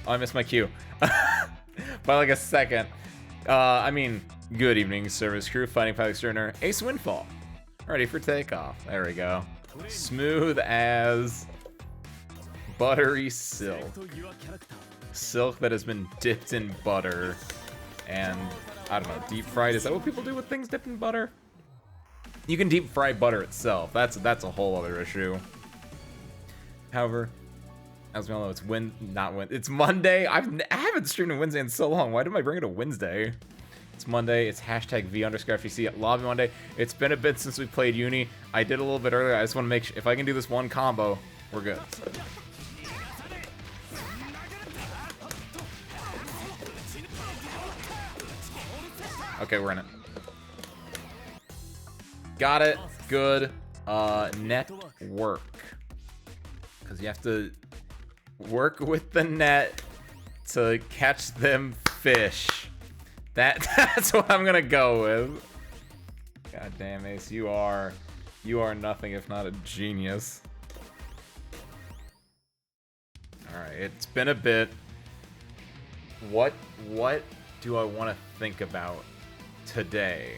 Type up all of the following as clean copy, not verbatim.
Oh, I missed my cue. By like a second. I mean, good evening, service crew, fighting pilot extraordinaire, Ace Windfall. Ready for takeoff. There we go. Smooth as buttery silk. Silk that has been dipped in butter and, I don't know, deep fried. Is that what people do with things dipped in butter? You can deep fry butter itself. That's a whole other issue. However, as we all know, it's it's Monday. I haven't streamed on Wednesday in so long. Why did I bring it to Wednesday? It's Monday. It's hashtag V_FGC at Lobby Monday. It's been a bit since we played Uni. I did a little bit earlier. I just want to make sure if I can do this one combo, we're good. Okay, we're in it. Got it. Good. Net work. Because you have to work with the net to catch them fish. That's what I'm gonna go with. God damn, Ace, you are nothing if not a genius. Alright, it's been a bit. What do I want to think about today?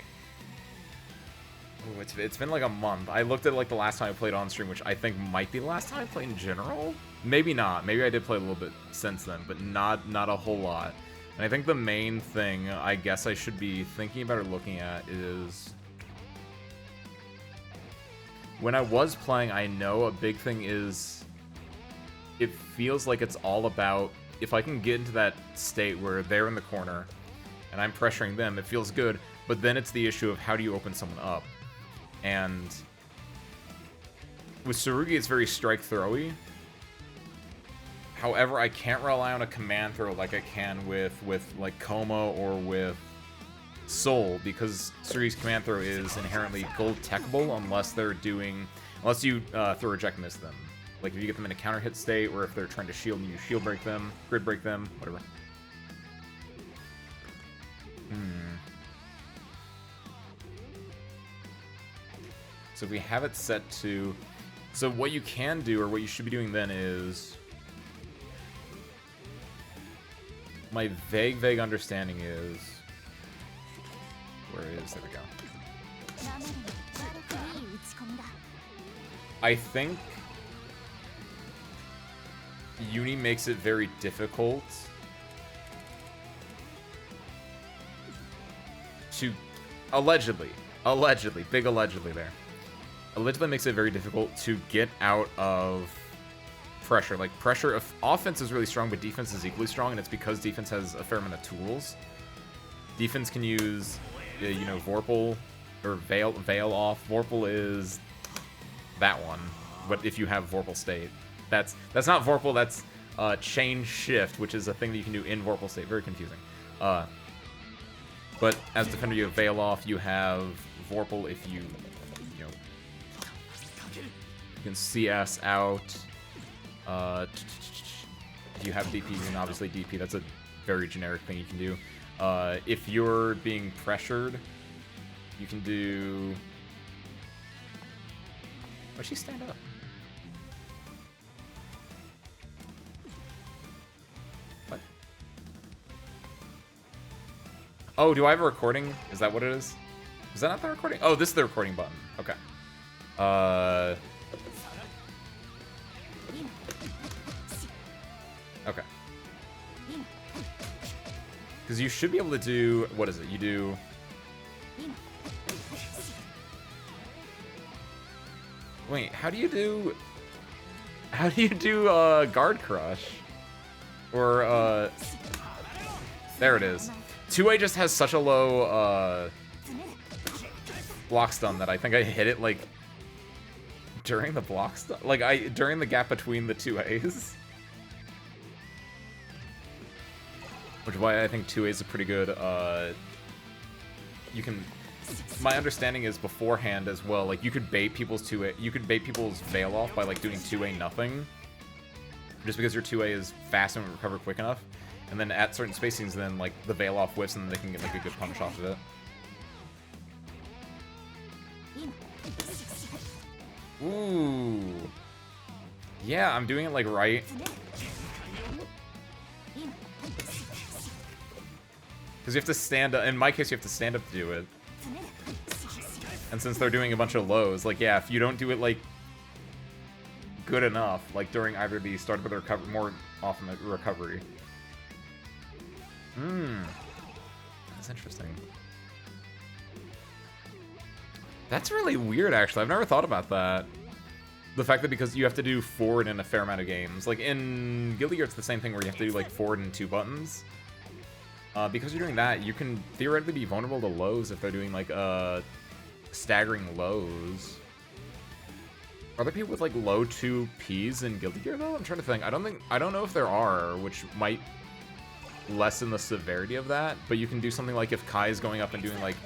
Ooh, it's been like a month. I looked at like the last time I played on stream, which I think might be the last time I played in general. Maybe not. Maybe I did play a little bit since then, but not a whole lot. And I think the main thing I guess I should be thinking about or looking at is when I was playing, I know a big thing is it feels like it's all about if I can get into that state where they're in the corner and I'm pressuring them, it feels good, but then it's the issue of how do you open someone up. And with Tsurugi, it's very strike throwy. However, I can't rely on a command throw like I can with like Como or with Soul, because Tsurugi's command throw is inherently gold techable unless you throw reject miss them. Like if you get them in a counter hit state, or if they're trying to shield and you shield break them, grid break them, whatever. So if we have it set to... So what you can do, or what you should be doing then is... My vague understanding is... Where is... There we go. I think... Uni makes it very difficult to... Allegedly, big allegedly there. Allegedly makes it very difficult to get out of pressure. Like, pressure, offense is really strong, but defense is equally strong, and it's because defense has a fair amount of tools. Defense can use, you know, Vorpal, or Veil off. Vorpal is that one, but if you have Vorpal state. That's not Vorpal, that's Chain Shift, which is a thing that you can do in Vorpal state. Very confusing. But as defender, you have Veil off, you have Vorpal if you can CS out. If you have DP, you can obviously DP. That's a very generic thing you can do. If you're being pressured, you can do... Why'd she stand up? What? Oh, do I have a recording? Is that what it is? Is that not the recording? Oh, this is the recording button. Okay. Okay. Because you should be able to do... What is it? You do... Wait, how do you do... How do you do Guard Crush? Or, there it is. 2A just has such a low, block stun that I think I hit it, like, during the block stun? Like, during the gap between the 2As. Which is why I think 2A is a pretty good, you can... My understanding is beforehand as well, like, you could bait people's 2A... You could bait people's Veil off by, like, doing 2A nothing. Just because your 2A is fast and recover quick enough. And then at certain spacings, then, like, the Veil off whiffs and then they can get, like, a good punish off of it. Ooh. Yeah, I'm doing it, like, right. Because you have to stand up. In my case, you have to stand up to do it. And since they're doing a bunch of lows, like, yeah, if you don't do it, like, good enough, like, during either the start of the recovery, more often the recovery. That's interesting. That's really weird, actually. I've never thought about that. The fact that because you have to do forward in a fair amount of games. Like, in Guilty Gear, it's the same thing where you have to do, like, forward in 2 buttons. Because you're doing that, you can theoretically be vulnerable to lows if they're doing, like, staggering lows. Are there people with, like, low 2Ps in Guilty Gear, though? I'm trying to think. I don't know if there are, which might lessen the severity of that, but you can do something like if Kai is going up and doing, like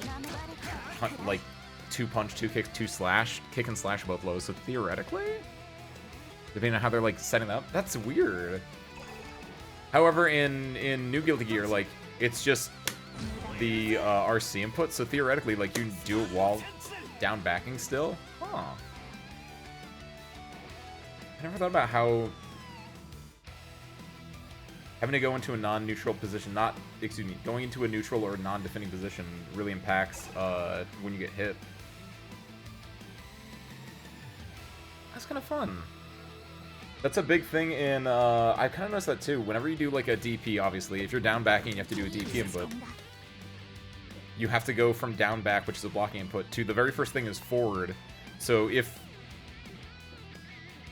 2 punch, 2 kick, 2 slash, kick and slash both lows, so theoretically, depending on how they're, like, setting up, that's weird. However, in New Guilty Gear, like, it's just the RC input, so theoretically, like, you can do it while down backing still. Huh. I never thought about how having to go into a non-neutral position, going into a neutral or non-defending position really impacts when you get hit. That's kind of fun. That's a big thing in, I kind of noticed that too. Whenever you do like a DP, obviously, if you're down backing, you have to do a DP input. You have to go from down back, which is a blocking input, to the very first thing is forward. So if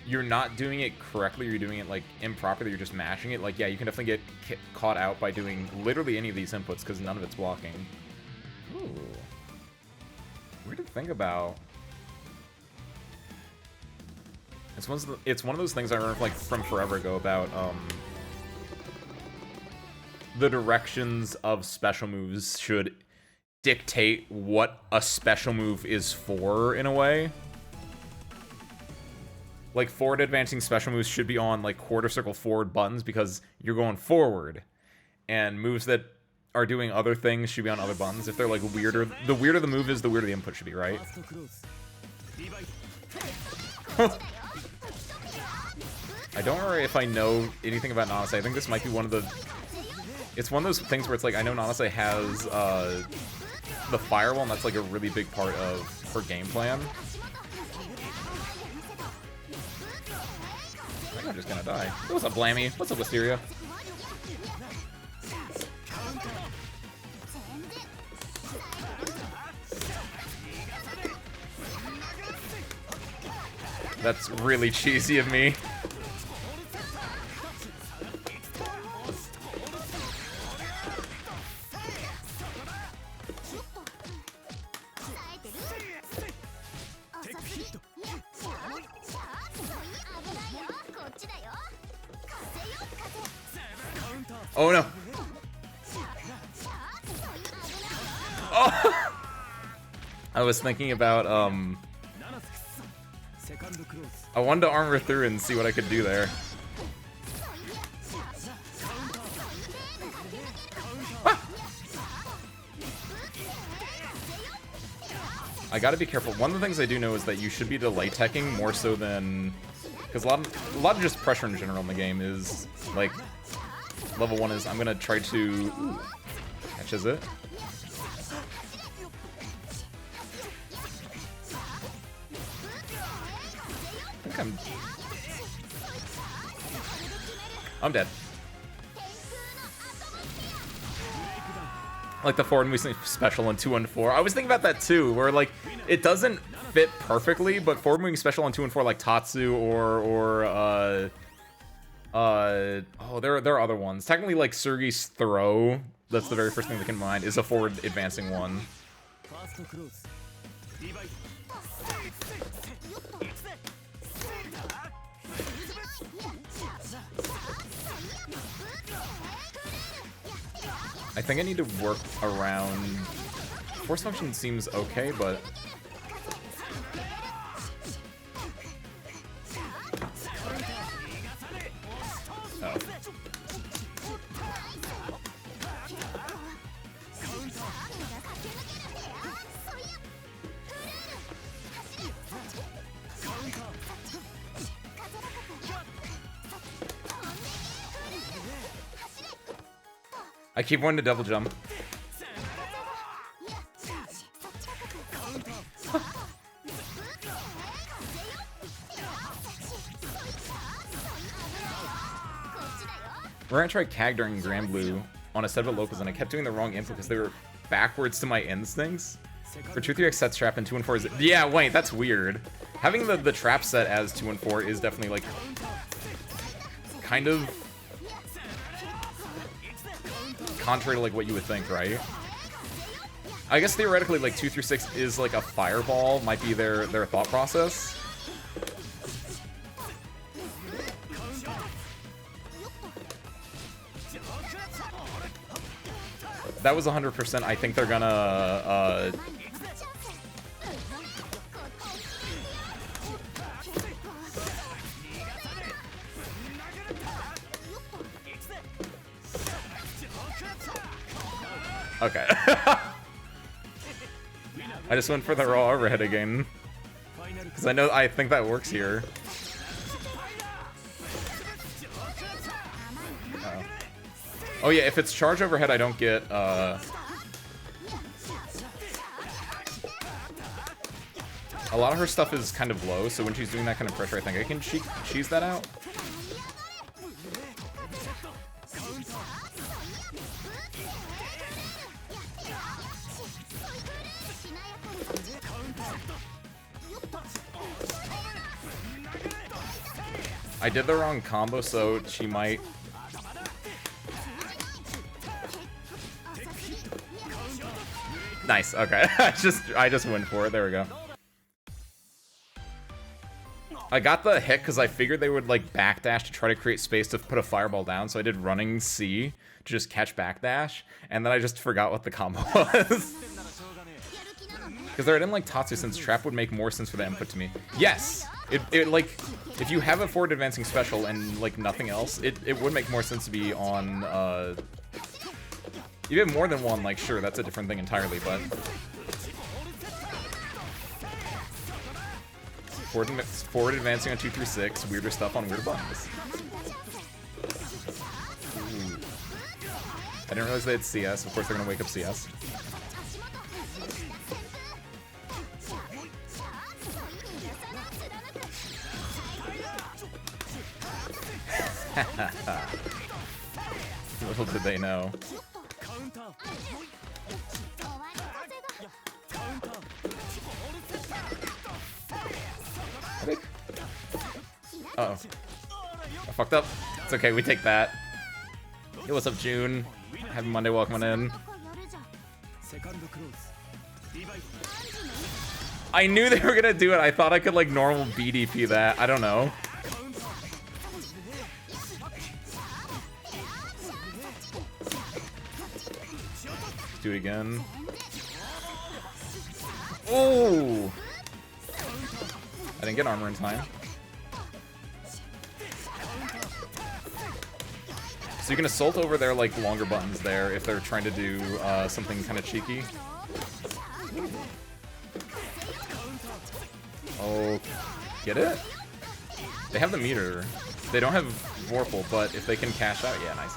you're not doing it correctly, or you're doing it like improperly, you're just mashing it, like, yeah, you can definitely get caught out by doing literally any of these inputs because none of it's blocking. Ooh. Weird to think about. It's one of those things I remember, like, from forever ago about the directions of special moves should dictate what a special move is for, in a way. Like, forward advancing special moves should be on, like, quarter circle forward buttons because you're going forward. And moves that are doing other things should be on other buttons. If they're, like, weirder, the weirder the move is, the weirder the input should be, right? I don't remember if I know anything about Nanase. I think this might be one of the... It's one of those things where it's like, I know Nanase has the firewall, and that's like a really big part of her game plan. I think I'm just gonna die. What's up, Blammy? What's up, Wisteria? That's really cheesy of me. Oh no. Oh! I was thinking about, I wanted to armor through and see what I could do there. Ah! I gotta be careful. One of the things I do know is that you should be delay teching more so than... Because a lot of just pressure in general in the game is, like... Level 1 is, I'm gonna try to... Ooh, catches it. I think I'm dead. Like the forward movement special in 2 and 4. I was thinking about that too, where like, it doesn't fit perfectly, but forward moving special on 2 and 4 like Tatsu or oh, there are other ones. Technically, like, Sergei's throw, that's the very first thing that came to mind, is a forward advancing one. I think I need to work around... Force function seems okay, but... Oh. I keep wanting to double jump. We're gonna try CAG during Grand Blue on a set of locals, and I kept doing the wrong input because they were backwards to my instincts. For 2-3x set trap and 2 and 4 is... Yeah, wait, that's weird. Having the trap set as 2 and 4 is definitely, like, kind of contrary to, like, what you would think, right? I guess theoretically, like, 2 through 6 is, like, a fireball, might be their thought process. That was 100%. I think they're gonna, Okay. I just went for the raw overhead again. Because I think that works here. Oh yeah, if it's charge overhead, I don't get, a lot of her stuff is kind of low, so when she's doing that kind of pressure, I think I can cheese that out. I did the wrong combo, so she might... Nice, okay. I just went for it. There we go. I got the hit because I figured they would like backdash to try to create space to put a fireball down, so I did running C to just catch backdash, and then I just forgot what the combo was. Because they're in like Tatsu, since trap would make more sense for the input to me. Yes! It like, if you have a forward advancing special and like nothing else, it would make more sense to be on, you have more than one, like sure, that's a different thing entirely, but... Forward advancing on 2 through 6, weirder stuff on weirder buttons. Ooh. I didn't realize they had CS, of course they're gonna wake up CS. Little did they know. Uh-oh. I fucked up. It's okay, we take that. Hey, what's up, June? Happy Monday, welcome in. I knew they were gonna do it. I thought I could, like, normal BDP that. I don't know. Let's do it again. Oh! I didn't get armor in time. So you can assault over their like longer buttons there if they're trying to do something kind of cheeky. Oh, get it? They have the meter. They don't have Vorpal, but if they can cash out, yeah, nice.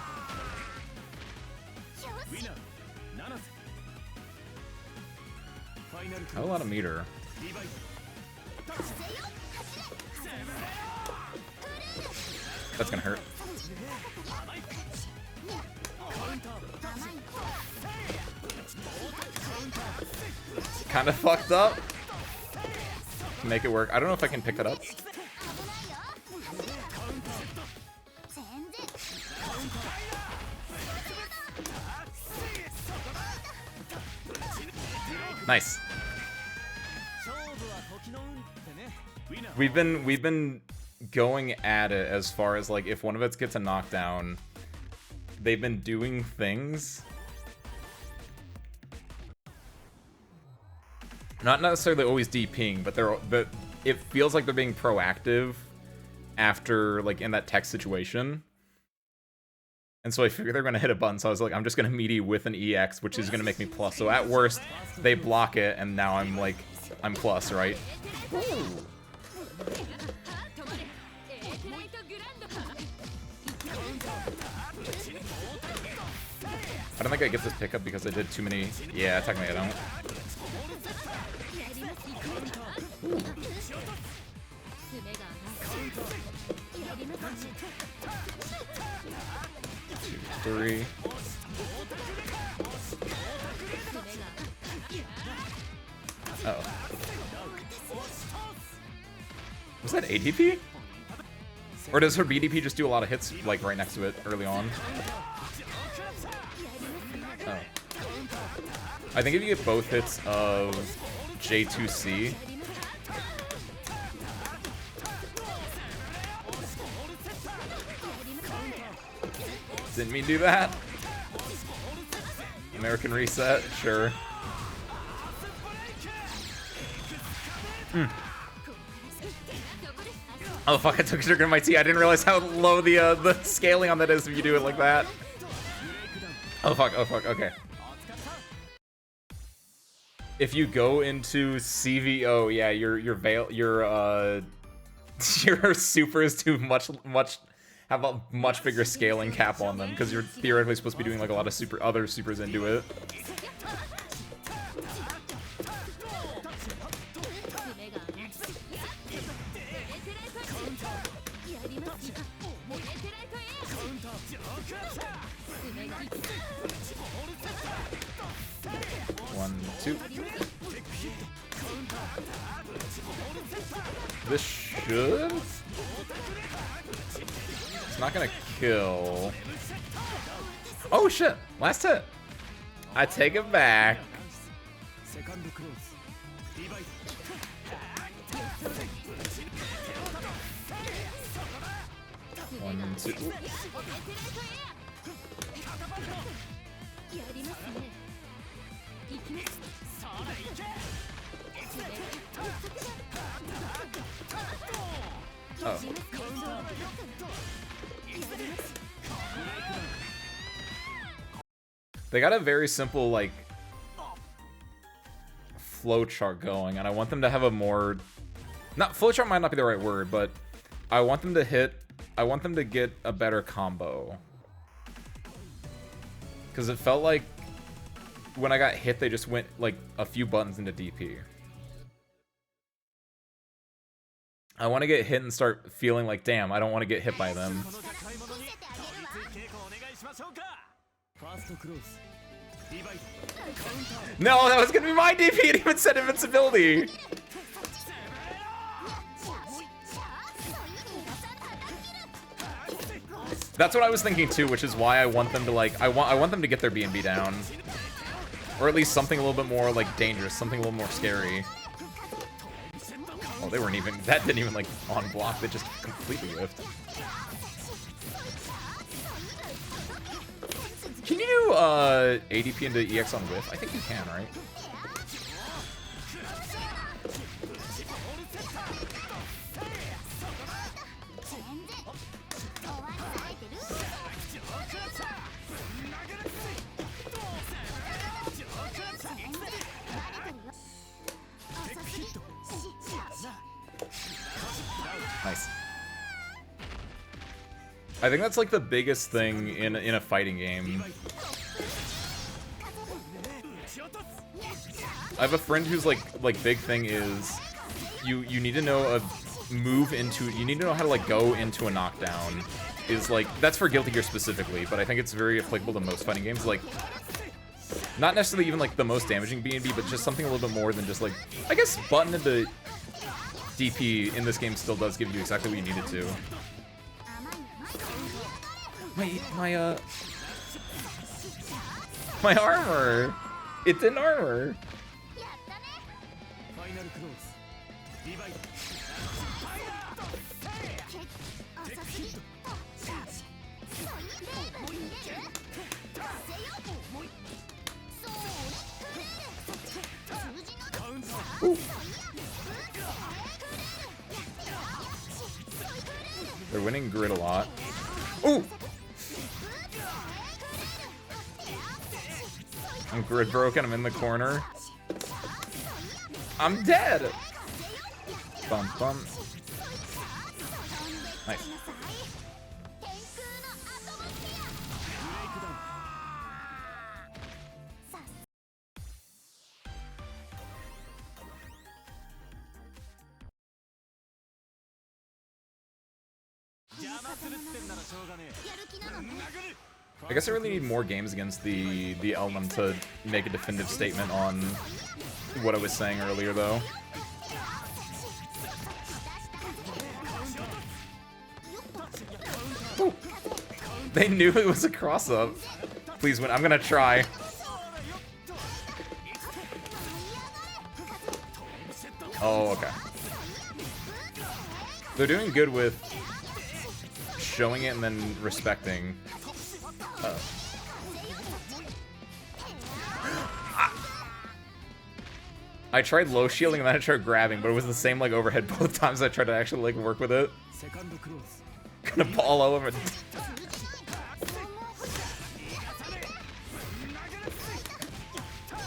I have a lot of meter. That's gonna hurt. Kind of fucked up. Make it work. I don't know if I can pick that up. Nice. We've been going at it as far as like if one of us gets a knockdown, they've been doing things. Not necessarily always DPing, but it feels like they're being proactive after like in that tech situation. And so I figured they're gonna hit a button, so I was like, I'm just gonna meaty with an EX, which is gonna make me plus. So at worst, they block it, and now I'm like, I'm plus, right? Ooh. I don't think I get this pickup because I did too many. Yeah, technically I don't. 3. Uh-oh. Was that ADP? Or does her BDP just do a lot of hits, like, right next to it early on? Oh. I think if you get both hits of J2C... Didn't mean to do that. American Reset, sure. Oh fuck, I took sugar in my tea. I didn't realize how low the scaling on that is if you do it like that. Oh fuck, okay. If you go into CVO, yeah, your supers do have a much bigger scaling cap on them because you're theoretically supposed to be doing like a lot of other supers into it. One, two. This should... It's not gonna kill. Oh shit! Last hit! I take it back. One, two. Oh. They got a very simple, like, flowchart going, and I want them to have a more... Flowchart might not be the right word, but I want them to get a better combo. Because it felt like when I got hit, they just went, like, a few buttons into DP. I want to get hit and start feeling like, damn, I don't want to get hit by them. No, that was gonna be my DP. It even said invincibility. That's what I was thinking too, which is why I want them to like I want them to get their B&B down, or at least something a little bit more like dangerous, something a little more scary. Oh, they weren't even. That didn't even like on block. They just completely whiffed. Can you do ADP into EX on whiff? I think you can, right? Nice. I think that's like the biggest thing in a fighting game. I have a friend who's like big thing is you need to know you need to know how to like go into a knockdown. Is like that's for Guilty Gear specifically, but I think it's very applicable to most fighting games. Like not necessarily even like the most damaging B&B, but just something a little bit more than just like I guess button into DP in this game still does give you exactly what you needed to. My armor! It didn't armor! Ooh. They're winning grid a lot. Ooh! I'm grid broken, I'm in the corner. I'm dead! Bum bum. Nice. I guess I really need more games against the Elman to make a definitive statement on what I was saying earlier, though. Ooh. They knew it was a cross-up. Please win. I'm gonna try. Oh, okay. They're doing good with showing it and then respecting. Uh-oh. I tried low shielding and then I tried grabbing, but it was the same like overhead both times I tried to actually like work with it. Gonna ball all over.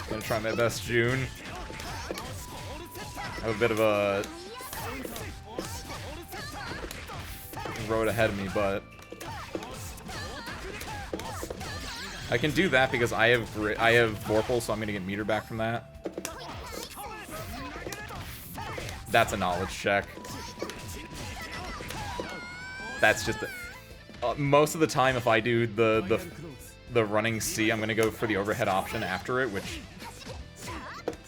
Gonna try my best, June. I have a bit of a road ahead of me, but I can do that because I have Vorpal, so I'm gonna get meter back from that. That's a knowledge check. That's just most of the time if I do the running C, I'm gonna go for the overhead option after it, which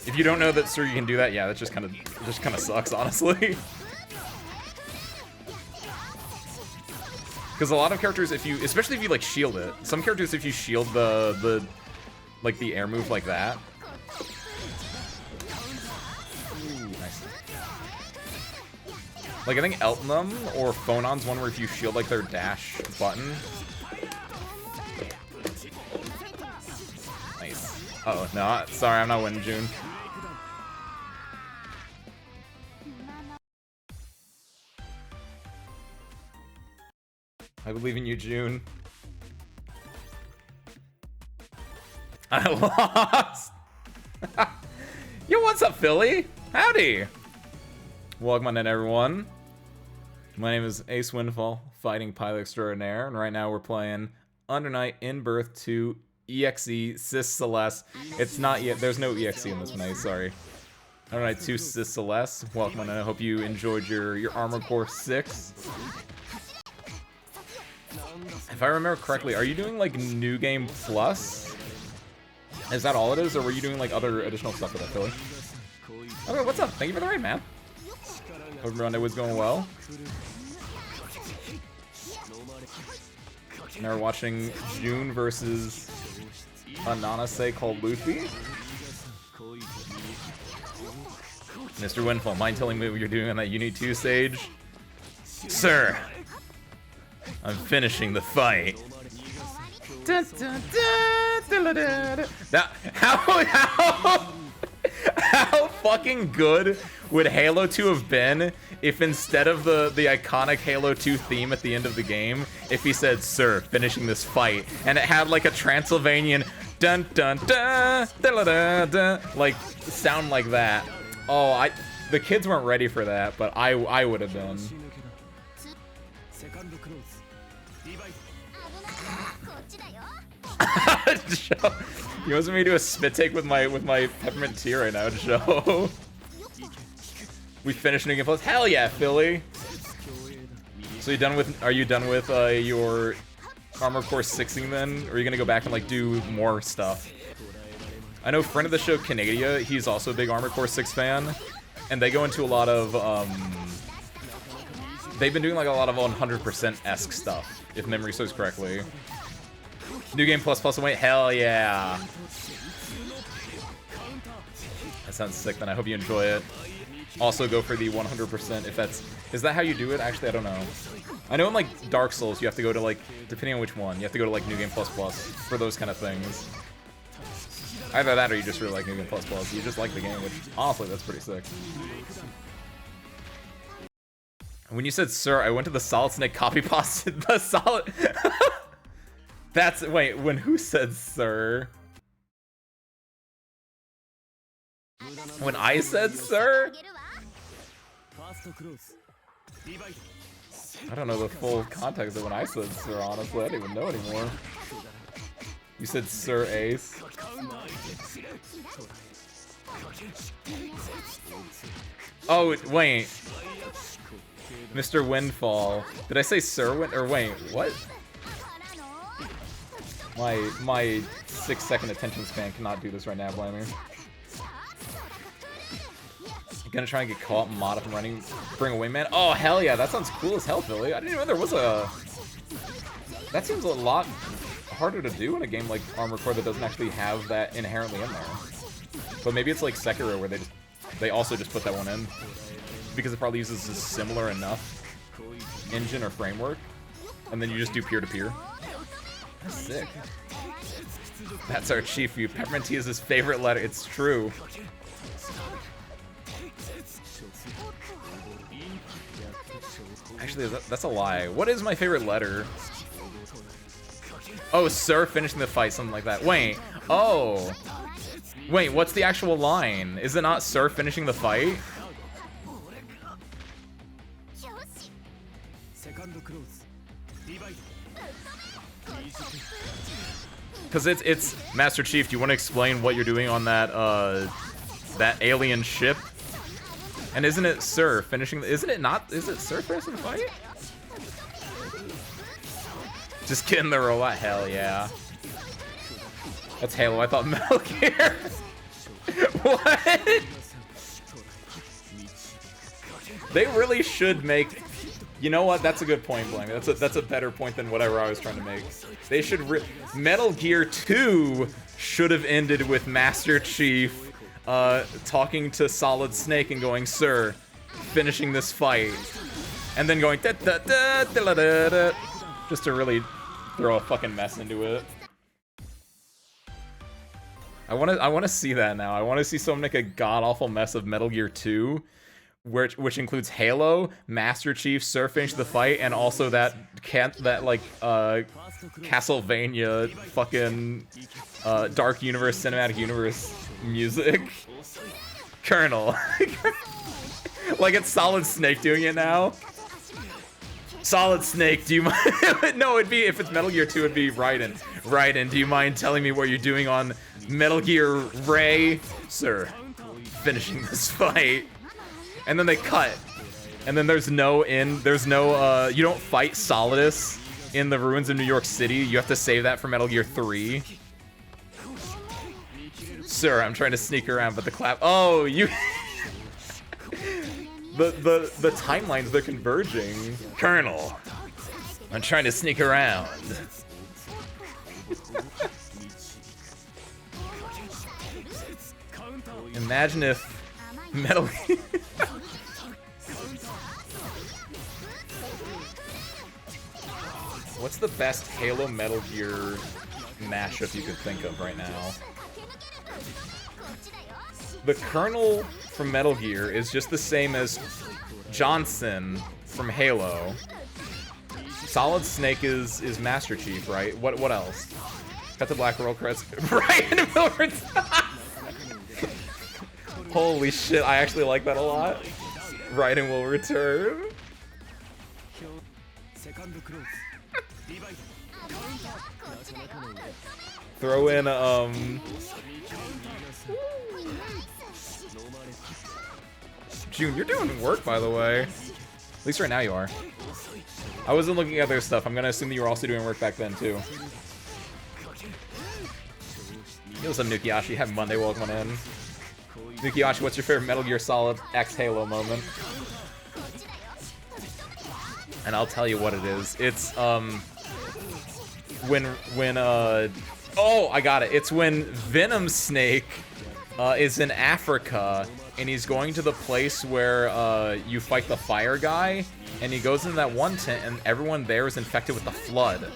if you don't know that Sir you can do that, yeah, that just kind of sucks, honestly. Because a lot of characters, especially if you like shield it, some characters if you shield the air move like that. Ooh, nice. Like I think Eltnum or Phonon's one where if you shield like their dash button. Nice. Uh oh, no, sorry, I'm not winning, June. I believe in you, June. I lost! Yo, what's up, Philly? Howdy! Welcome on in, everyone. My name is Ace Windfall, fighting pilot extraordinaire, and right now we're playing Under Night in Birth 2 EXE Celes. It's not yet, there's no EXE in this one, Ace, sorry. Under Night 2 Celes. Welcome on in, I hope you enjoyed your Armor Core 6. If I remember correctly, are you doing like New Game Plus? Is that all it is, or were you doing like other additional stuff with that, Philly? Okay, what's up? Thank you for the raid, man. Hope your Monday was going well. Now we're watching June versus Ananase called Luffy. Mr. Windfall, mind telling me what you're doing on that Uni 2 stage? Sir! I'm finishing the fight. Dun, dun, dun, dun, dun, dun. Now, how fucking good would Halo 2 have been if instead of the iconic Halo 2 theme at the end of the game, if he said, "Sir, finishing this fight," and it had like a Transylvanian dun dun dun dun dun dun like sound like that. Oh, the kids weren't ready for that, but I would have been. You want me to do a spit take with my peppermint tea right now, Joe? We finished New Game Plus? Hell yeah, Philly! So are you done with your Armor Core 6ing then? Or are you gonna go back and like do more stuff? I know friend of the show, Canadia, he's also a big Armor Core 6 fan. And they go into a lot of, they've been doing like a lot of 100%-esque stuff, if memory serves correctly. New Game Plus plus weight, hell yeah. That sounds sick, then I hope you enjoy it. Also go for the 100% if that's... Is that how you do it? Actually, I don't know. I know in like Dark Souls you have to go to like, depending on which one, you have to go to like New Game Plus plus for those kind of things. Either that or you just really like New Game Plus plus. You just like the game, which honestly, that's pretty sick. When you said sir, I went to the Solid Snake copy pasta. The Solid... That's... Wait, when who said sir? When I said sir? I don't know the full context of when I said sir, honestly. I don't even know anymore. You said Sir Ace. Oh, wait. Mr. Windfall. Did I say Sir Wind? Or wait, what? My 6-second attention span cannot do this right now, blame me. Gonna try and get caught mod up and running, bring a wingman. Oh hell yeah, that sounds cool as hell, Philly. I didn't even know there was a. That seems a lot harder to do in a game like Armored Core that doesn't actually have that inherently in there. But maybe it's like Sekiro where they also just put that one in because it probably uses a similar enough engine or framework, and then you just do peer-to-peer. That's sick. That's our chief view. Peppermint tea is his favorite letter. It's true. Actually, that's a lie. What is my favorite letter? Oh, sir, finishing the fight, something like that. Wait. Oh. Wait, what's the actual line? Is it not sir finishing the fight? Because it's Master Chief, do you want to explain what you're doing on that that alien ship? And isn't it Sir finishing? Isn't it not? Is it Sir finishing the fight? Just getting the robot. Hell yeah. That's Halo. I thought Metal Gear. What? They really should make. You know what? That's a good point, Blank. That's a better point than whatever I was trying to make. They should. Metal Gear 2 should have ended with Master Chief talking to Solid Snake and going, "Sir, finishing this fight," and then going da, da, da, da, da, da, da, just to really throw a fucking mess into it. I want to see that now. I want to see someone make a god awful mess of Metal Gear 2. Which includes Halo, Master Chief, Sir finish the fight, and also that Castlevania fucking Dark Universe, Cinematic Universe music. Colonel. Like it's Solid Snake doing it now. Solid Snake, do you mind? No, it'd be, if it's Metal Gear 2, it'd be Raiden. Raiden, do you mind telling me what you're doing on Metal Gear Ray? Sir, finishing this fight. And then they cut. And then there's no you don't fight Solidus in the ruins of New York City. You have to save that for Metal Gear 3. Sir, I'm trying to sneak around, but the clap. Oh, you. the timelines, they're converging. Colonel, I'm trying to sneak around. Imagine if Metal Gear. What's the best Halo Metal Gear mashup you could think of right now? The Colonel from Metal Gear is just the same as Johnson from Halo. Solid Snake is Master Chief, right? What else? Got the Black Roll Crest. Brian Miller. Holy shit, I actually like that a lot. Raiden will return. Throw in, June, you're doing work, by the way. At least right now you are. I wasn't looking at their stuff. I'm gonna assume that you were also doing work back then, too. Yo, what's up, Nukiashi? Happy Monday, welcome in. Nukiashi, what's your favorite Metal Gear Solid X Halo moment? And I'll tell you what it is. It's, oh, I got it. It's when Venom Snake is in Africa, and he's going to the place where you fight the fire guy, and he goes into that one tent, and everyone there is infected with the Flood.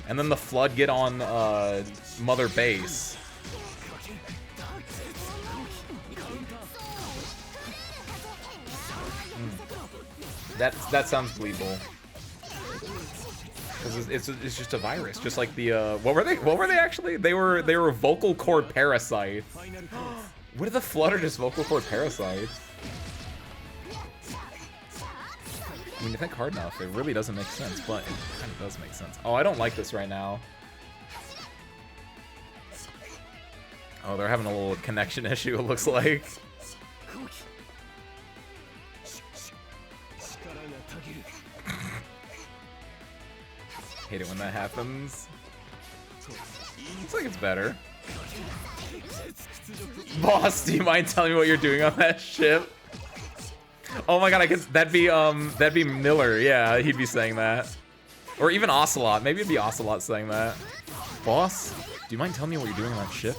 And then the Flood get on Mother Base. That sounds believable. Because it's just a virus, just like the what were they actually? They were vocal cord parasites. What are the Flood, or just vocal cord parasites? I mean, you think hard enough, it really doesn't make sense, but it kind of does make sense. Oh, I don't like this right now. Oh, they're having a little connection issue, it looks like. Hate it when that happens. Looks like it's better. Boss, do you mind telling me what you're doing on that ship? Oh my god, I guess that'd be Miller. Yeah, he'd be saying that. Or even Ocelot. Maybe it'd be Ocelot saying that. Boss, do you mind telling me what you're doing on that ship?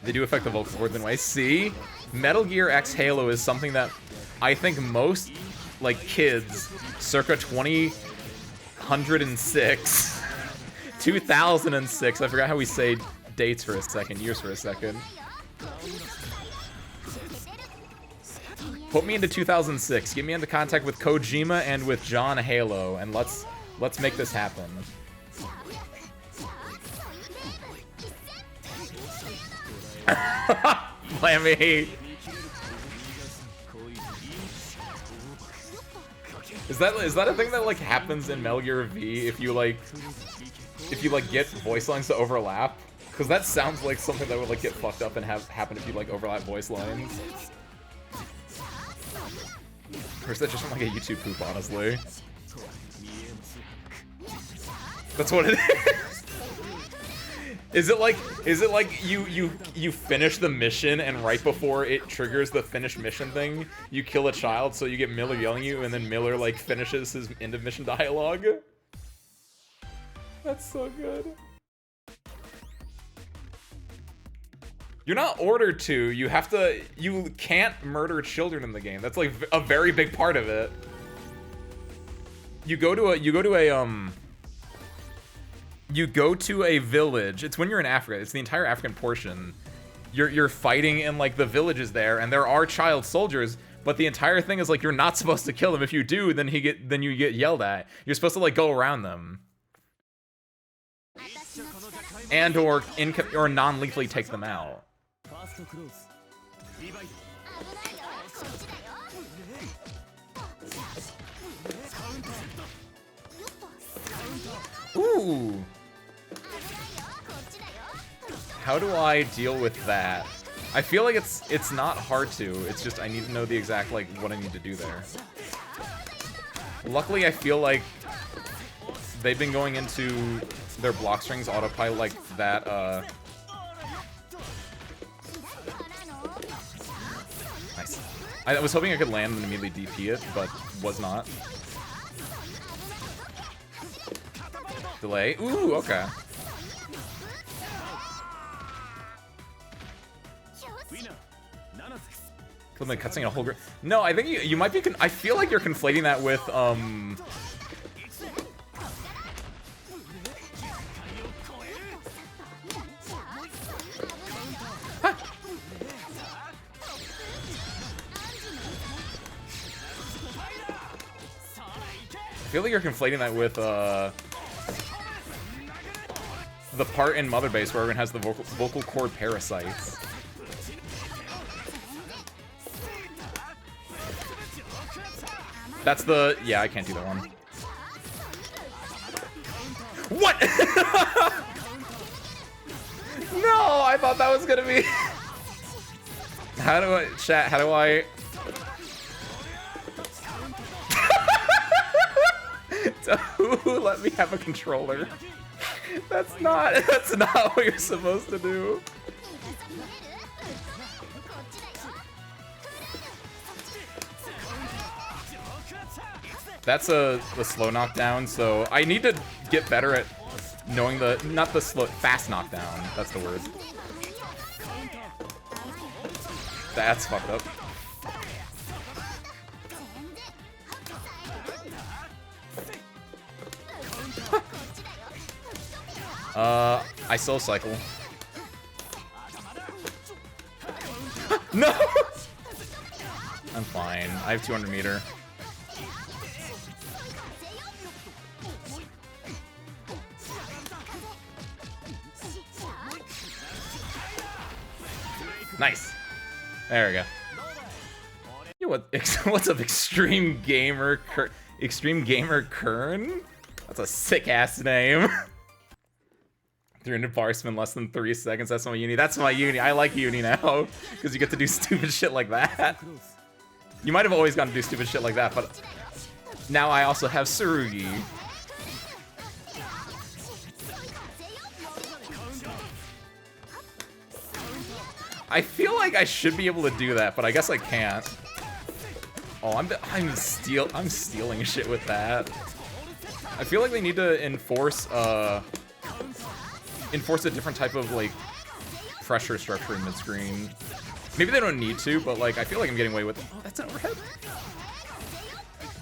They do affect the vocal cords in ways. See? Metal Gear X Halo is something that I think most, like, kids circa 2006, 2006, I forgot how we say dates for a second, years for a second. Put me into 2006. Get me into contact with Kojima and with John Halo, and let's make this happen. Blammy. Is that a thing that like happens in Metal Gear V if you get voice lines to overlap? Because that sounds like something that would like get fucked up and happen if you like overlap voice lines. Or is that just from like a YouTube poop, honestly? That's what it is. Is it like you finish the mission and right before it triggers the finish mission thing, you kill a child, so you get Miller yelling at you, and then Miller like finishes his end of mission dialogue? That's so good. You're not ordered to. You have to. You can't murder children in the game. That's like a very big part of it. You go to a village. It's when you're in Africa. It's the entire African portion. You're fighting in like the villages there, and there are child soldiers. But the entire thing is like you're not supposed to kill them. If you do, then you get yelled at. You're supposed to like go around them, and or non-lethally take them out. Ooh. How do I deal with that? I feel like it's not hard to. It's just I need to know the exact like what I need to do there. Luckily, I feel like they've been going into their block strings autopilot like that. Nice. I was hoping I could land and immediately DP it, but was not. Delay. Ooh, okay. Cutscene a whole group. No, I think you might be. I feel like you're conflating that with Huh. I feel like you're conflating that with the part in Mother Base where everyone has the vocal cord parasites. That's the... Yeah, I can't do that one. What? No, I thought that was gonna be... How do I... Chat, how do I... Who let me have a controller? That's not what you're supposed to do. That's a slow knockdown, so I need to get better at knowing not the fast knockdown. That's the word. That's fucked up. I soul cycle. No! I'm fine. I have 200 meter. Nice. There we go. Yo, what's up, Extreme Gamer Kern? That's a sick ass name. 300 bars in less than 3 seconds. That's my uni. That's my uni. I like uni now because you get to do stupid shit like that. You might have always gotten to do stupid shit like that, but now I also have Tsurugi. I feel like I should be able to do that, but I guess I can't. Oh, I'm stealing shit with that. I feel like they need to enforce a different type of like pressure structure in mid-screen. Maybe they don't need to, but like I feel like I'm getting away with. Oh, that's an overhead.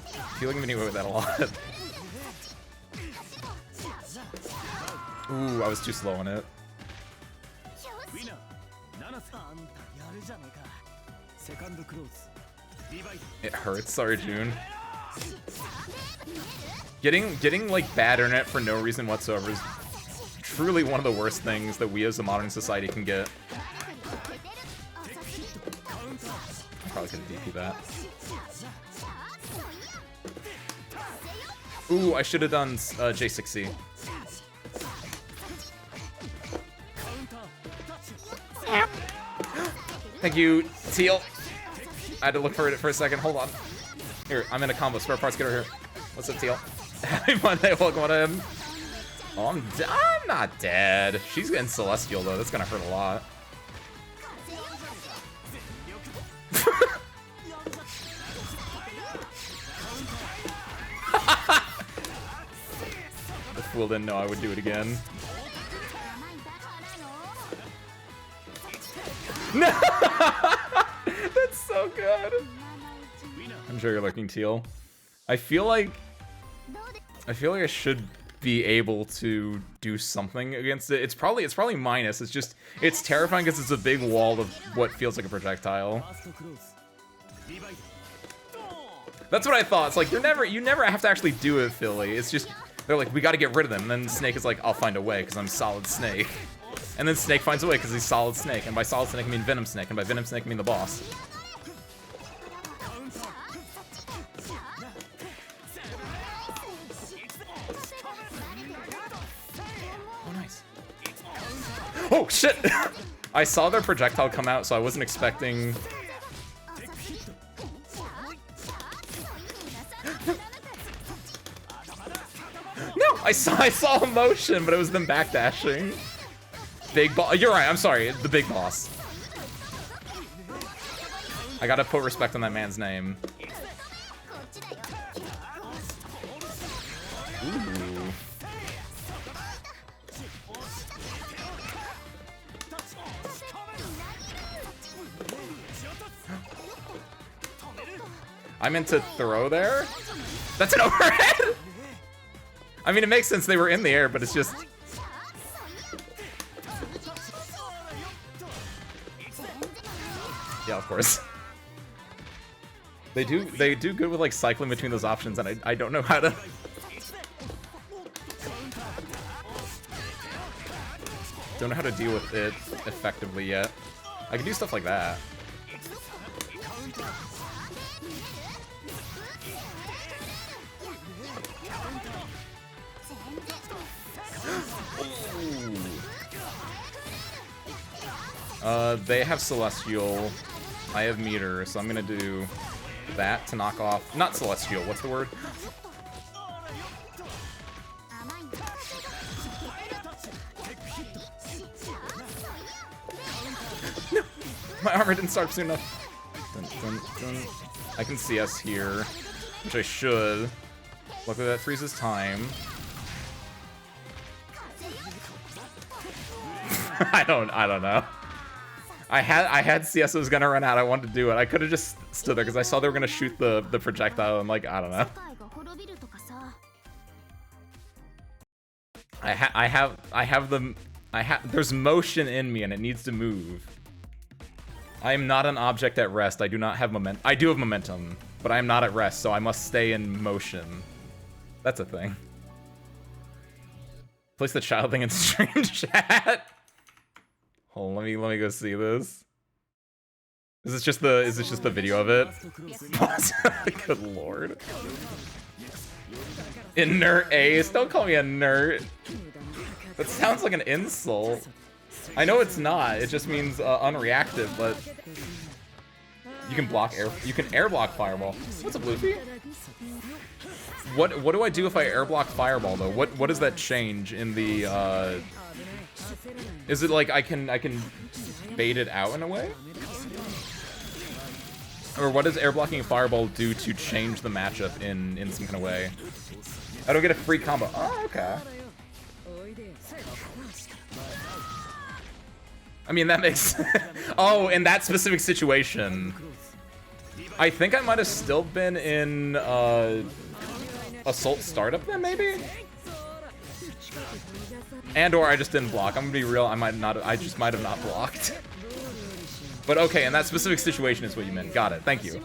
I feel like I'm getting away with that a lot. Ooh, I was too slow on it. It hurts, sorry June. Getting like bad internet for no reason whatsoever is truly one of the worst things that we as a modern society can get. I probably could DP that. Ooh, I should have done J6C. Thank you, Teal. I had to look for it for a second. Hold on. Here, I'm in a combo. Spare parts, get over here. What's up, Teal? Happy Monday. Welcome on in. Oh, I'm not dead. She's getting Celestial, though. That's gonna hurt a lot. The fool didn't know I would do it again. No! That's so good. I'm sure you're looking, Teal. I feel like I should be able to do something against it. It's probably minus. It's terrifying because it's a big wall of what feels like a projectile. That's what I thought. It's like you never have to actually do it, Philly. It's just they're like, we got to get rid of them, and then Snake is like, I'll find a way because I'm Solid Snake. And then Snake finds a way because he's Solid Snake. And by Solid Snake, I mean Venom Snake. And by Venom Snake, I mean the boss. Oh, nice. Oh, shit! I saw their projectile come out, so I wasn't expecting... No! I saw a motion, but it was them backdashing. Big boss. You're right. I'm sorry. The big boss. I gotta put respect on that man's name. Ooh. I meant to throw there? That's an overhead? I mean, it makes sense they were in the air, but it's just... Yeah, of course. They do good with like cycling between those options, and I don't know how to. Don't know how to deal with it effectively yet. I can do stuff like that. They have Celestial. I have Meter, so I'm gonna do that to knock off. Not Celestial, what's the word? No! My armor didn't start soon enough. Dun, dun, dun. I can CS here, which I should. Luckily that freezes time. I don't know. I had CS was gonna run out. I wanted to do it. I could have just stood there because I saw they were gonna shoot the projectile. And like, I don't know. There's motion in me and it needs to move. I am not an object at rest. I do not have momentum. I do have momentum, but I am not at rest, so I must stay in motion. That's a thing. Place the child thing in stream chat. Hold on, let me go see this. Is this just the video of it? Good lord. Inert ace. Don't call me a nerd. That sounds like an insult. I know it's not. It just means unreactive, but you can block air. You can air block fireball. What's up, Luffy? What do I do if I air block fireball though? What does that change in the? Is it like I can bait it out in a way? Or what does air blocking Fireball do to change the matchup in some kind of way? I don't get a free combo. Oh, okay. I mean, that makes... Oh, in that specific situation. I think I might have still been in Assault Startup then, maybe? And or I just didn't block. I'm gonna be real, I just might have not blocked. But okay, in that specific situation is what you meant. Got it, thank you.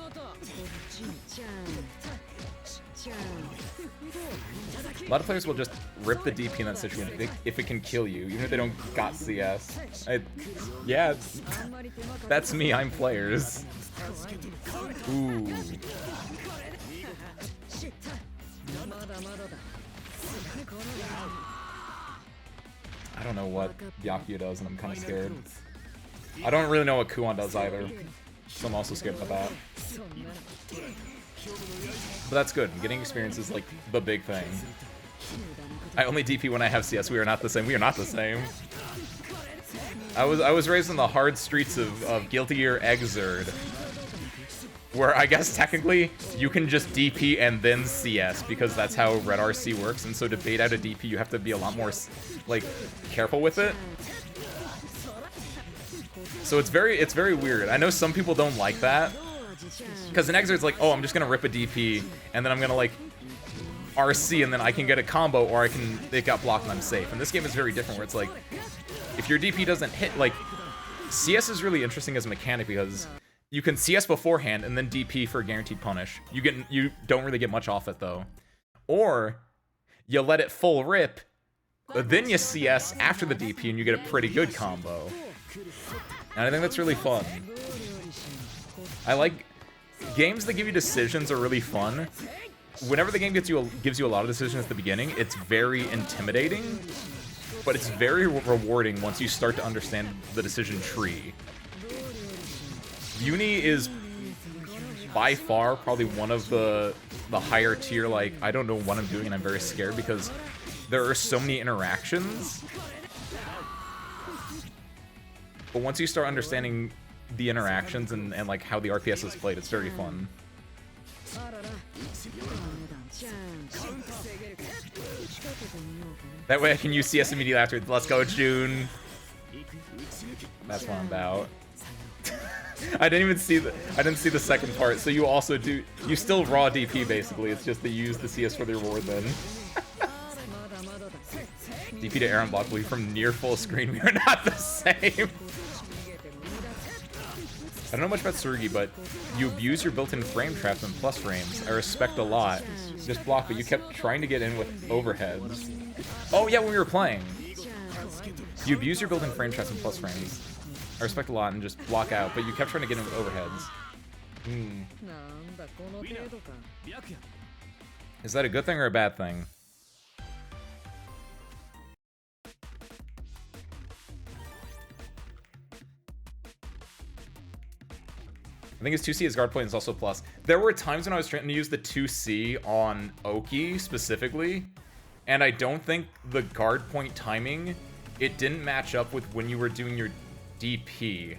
A lot of players will just rip the DP in that situation if it can kill you, even if they don't got CS. Yeah, that's me, I'm players. Ooh. I don't know what Byakuya does, and I'm kind of scared. I don't really know what Kuon does either, so I'm also scared about that. But that's good. Getting experience is like the big thing. I only DP when I have CS. We are not the same. We are not the same. I was raised in the hard streets of Guilty Gear Xrd, where I guess technically you can just DP and then CS because that's how Red RC works. And so to bait out a DP, you have to be a lot more like careful with it. So it's very weird. I know some people don't like that because in Xrd it's like, oh, I'm just gonna rip a DP and then I'm gonna like RC and then I can get a combo, or it got blocked and I'm safe. And this game is very different, where it's like, if your DP doesn't hit, like, CS is really interesting as a mechanic because you can CS beforehand and then DP for a guaranteed punish. You don't really get much off it though. Or you let it full rip, but then you CS after the DP and you get a pretty good combo. And I think that's really fun. I like games that give you decisions are really fun. Whenever the game gives you a lot of decisions at the beginning, it's very intimidating, but it's very rewarding once you start to understand the decision tree. Uni is by far probably one of the higher tier, like, I don't know what I'm doing and I'm very scared because there are so many interactions. But once you start understanding the interactions and like how the RPS is played, it's very fun. That way I can use CS immediately after. Let's go, June. That's what I'm about. I didn't see the second part. So you also do, you still raw DP basically. It's just that you use the CS for the reward then. DP to air on block from near full screen. We are not the same. I don't know much about Tsurugi, but you abuse your built-in frame traps and plus frames. I respect a lot. Just block, but you kept trying to get in with overheads. Oh yeah, when we were playing. You abuse your built-in frame traps and plus frames. I respect a lot and just block out, but you kept trying to get in with overheads. Is that a good thing or a bad thing? I think his 2C as guard point is also plus. There were times when I was trying to use the 2C on Oki specifically, and I don't think the guard point timing, it didn't match up with when you were doing your DP.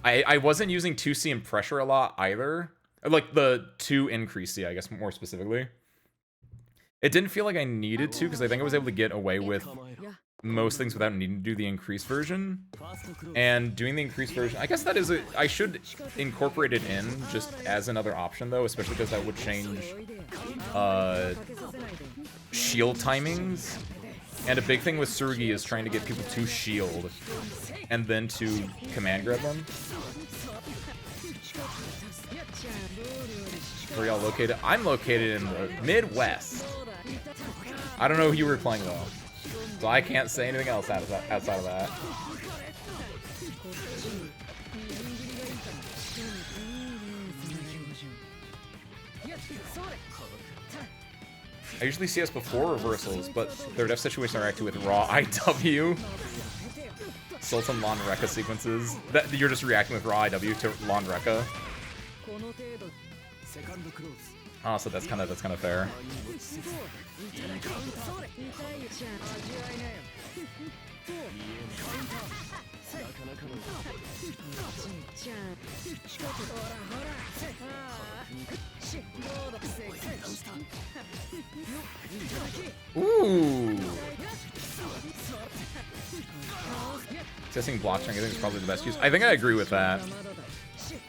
I wasn't using 2C in pressure a lot either. Like the 2 increase C, I guess more specifically. It didn't feel like I needed to because I think I was able to get away with most things without needing to do the increased version. And doing the increased version, I guess that is I should incorporate it in just as another option though, especially because that would change shield timings. And a big thing with Tsurugi is trying to get people to shield and then to command grab them. Where y'all located? I'm located in the Midwest. I don't know who you were playing though, so I can't say anything else outside of that. I usually CS before reversals, but their def situations are active with raw IW. Sultan Lon Rekka sequences. That you're just reacting with raw IW to Lon Rekka. Oh, so that's kind of fair. Ooh. Testing block string I think is probably the best use. I think I agree with that.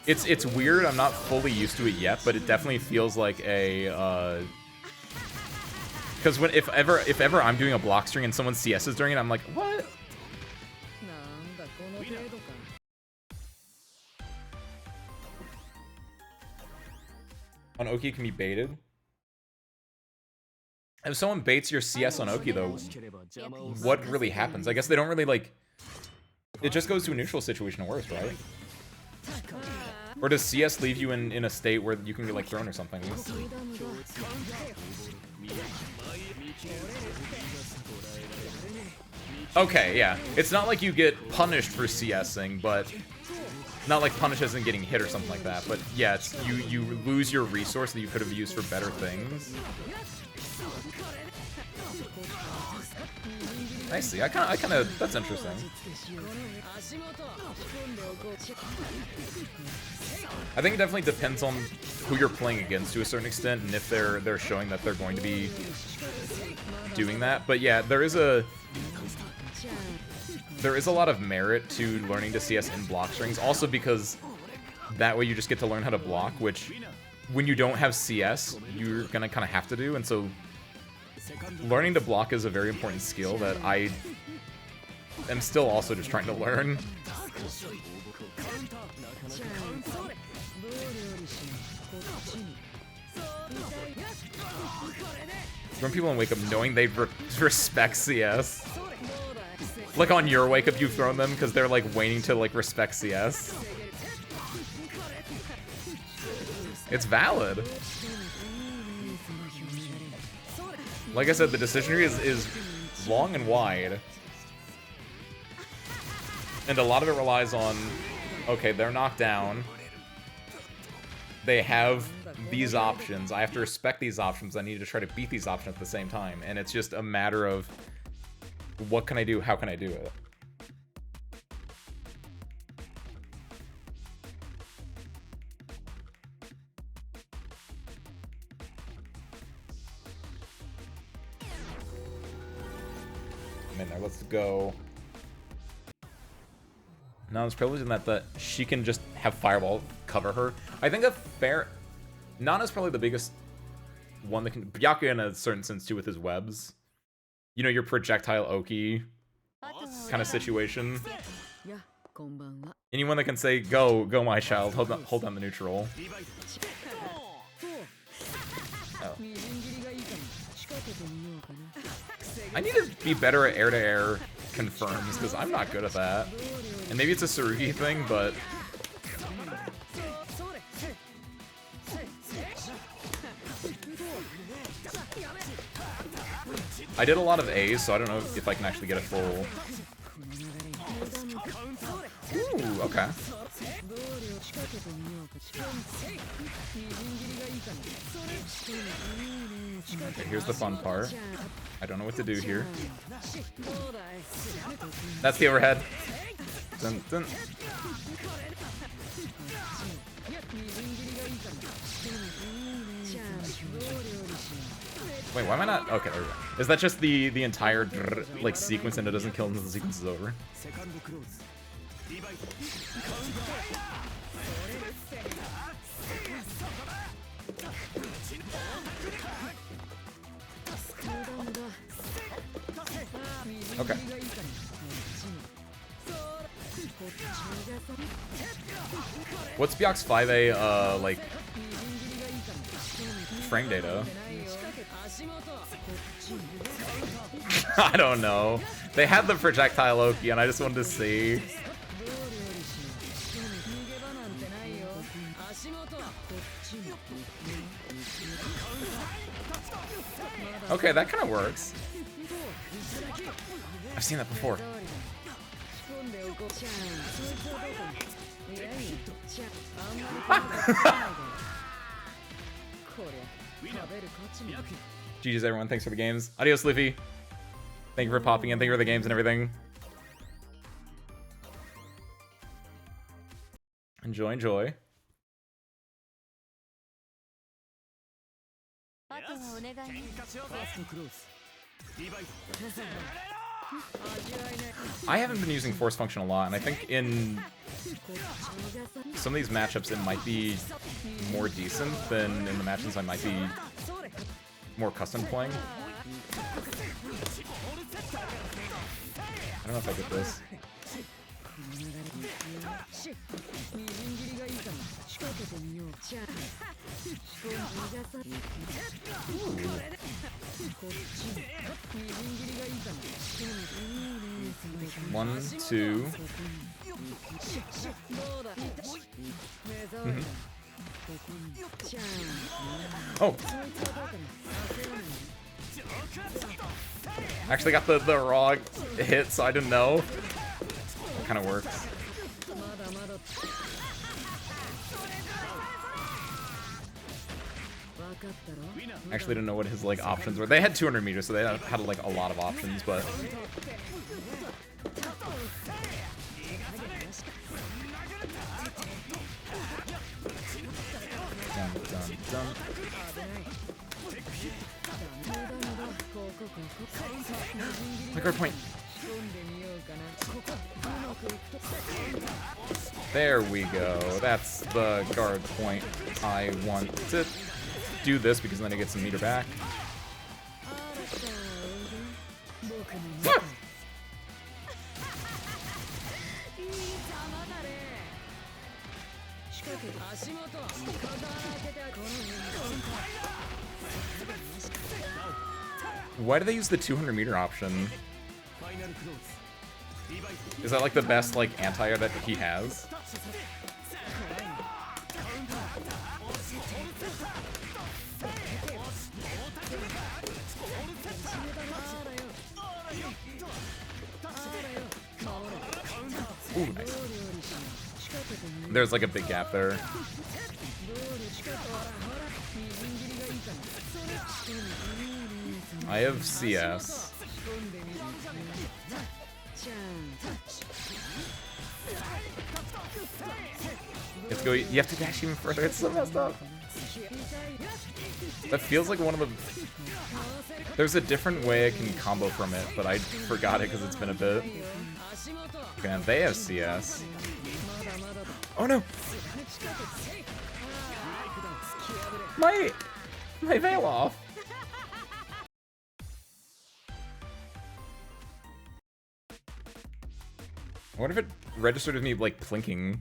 It's weird. I'm not fully used to it yet, but it definitely feels like a because if ever I'm doing a block string and someone CS's during it, I'm like, what? On Oki can be baited. If someone baits your CS on Oki though, what really happens? I guess they don't really like. It just goes to a neutral situation at worst, right? Or does CS leave you in a state where you can get like thrown or something? Okay, yeah. It's not like you get punished for CSing, but not like punished as in getting hit or something like that. But yeah, it's you lose your resource that you could have used for better things. I see. I kind of. That's interesting. I think it definitely depends on who you're playing against to a certain extent, and if they're showing that they're going to be doing that. But yeah, there is a lot of merit to learning to CS in block strings. Also because that way you just get to learn how to block, which when you don't have CS, you're gonna kind of have to do, and so. Learning to block is a very important skill that I am still also just trying to learn. When people in Wake Up knowing they respect CS. Like on your Wake Up you've thrown them because they're like waiting to like respect CS. It's valid. Like I said, the decision tree is long and wide. And a lot of it relies on, okay, they're knocked down. They have these options. I have to respect these options. I need to try to beat these options at the same time. And it's just a matter of what can I do? How can I do it? Let's go. Now it's privilege in that she can just have Fireball cover her. I think a fair... Nana's probably the biggest one that can... Byakuya in a certain sense too with his webs. You know, your projectile Oki kind of situation. Anyone that can say, go my child, hold down the neutral. Oh. I need to be better at air-to-air confirms, because I'm not good at that. And maybe it's a Tsurugi thing, but... I did a lot of A's, so I don't know if I can actually get a full... Ooh, okay. Okay, here's the fun part. I don't know what to do here. That's the overhead. Dun, dun. Wait, why am I not? Okay, there we go. Is that just the entire like sequence and it doesn't kill until the sequence is over? Okay. What's Byaku's 5A like frame data? I don't know. They had the projectile Loki and I just wanted to see. Okay, that kind of works. I've seen that before. GG's everyone, thanks for the games. Adios, Leafy. Thank you for popping in, thank you for the games and everything. Enjoy, enjoy. I haven't been using force function a lot, and I think in some of these matchups it might be more decent than in the matches I might be more custom playing. I don't know if I get this. One, two. Oh. Actually got the raw hit, so I didn't know. Kind of works. Actually didn't know what his like options were. They had 200 meters, so they had like a lot of options, but dun, dun, dun. My guard point. There we go. That's the guard point. I want to do this because then I get some meter back. Ah! Why do they use the 200 meter option? Is that like the best like anti-air that he has? Ooh, nice. There's like a big gap there. I have CS. Let's go. You have to dash even further. It's so messed up. That feels like one of the... There's a different way I can combo from it, but I forgot it because it's been a bit. Okay, and they have CS. Oh no! My veil off. I wonder if it registered with me like plinking.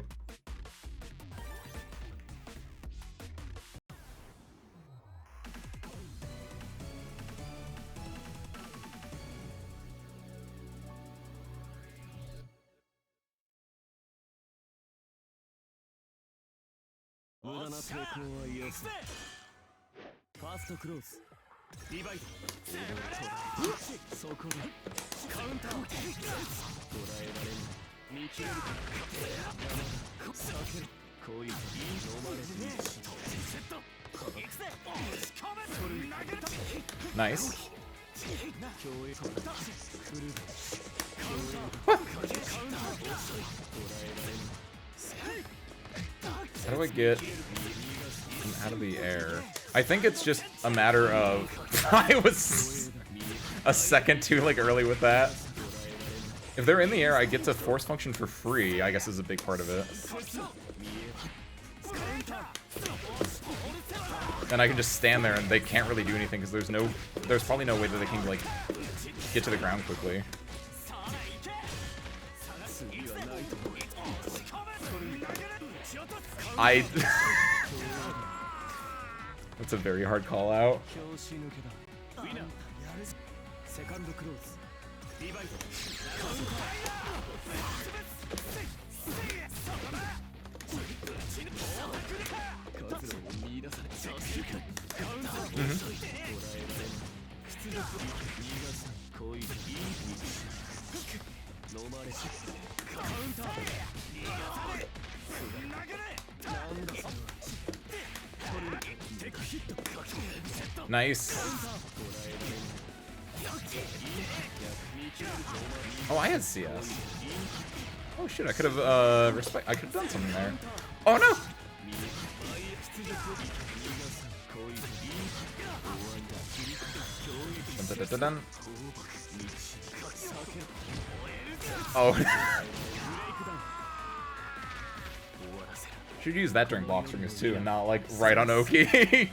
Nice. What? How do I get him out of the air? I think it's just a matter of I was a second too like early with that. If they're in the air, I get to force function for free, I guess is a big part of it. And I can just stand there and they can't really do anything because there's probably no way that they can like get to the ground quickly. That's a very hard call out. Nice. Oh, I had CS. Oh shit, I could have I could have done something there. Oh no! Dun, dun, dun, dun. Oh. Should use that during box rings too, and not like right on Oki. I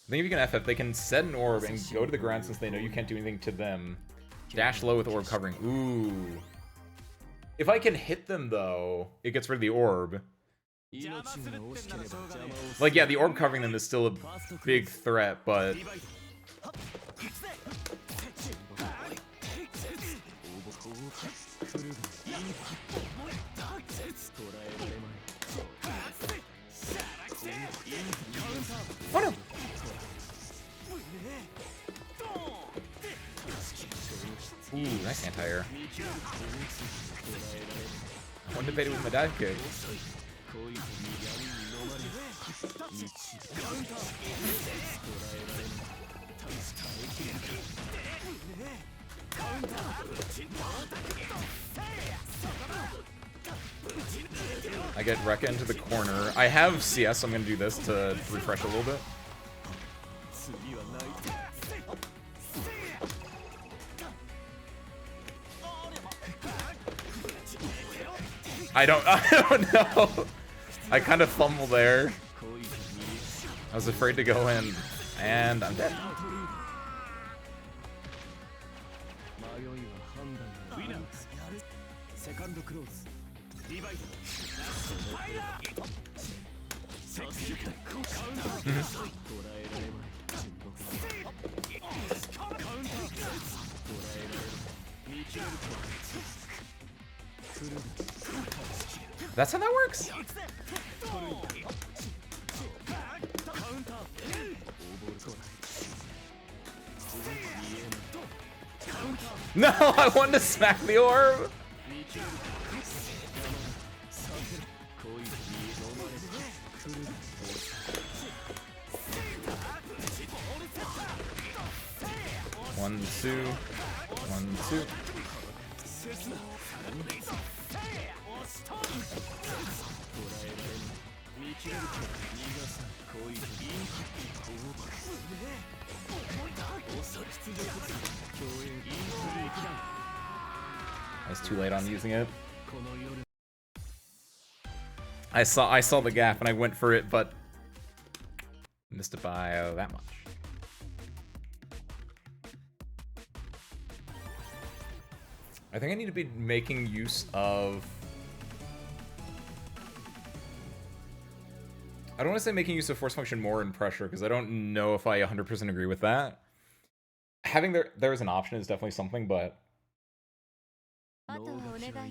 think if you can FF, they can set an orb and go to the ground since they know you can't do anything to them. Dash low with orb covering. Ooh. If I can hit them though, it gets rid of the orb. Like, yeah, the orb covering them is still a big threat, but... Oh no! Ooh, nice anti-air. One debated with my dive kick. I get Rekka into the corner. I have CS, so I'm gonna do this to refresh a little bit. I don't know. I kind of fumbled there. I was afraid to go in, and I'm dead. That's how that works? No, I wanted to smack the orb. One, two. 1, 2. I was too late on using it. I saw the gap and I went for it, but missed it by that much. I think I need to be making use of... I don't want to say making use of force function more in pressure, because I don't know if I 100% agree with that. Having there as an option is definitely something, but...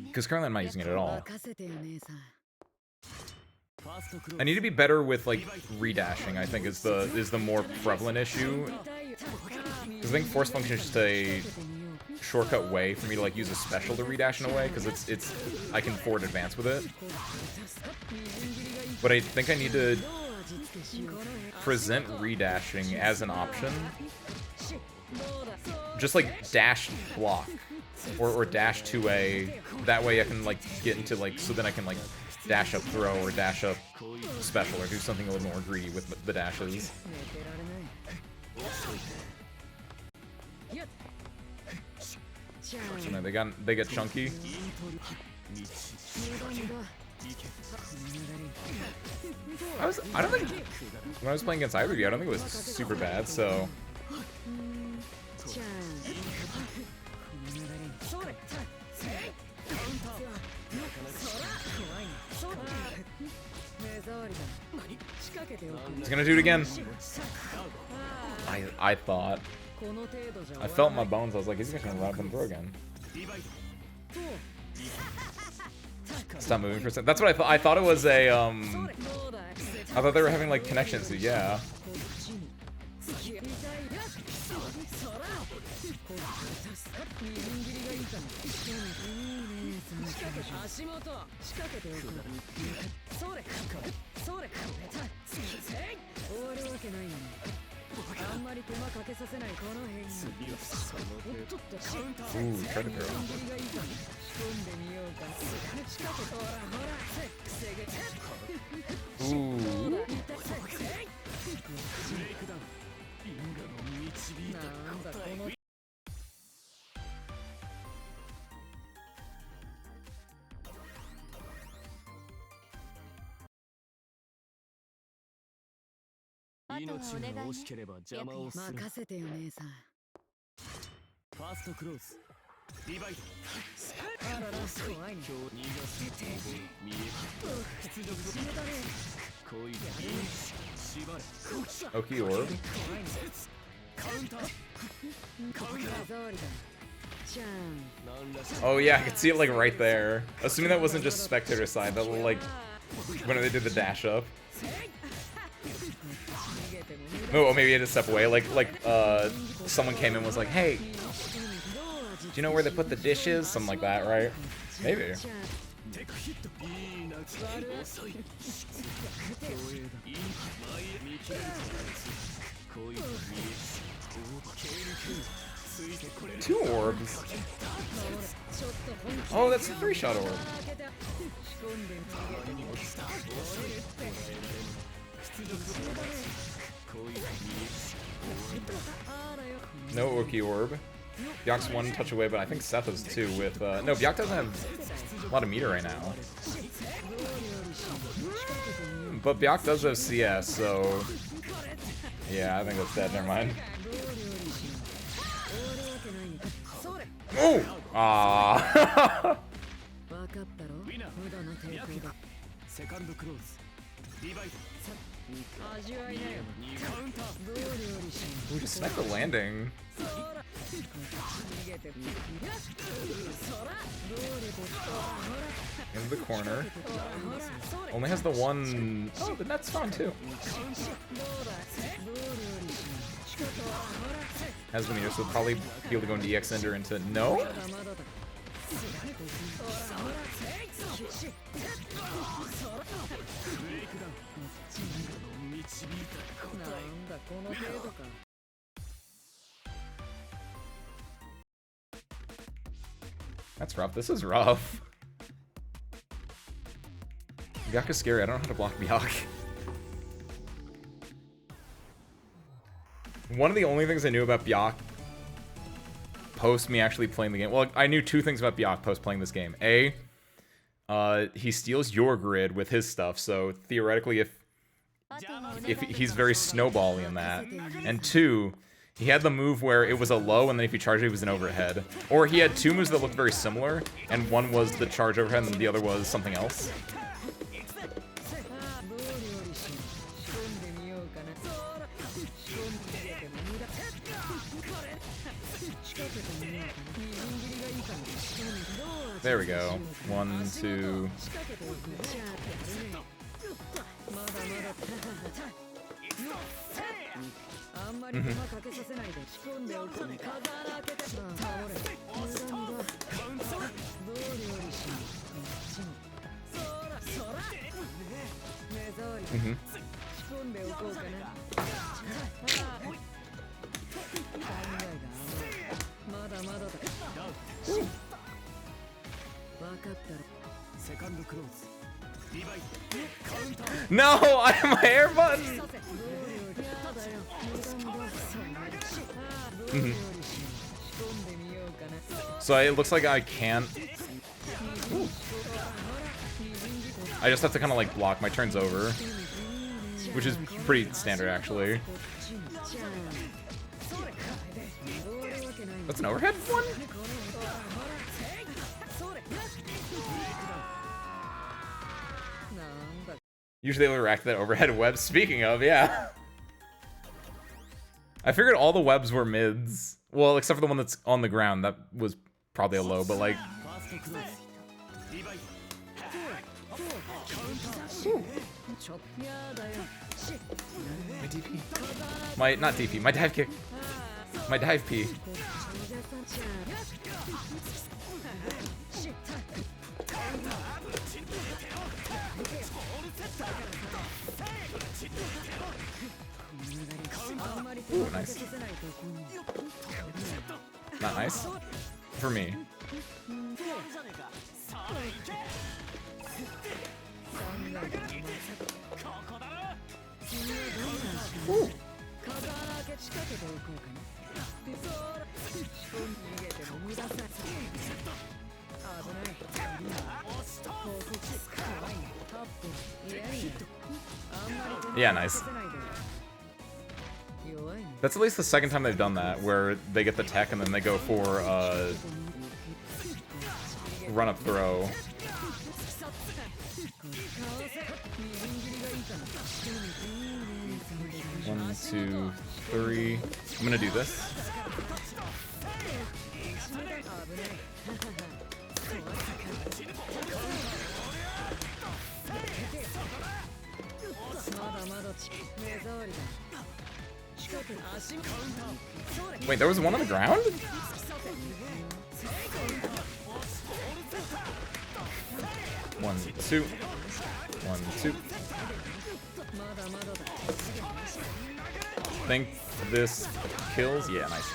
Because currently I'm not using it at all. I need to be better with, like, redashing, I think is the more prevalent issue. Because I think force function is just a shortcut way for me to, like, use a special to redash in a way, because it's I can forward advance with it. But I think I need to present redashing as an option. Just like dash block or dash 2A. That way I can like get into like, so then I can like dash up throw or dash up special or do something a little more greedy with the dashes. So no, they get chunky. I don't think when I was playing against Ivy, I don't think it was super bad, so he's gonna do it again. I thought. I felt in my bones, I was like, he's just gonna run up and throw again. Stop moving for a second. That's what I thought. I thought it was a, I thought they were having, like, connections, so yeah. Ooh, try to throw. Ooh. Oki orb. Oh yeah, I could see it like right there. Assuming that wasn't just spectator side, that like when they did the dash up. Oh, maybe I had to step away. Like someone came in and was like, "Hey, do you know where they put the dishes?" Something like that, right? Maybe. Two orbs. Oh, that's a 3-shot orb. No Oki orb. Byak's 1 touch away, but I think Seth is 2 with, no, Byak doesn't have a lot of meter right now. But Byak does have CS, so... Yeah, I think that's dead, never mind. Oh! Aww. Ooh, just sniped the landing. In the corner. Only has the one... Oh, the net's fun too. Has the meter, so probably be able to go into EX Ender into... No? That's rough. This is rough. Byak is scary. I don't know how to block Byak. One of the only things I knew about Byak post me actually playing the game. Well, I knew 2 things about Byak post playing this game. A, he steals your grid with his stuff, so theoretically if he's very snowbally in that. And 2, he had the move where it was a low, and then if you charged it, it was an overhead. Or he had 2 moves that looked very similar, and one was the charge overhead, and the other was something else. There we go. 1, 2. No, I have my air button. So it looks like I can't. Ooh. I just have to kind of like block. My turn's over, which is pretty standard actually. That's an overhead one? Usually they react to that overhead web. Speaking of, yeah. I figured all the webs were mids. Well, except for the one that's on the ground. That was probably a low, but like... Ooh. My DP. My, not DP, my dive kick. My dive P. Ooh, nice. Not nice? For me. Ooh. Yeah, nice. That's at least the second time they've done that, where they get the tech and then they go for run-up throw. One, two, three. I'm gonna do this. Wait, there was one on the ground? One, two. One, two. Think this kills? Yeah, nice.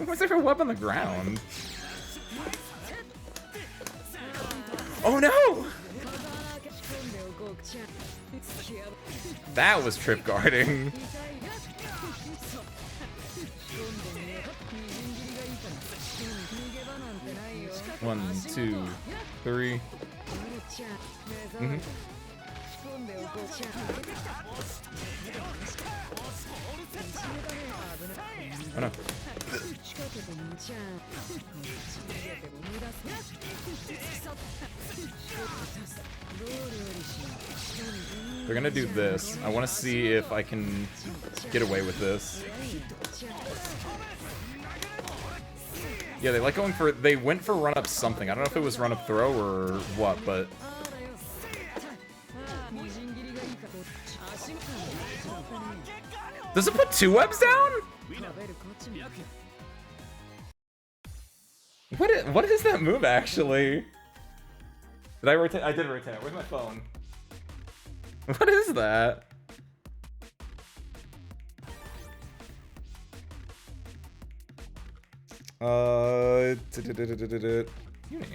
What's there for a weapon on the ground? Oh no! That was trip guarding. One, two, three. Oh no. They're gonna do this. I want to see if I can get away with this. Yeah, they like going for. They went for run up something. I don't know if it was run up throw or what, but. Does it put 2 webs down? What is that move actually? Did I rotate? I did rotate. Where's my phone? What is that? Uni.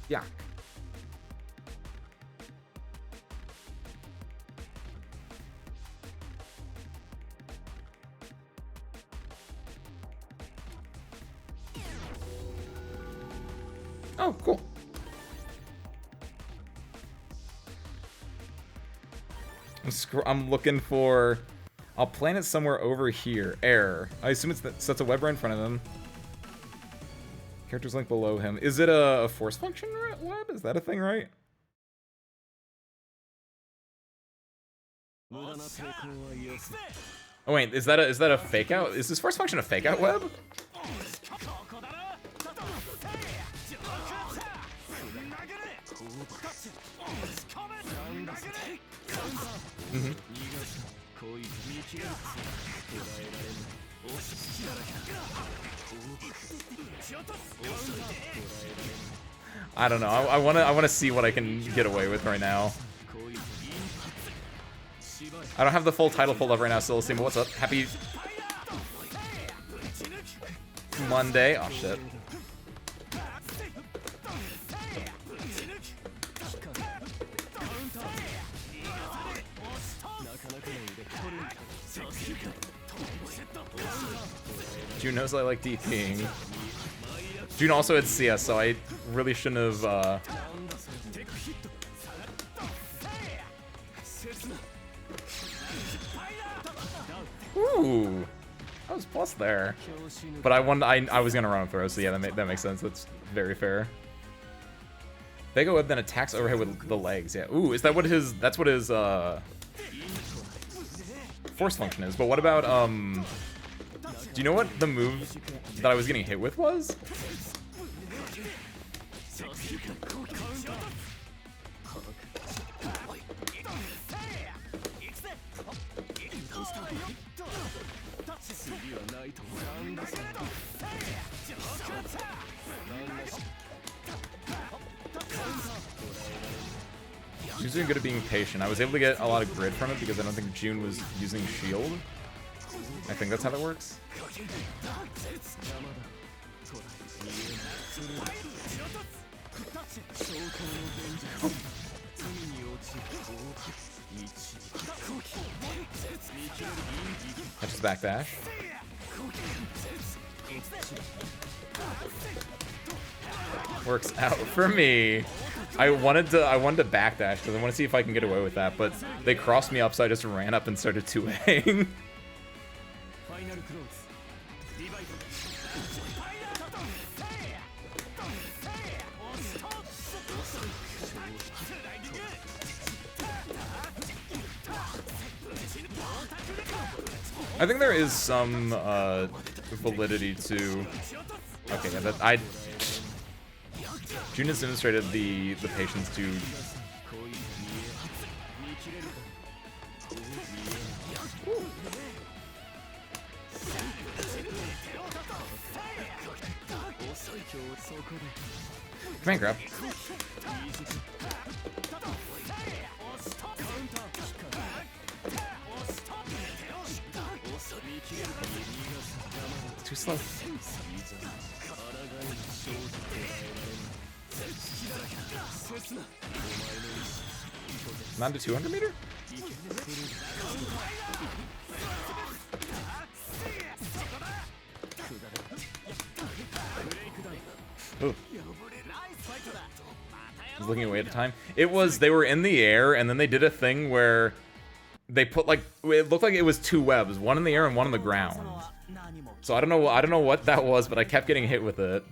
Yeah. Oh, cool. I'm looking for. I'll plant it somewhere over here. Error. I assume it's that sets a web right in front of him. Characters link below him. Is it a force function web? Is that a thing, right? Oh wait, is that a fake out? Is this force function a fake out web? Mm-hmm. I don't know. I wanna see what I can get away with right now. I don't have the full title pulled up right now, Celes team, but what's up? Happy Monday. Oh shit. June knows I like DPing. June also had CS, so I really shouldn't have, Ooh! I was plus there. But I was gonna run up throw, so yeah, that makes sense. That's very fair. Vega Web then attacks overhead with the legs, yeah. Ooh, is that what his, that's what his, force function is. But what about, do you know what the move that I was getting hit with was? June's doing good at being patient. I was able to get a lot of grid from it because I don't think June was using shield. I think that's how that works. That's his backdash. Works out for me. I wanted to backdash because I want to see if I can get away with that, but they crossed me up, so I just ran up and started 2-Aing. I think there is some validity to. Okay, yeah, that June has demonstrated the patience to. Command grab. Too slow. Not to 200 meter? Ooh. I was looking away at the time. They were in the air, and then they did a thing where they put like, it looked like it was two webs, one in the air and one on the ground. So I don't know what that was, but I kept getting hit with it.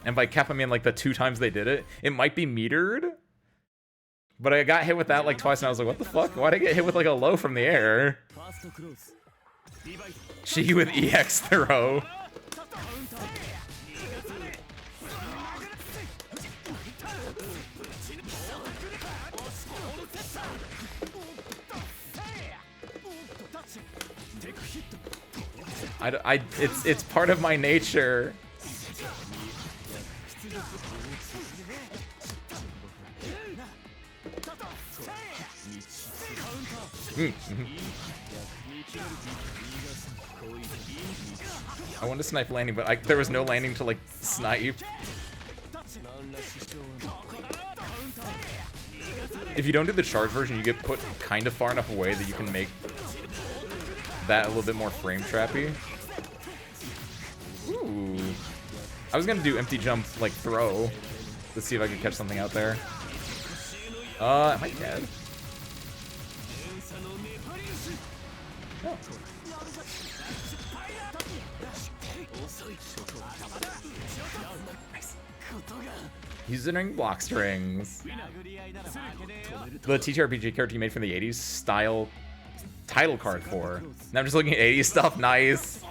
And by kept, I mean like the 2 times they did it. It might be metered, but I got hit with that like twice, and I was like, what the fuck? Why'd I get hit with like a low from the air? She with EX throw. It's part of my nature. I wanted to snipe landing, but there was no landing to like snipe. If you don't do the charge version, you get put kind of far enough away that you can make that a little bit more frame trappy. Ooh. I was gonna do empty jump, like throw. Let's see if I can catch something out there. Am I dead? Oh. Nice. Using block strings. The TTRPG character you made from the 80s style title card for. Now I'm just looking at 80s stuff. Nice.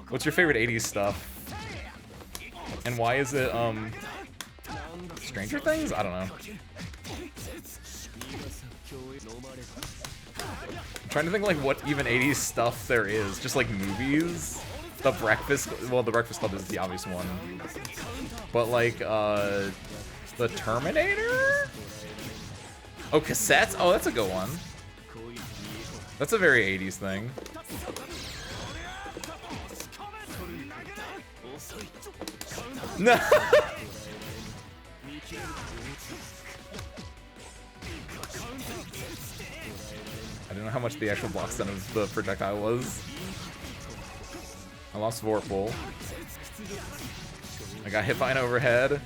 What's your favorite 80s stuff? And why is it, Stranger Things? I don't know. I'm trying to think like what even 80s stuff there is. Just like movies. The Breakfast Club is the obvious one. But like, the Terminator? Oh, cassettes? Oh, that's a good one. That's a very 80s thing. No. I don't know how much the actual block stun of the projectile was. I lost Vorpal. I got hit by an overhead.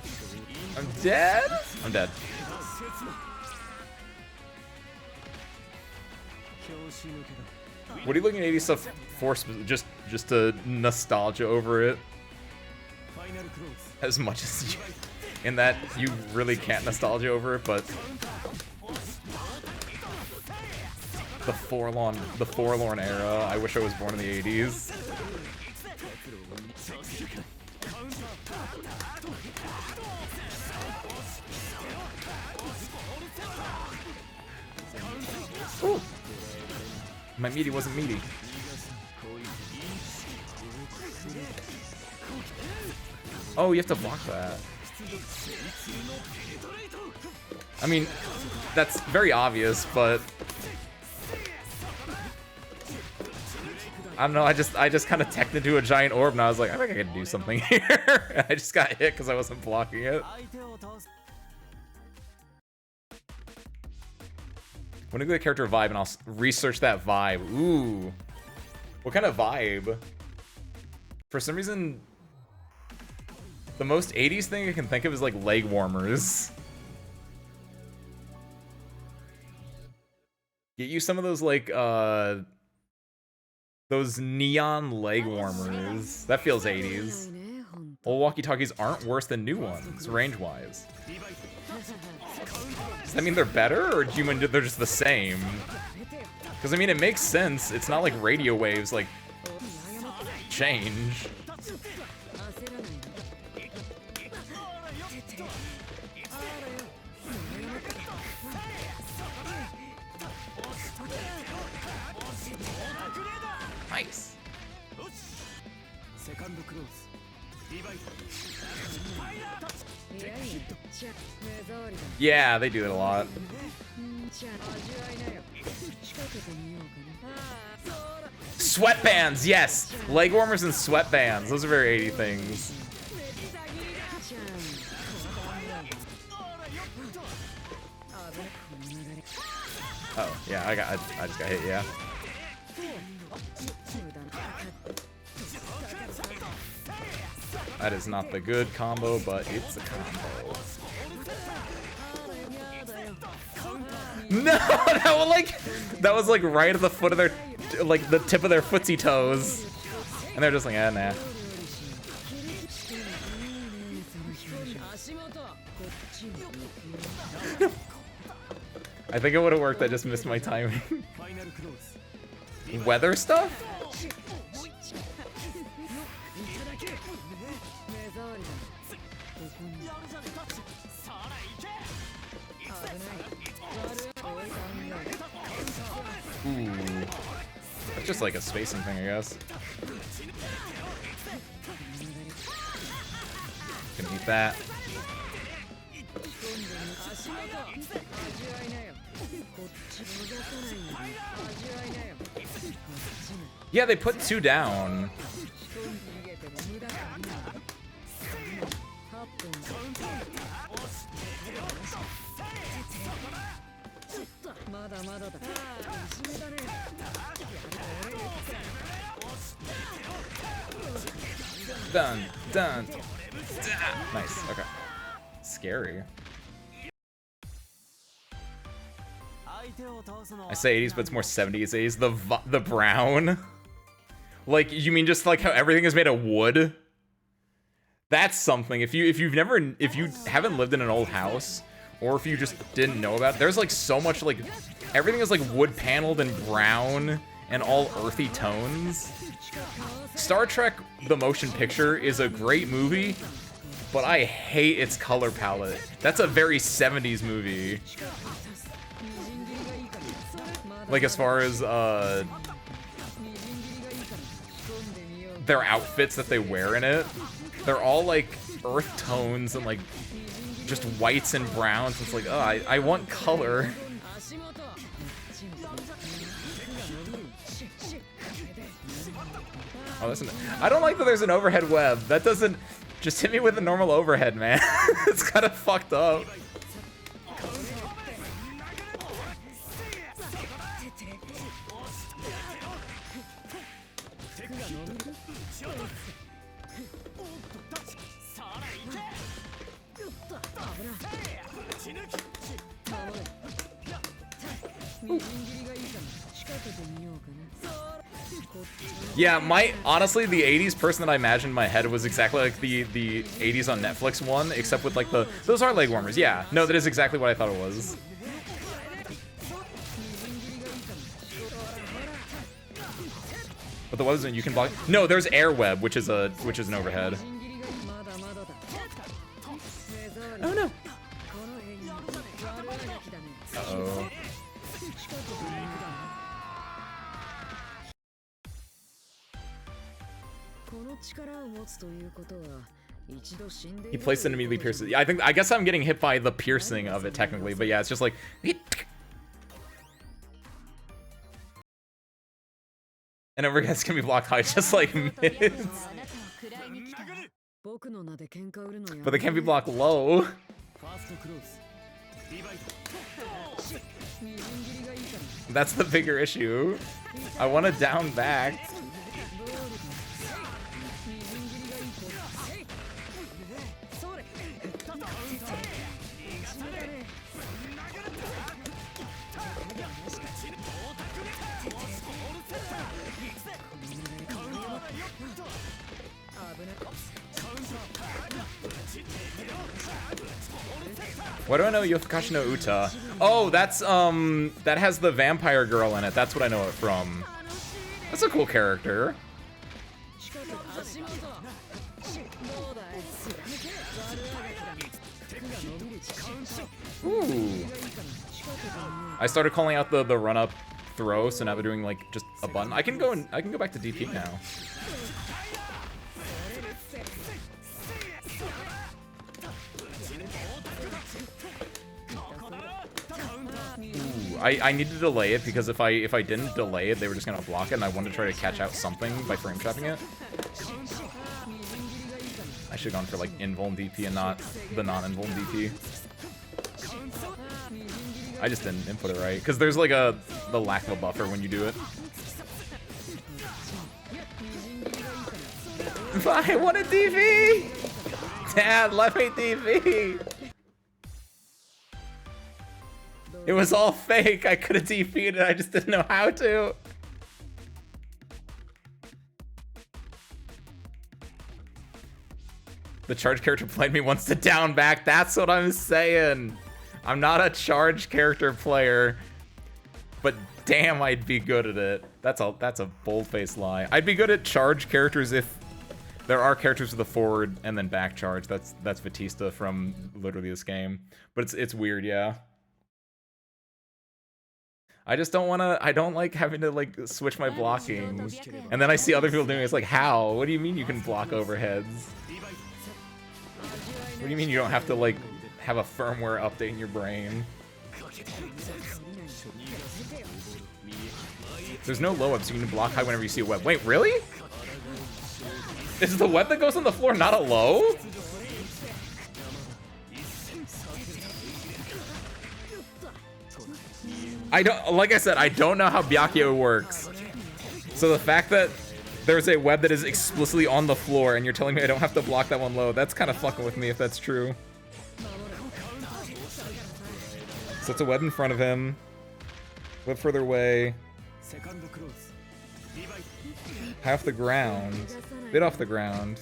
I'm dead? I'm dead. What are you looking at 80s stuff for? Just to nostalgia over it? As much as you, in that you really can't nostalgia over it, but the forlorn era. I wish I was born in the 80s. Ooh. My meaty wasn't meaty. Oh, you have to block that. I mean, that's very obvious, but I don't know, I just kind of teched into a giant orb and I was like, I think I can do something here. I just got hit because I wasn't blocking it. When I get a character vibe and I'll research that vibe. Ooh. What kind of vibe? For some reason, the most 80s thing I can think of is like leg warmers. Get you some of those like those neon leg warmers. That feels 80s. Old walkie-talkies aren't worse than new ones, range-wise. Does that mean they're better, or do you mean they're just the same? Because, I mean, it makes sense. It's not like radio waves, like, change. Nice. Yeah, they do it a lot. Sweatbands, yes! Leg warmers and sweatbands. Those are very 80 things. Oh, yeah, I just got hit, yeah. That is not the good combo, but it's a combo. No, that was like right at the foot of their, like the tip of their footsie toes, and they're just like, nah. I think it would have worked. I just missed my timing. Weather stuff? Ooh. That's just like a spacing thing, I guess. Gonna eat that. Yeah, they put 2 down. Done. Nice. Okay. Scary. I say 80s, but it's more 70s. 80s. The brown. Like, you mean just like how everything is made of wood? That's something. If you haven't lived in an old house, or if you just didn't know about it, there's like so much, like, everything is like wood paneled and brown and all earthy tones. Star Trek the motion picture is a great movie, but I hate its color palette. That's a very 70s movie. Like, as far as their outfits that they wear in it, they're all like earth tones and like just whites and browns. It's like, oh, I want color. Oh, listen, I don't like that there's an overhead web. That doesn't, just hit me with a normal overhead, man. It's kind of fucked up. Yeah, honestly, the 80s person that I imagined in my head was exactly like the 80s on Netflix one, except with like those are leg warmers. Yeah, no, that is exactly what I thought it was. But the wasn't you can block. No, there's air web, which is an overhead. Oh no. Uh-oh. He placed it and immediately pierces. Yeah, I guess I'm getting hit by the piercing of it technically, but yeah, it's just like. And overheads can be blocked high, just like mids. But they can't be blocked low. That's the bigger issue. I want to down back. What do I know Yofukashi no Uta? Oh, that's, that has the vampire girl in it. That's what I know it from. That's a cool character. Ooh. I started calling out the run-up throw, so now they're doing, like, just a button. I can go back to DP now. I need to delay it because if I didn't delay it, they were just gonna block it, and I wanted to try to catch out something by frame trapping it. I should have gone for like invuln DP and not the non-invuln DP. I just didn't input it right because there's like the lack of a buffer when you do it. I want a DP! Dad, let me DP! It was all fake. I could have DP'd it. I just didn't know how to. The charge character played me wants to down back. That's what I'm saying. I'm not a charge character player, but damn, I'd be good at it. That's a bold-faced lie. I'd be good at charge characters if there are characters with a forward and then back charge. That's Batista from literally this game. But it's weird, yeah. I just don't want to, I don't like having to like switch my blocking. And then I see other people doing it. It's like, how? What do you mean you can block overheads? What do you mean you don't have to like have a firmware update in your brain? There's no low up, so you can block high whenever you see a web. Wait, really? Is the web that goes on the floor not a low? I don't, like I said, I don't know how Byakuya works. So the fact that there's a web that is explicitly on the floor and you're telling me I don't have to block that one low, that's kind of fucking with me if that's true. So it's a web in front of him. Web further away. High off the ground. Bit off the ground.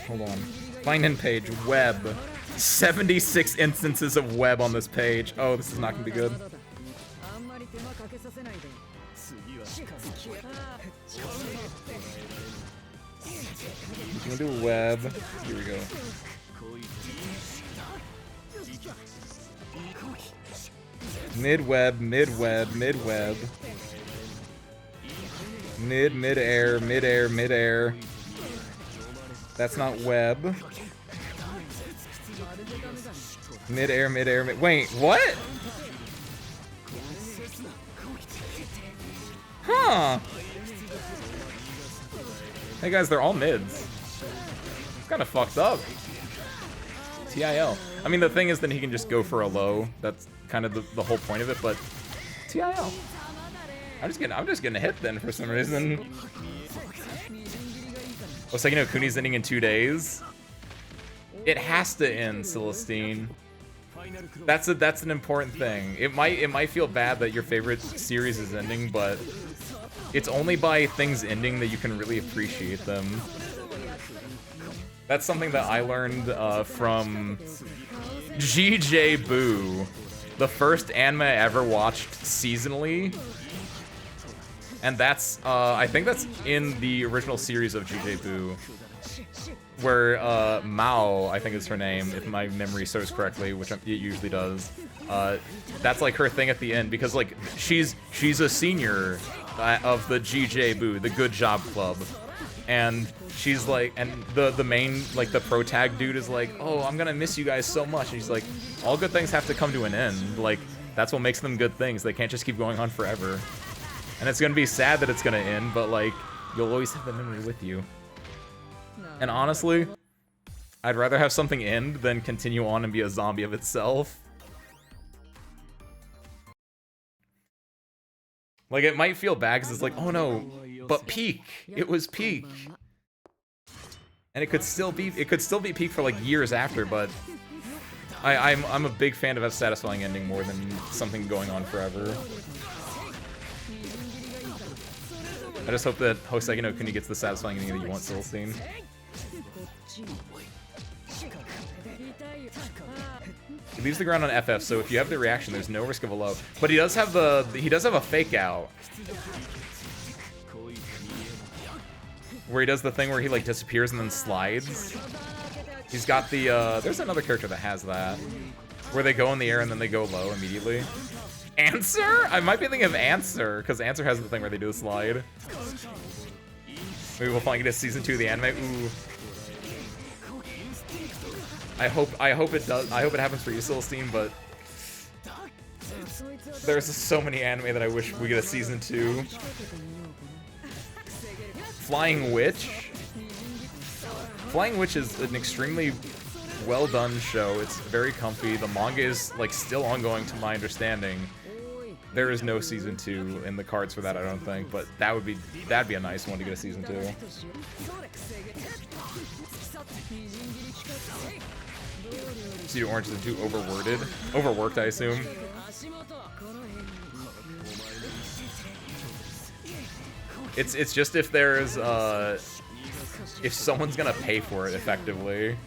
Hold on. Find in page. Web. 76 instances of web on this page. Oh, this is not gonna be good. You can do web. Here we go. Mid-web, mid-web, mid-web. Mid-air, mid-air, mid-air. That's not web. Mid-air, mid-air, wait, what? Huh. Hey guys, they're all mids. It's kind of fucked up. TIL. I mean, the thing is that he can just go for a low. That's kind of the whole point of it, but TIL. I'm just getting a hit then for some reason. Oh, so you know Kuni's ending in 2 days. It has to end, Celestine. That's an important thing. It might feel bad that your favorite series is ending, but it's only by things ending that you can really appreciate them. That's something that I learned from GJ Boo, the first anime I ever watched seasonally. And that's, I think that's in the original series of GJ Boo, where Mao, I think is her name, if my memory serves correctly, which it usually does. That's like her thing at the end, because like she's a senior of the GJ Boo, the Good Job Club. And she's like, and the main, like, the pro tag dude is like, oh, I'm gonna miss you guys so much. And she's like, all good things have to come to an end. Like, that's what makes them good things. They can't just keep going on forever. And it's gonna be sad that it's gonna end, but, like, you'll always have the memory with you. And honestly, I'd rather have something end than continue on and be a zombie of itself. Like, it might feel bad because it's like, oh no, but peak. It was peak. And it could still be peak for like years after, but I'm a big fan of a satisfying ending more than something going on forever. I just hope that Hoseki no Kuni gets the satisfying ending that you want, Celestine. He leaves the ground on FF, so if you have the reaction, there's no risk of a low. But he does have a fake out. Where he does the thing where he like disappears and then slides. He's got the there's another character that has that. Where they go in the air and then they go low immediately. Answer? I might be thinking of Answer, because Answer has the thing where they do the slide. Maybe we'll finally get a season 2 of the anime. Ooh. I hope it does. I hope it happens for you, Celestine, but there's so many anime that I wish we get a season 2. Flying Witch. Flying Witch is an extremely well done show. It's very comfy. The manga is like still ongoing to my understanding. There is no season 2 in the cards for that, I don't think, but that'd be a nice one to get a season 2. Studio Orange is too overworked, I assume. It's just if there's if someone's gonna pay for it effectively.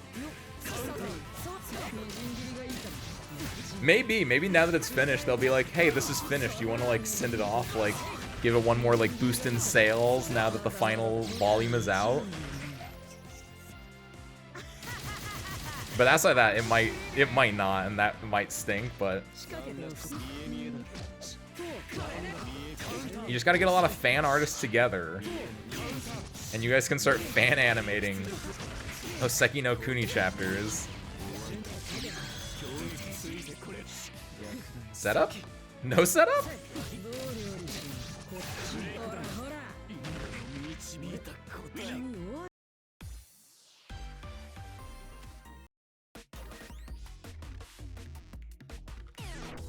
Maybe now that it's finished, they'll be like, hey, this is finished. You want to like send it off, like give it one more like boost in sales now that the final volume is out. But outside that, it might not, and that might stink, but you just gotta get a lot of fan artists together. And you guys can start fan animating Hoseki no Kuni chapters. Setup? No setup?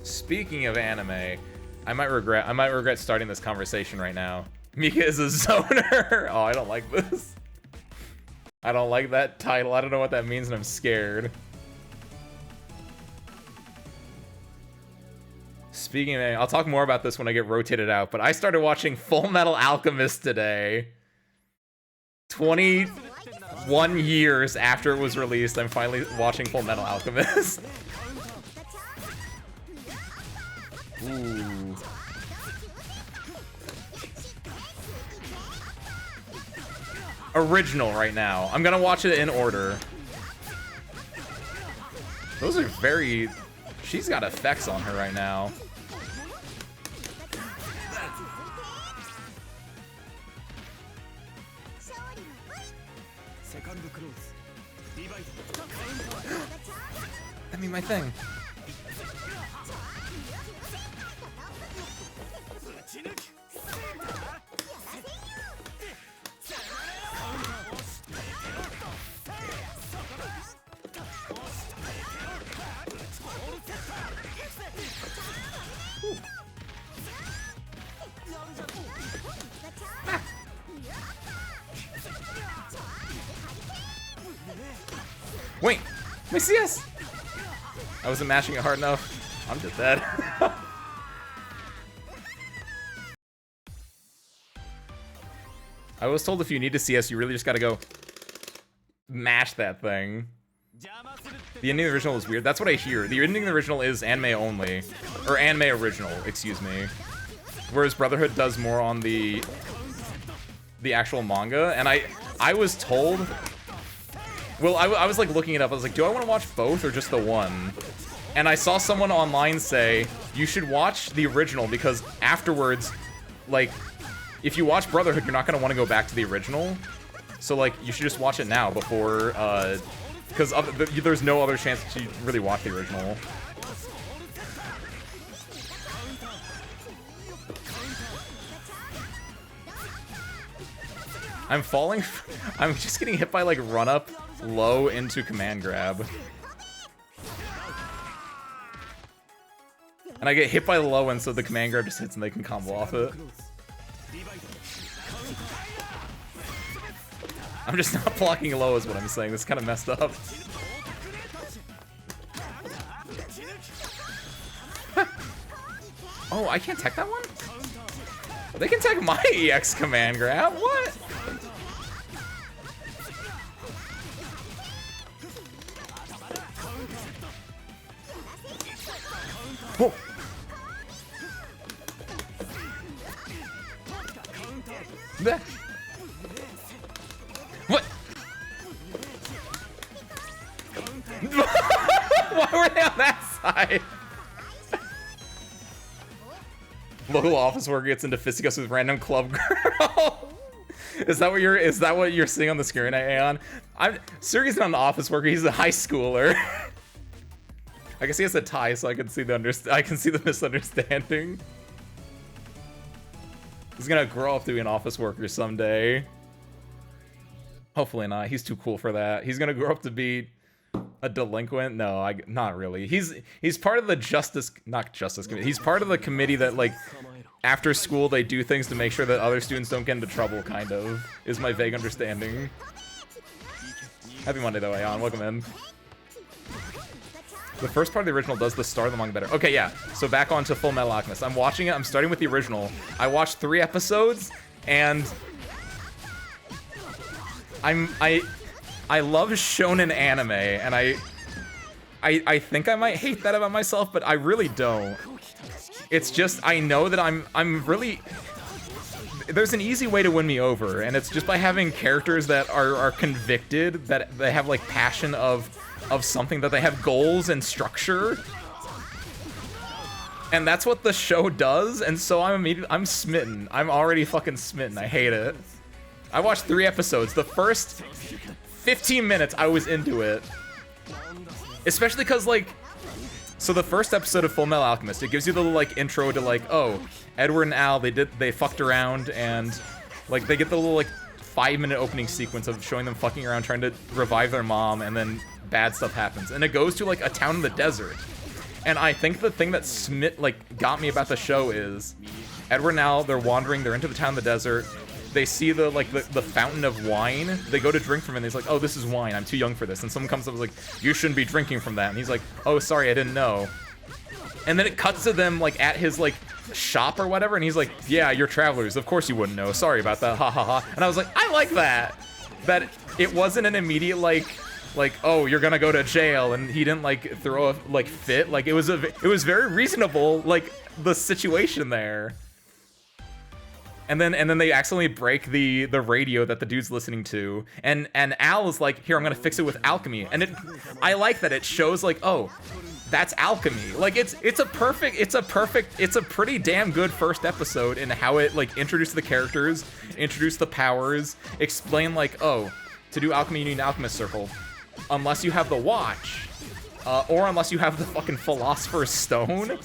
Speaking of anime, I might regret starting this conversation right now. Mika is a zoner. Oh, I don't like this. I don't like that title. I don't know what that means, and I'm scared. Speaking of anime, I'll talk more about this when I get rotated out, but I started watching Full Metal Alchemist today. 21 years after it was released, I'm finally watching Full Metal Alchemist. Ooh. Original right now. I'm gonna watch it in order. Those are very... She's got effects on her right now. That mean my thing. Wait, my CS! I wasn't mashing it hard enough. I'm just dead. I was told if you need to CS, you really just gotta go mash that thing. The ending of the original is weird. That's what I hear. The ending of the original is anime only. Or anime original, excuse me. Whereas Brotherhood does more on the actual manga. And I was told... Well, I was like looking it up. I was like, do I want to watch both or just the one? And I saw someone online say, you should watch the original because afterwards, like, if you watch Brotherhood, you're not gonna want to go back to the original. So like, you should just watch it now before, because there's no other chance that you really watch the original. I'm falling. I'm just getting hit by like run up low into command grab. And I get hit by the low one, so the command grab just hits and they can combo off it. I'm just not blocking low is what I'm saying. This is kind of messed up. Oh, I can't tech that one? They can tech my EX command grab? What? Whoa. Blech. What? Why were they on that side? Local office worker gets into fisticuffs with random club girl. Is that what you're seeing on the screen, Aeon? Sergey's not an office worker, he's a high schooler. I guess he has a tie, so I can see the misunderstanding. He's gonna grow up to be an office worker someday. Hopefully not. He's too cool for that. He's gonna grow up to be a delinquent. No, not really. He's part of the not justice committee. He's part of the committee that like after school they do things to make sure that other students don't get into trouble. Kind of is my vague understanding. Happy Monday though, Aeon. Welcome in. The first part of the original does the Star of the Manga better. Okay, yeah. So back on to Full Metal Alchemist. I'm watching it. I'm starting with the original. I watched 3 episodes, and I love shonen anime, and I think I might hate that about myself, but I really don't. It's just I know that I'm really. There's an easy way to win me over, and it's just by having characters that are convicted, that they have like passion of something, that they have goals and structure. And that's what the show does, and so I'm smitten. I'm already fucking smitten. I hate it. I watched 3 episodes. The first 15 minutes I was into it. Especially because like, so the first episode of Full Metal Alchemist, it gives you the little like intro to like, oh, Edward and Al, they fucked around, and like they get the little like 5-minute opening sequence of showing them fucking around trying to revive their mom, and then bad stuff happens, and it goes to like a town in the desert. And I think the thing that got me about the show is Edward and Al, they're wandering, they're into the town in the desert, they see the fountain of wine, they go to drink from it, and he's like, oh, this is wine, I'm too young for this, and someone comes up and is like, you shouldn't be drinking from that, and he's like, oh, sorry, I didn't know. And then it cuts to them like at his like shop or whatever, and he's like, yeah, you're travelers, of course you wouldn't know, sorry about that, ha ha ha. And I was like, I like that it wasn't an immediate like, oh, you're gonna go to jail, and he didn't like throw a fit. Like it was very reasonable, like the situation there. And then they accidentally break the radio that the dude's listening to, and Al is like, here, I'm gonna fix it with alchemy. And I like that it shows like, oh, that's alchemy. Like it's a pretty damn good first episode in how it like introduced the characters, introduced the powers, explain like, oh, to do alchemy you need an alchemist circle. Unless you have the watch, or unless you have the fucking Philosopher's Stone,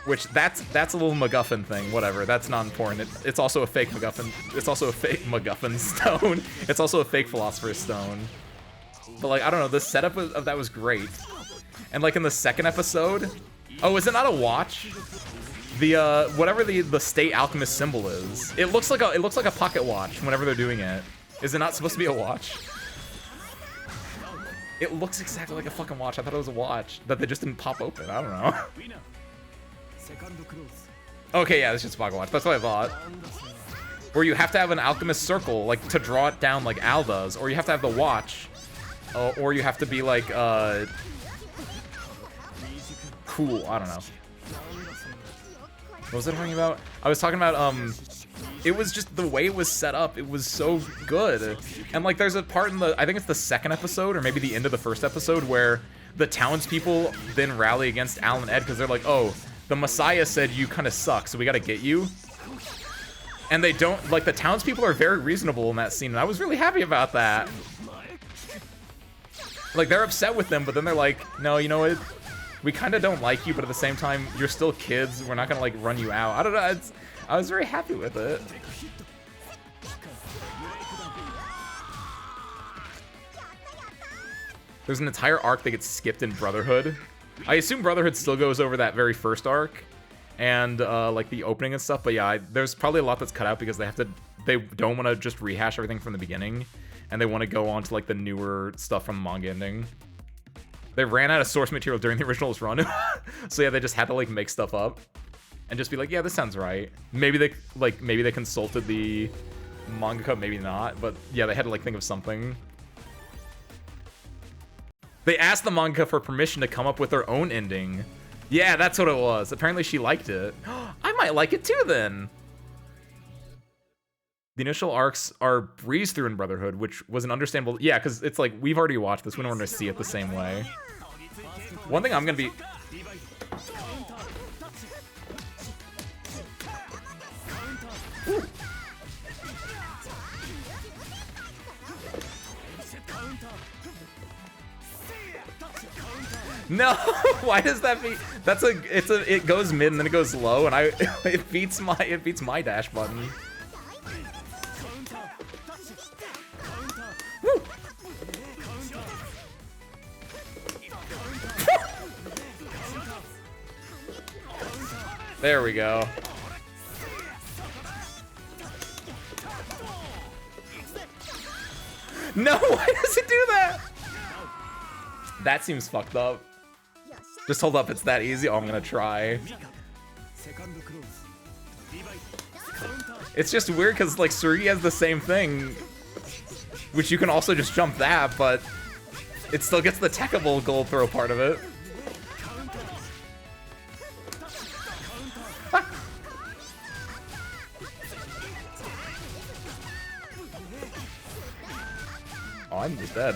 which that's a little MacGuffin thing. Whatever, that's not important. It's also a fake MacGuffin. It's also a fake MacGuffin stone. It's also a fake Philosopher's Stone. But like, I don't know, the setup of that was great. And like in the second episode, oh, is it not a watch? The whatever the state alchemist symbol is, it looks like a pocket watch whenever they're doing it. Is it not supposed to be a watch? It looks exactly like a fucking watch. I thought it was a watch that they just didn't pop open. I don't know. Okay, yeah, it's just a pocket watch. That's what I thought. Where you have to have an alchemist circle, like, to draw it down like Al does. Or you have to have the watch. Or you have to be, like, cool. I don't know. What was I talking about? I was talking about, it was just the way it was set up. It was so good. And like there's a part in I think it's the second episode or maybe the end of the first episode where the townspeople then rally against Al and Ed because they're like, oh, the Messiah said you kind of suck, so we got to get you. And they don't, like, the townspeople are very reasonable in that scene, and I was really happy about that. Like, they're upset with them, but then they're like, no, you know what? We kind of don't like you, but at the same time, you're still kids. We're not gonna, like, run you out. I don't know. I was very happy with it. There's an entire arc that gets skipped in Brotherhood. I assume Brotherhood still goes over that very first arc and like the opening and stuff, but yeah, there's probably a lot that's cut out because they don't want to just rehash everything from the beginning, and they want to go on to like the newer stuff from the manga ending. They ran out of source material during the original's run, so yeah, they just had to like make stuff up and just be like, yeah, this sounds right. Maybe they consulted the mangaka, maybe not, but yeah, they had to like think of something. They asked the mangaka for permission to come up with their own ending. Yeah, that's what it was. Apparently she liked it. I might like it too then. The initial arcs are breezed through in Brotherhood, which was an understandable... Yeah, because it's like, we've already watched this. We don't want to see it the same way. One thing I'm going to be... Ooh. No, why does that beat? It goes mid and then it goes low, and it beats my dash button. Woo. There we go. No, why does it do that? That seems fucked up. Just hold up, it's that easy. Oh, I'm gonna try. It's just weird because like Surgi has the same thing, which you can also just jump that, but it still gets the techable gold throw part of it. Oh, I'm just dead.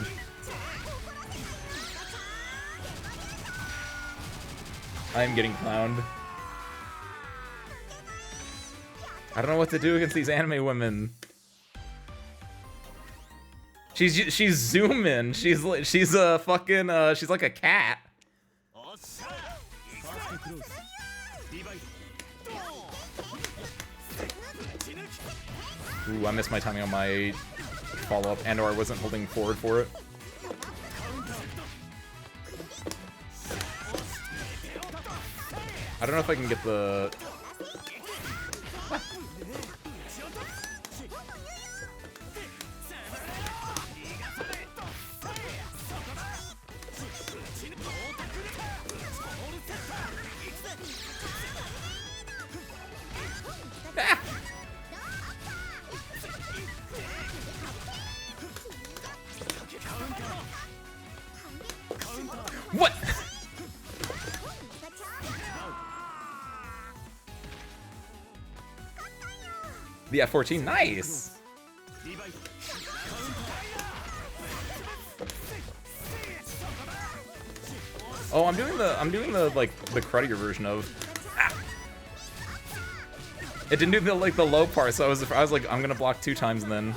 I am getting clowned. I don't know what to do against these anime women. She's zooming. She's a fucking she's like a cat. Ooh, I missed my timing on my follow-up, and/or I wasn't holding forward for it. I don't know if I can get the... What? The F-14, nice. Oh, I'm doing the like the cruddier version of. Ah. It didn't do the like the low part, so I was like, I'm gonna block 2 times and then.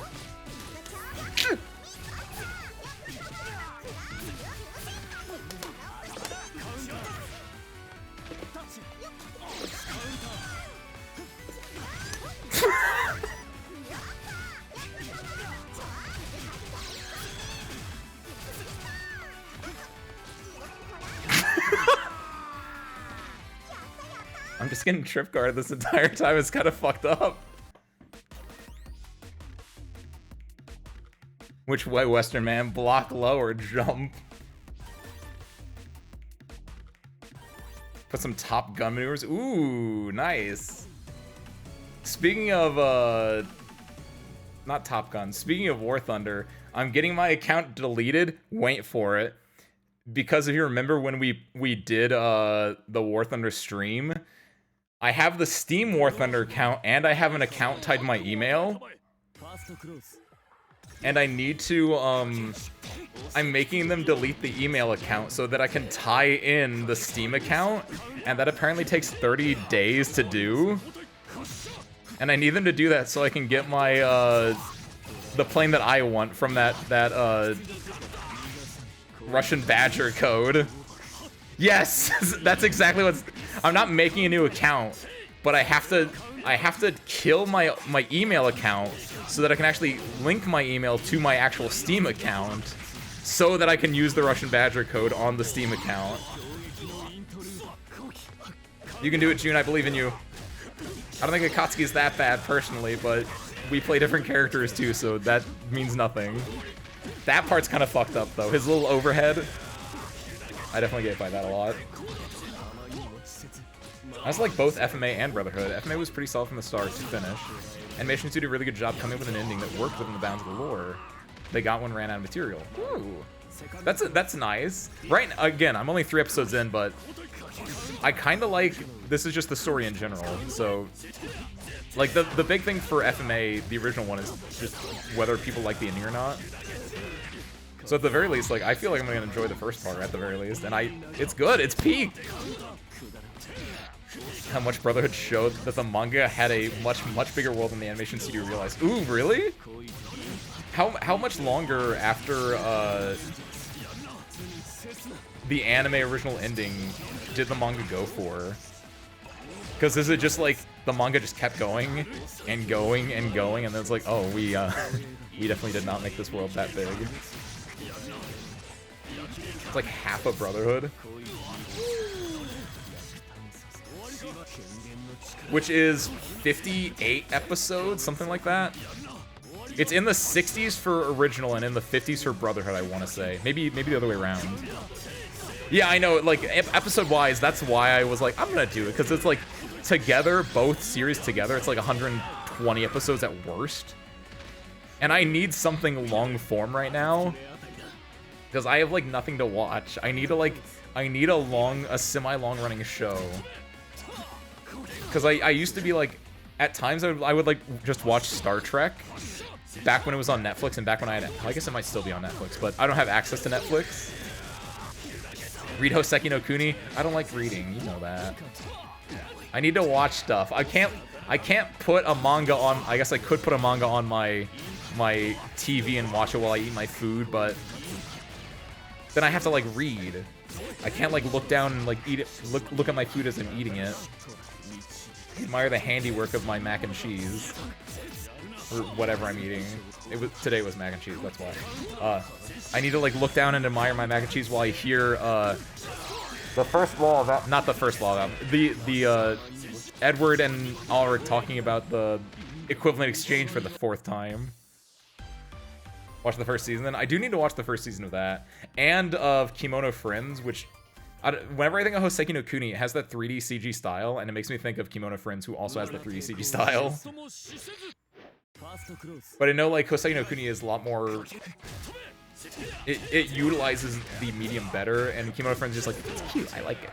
I'm just getting trip guard this entire time. It's kind of fucked up. Which way, Western man? Block low or jump? Put some Top Gun maneuvers. Ooh, nice. Speaking of, not Top Gun. Speaking of War Thunder, I'm getting my account deleted. Wait for it. Because if you remember when we did the War Thunder stream, I have the Steam War Thunder account, and I have an account tied to my email. And I need to, I'm making them delete the email account so that I can tie in the Steam account, and that apparently takes 30 days to do. And I need them to do that so I can get my, the plane that I want from that Russian Badger code. Yes! That's exactly what's... I'm not making a new account, but I have to kill my email account so that I can actually link my email to my actual Steam account so that I can use the Russian Badger code on the Steam account. You can do it, June. I believe in you. I don't think Akatsuki is that bad, personally, but we play different characters, too, so that means nothing. That part's kind of fucked up, though. His little overhead. I definitely get by that a lot. I also like both FMA and Brotherhood. FMA was pretty solid from the start to finish. Animation did a really good job coming up with an ending that worked within the bounds of the lore. They got one, ran out of material. Ooh. That's nice. Right, again, I'm only 3 episodes in, but I kind of like... This is just the story in general, so... Like, the big thing for FMA, the original one, is just whether people like the ending or not. So at the very least, like, I feel like I'm gonna enjoy the first part at the very least, and it's good, it's peak! How much Brotherhood showed that the manga had a much bigger world than the animation studio realized. Ooh, really? How much longer after, the anime original ending did the manga go for? Because is it just like the manga just kept going and going and going, and then it's like, oh, we definitely did not make this world that big. It's like half a Brotherhood, which is 58 episodes, something like that. It's in the 60s for original and in the 50s for Brotherhood, I want to say. Maybe the other way around. Yeah, I know, like, episode-wise, that's why I was like, I'm gonna do it, because it's like, together, both series together, it's like 120 episodes at worst. And I need something long-form right now, because I have, like, nothing to watch. I need a semi-long running show. Because I used to be, like, at times I would, like, just watch Star Trek, back when it was on Netflix, and back when I guess it might still be on Netflix, but I don't have access to Netflix. Read Hoseki no Kuni. I don't like reading, you know that. I need to watch stuff. I can't put a manga on. I guess I could put a manga on my TV and watch it while I eat my food, but then I have to like read. I can't like look down and like eat it. Look at my food as I'm eating it. Admire the handiwork of my mac and cheese. Or whatever I'm eating. Today was mac and cheese, that's why. I need to like look down and admire my mac and cheese while I hear the first law of that, not the first law of that, the Edward and Ulrich talking about the equivalent exchange for the 4th time. Watch the first season then. I do need to watch the first season of that. And of Kimono Friends, which whenever I think of Hoseki no Kuni, it has that 3D CG style, and it makes me think of Kimono Friends, who also has the 3D CG style. But I know, like, Hoseki no Kuni is a lot more... It utilizes the medium better, and Kimono Friends is just like, it's cute, I like it.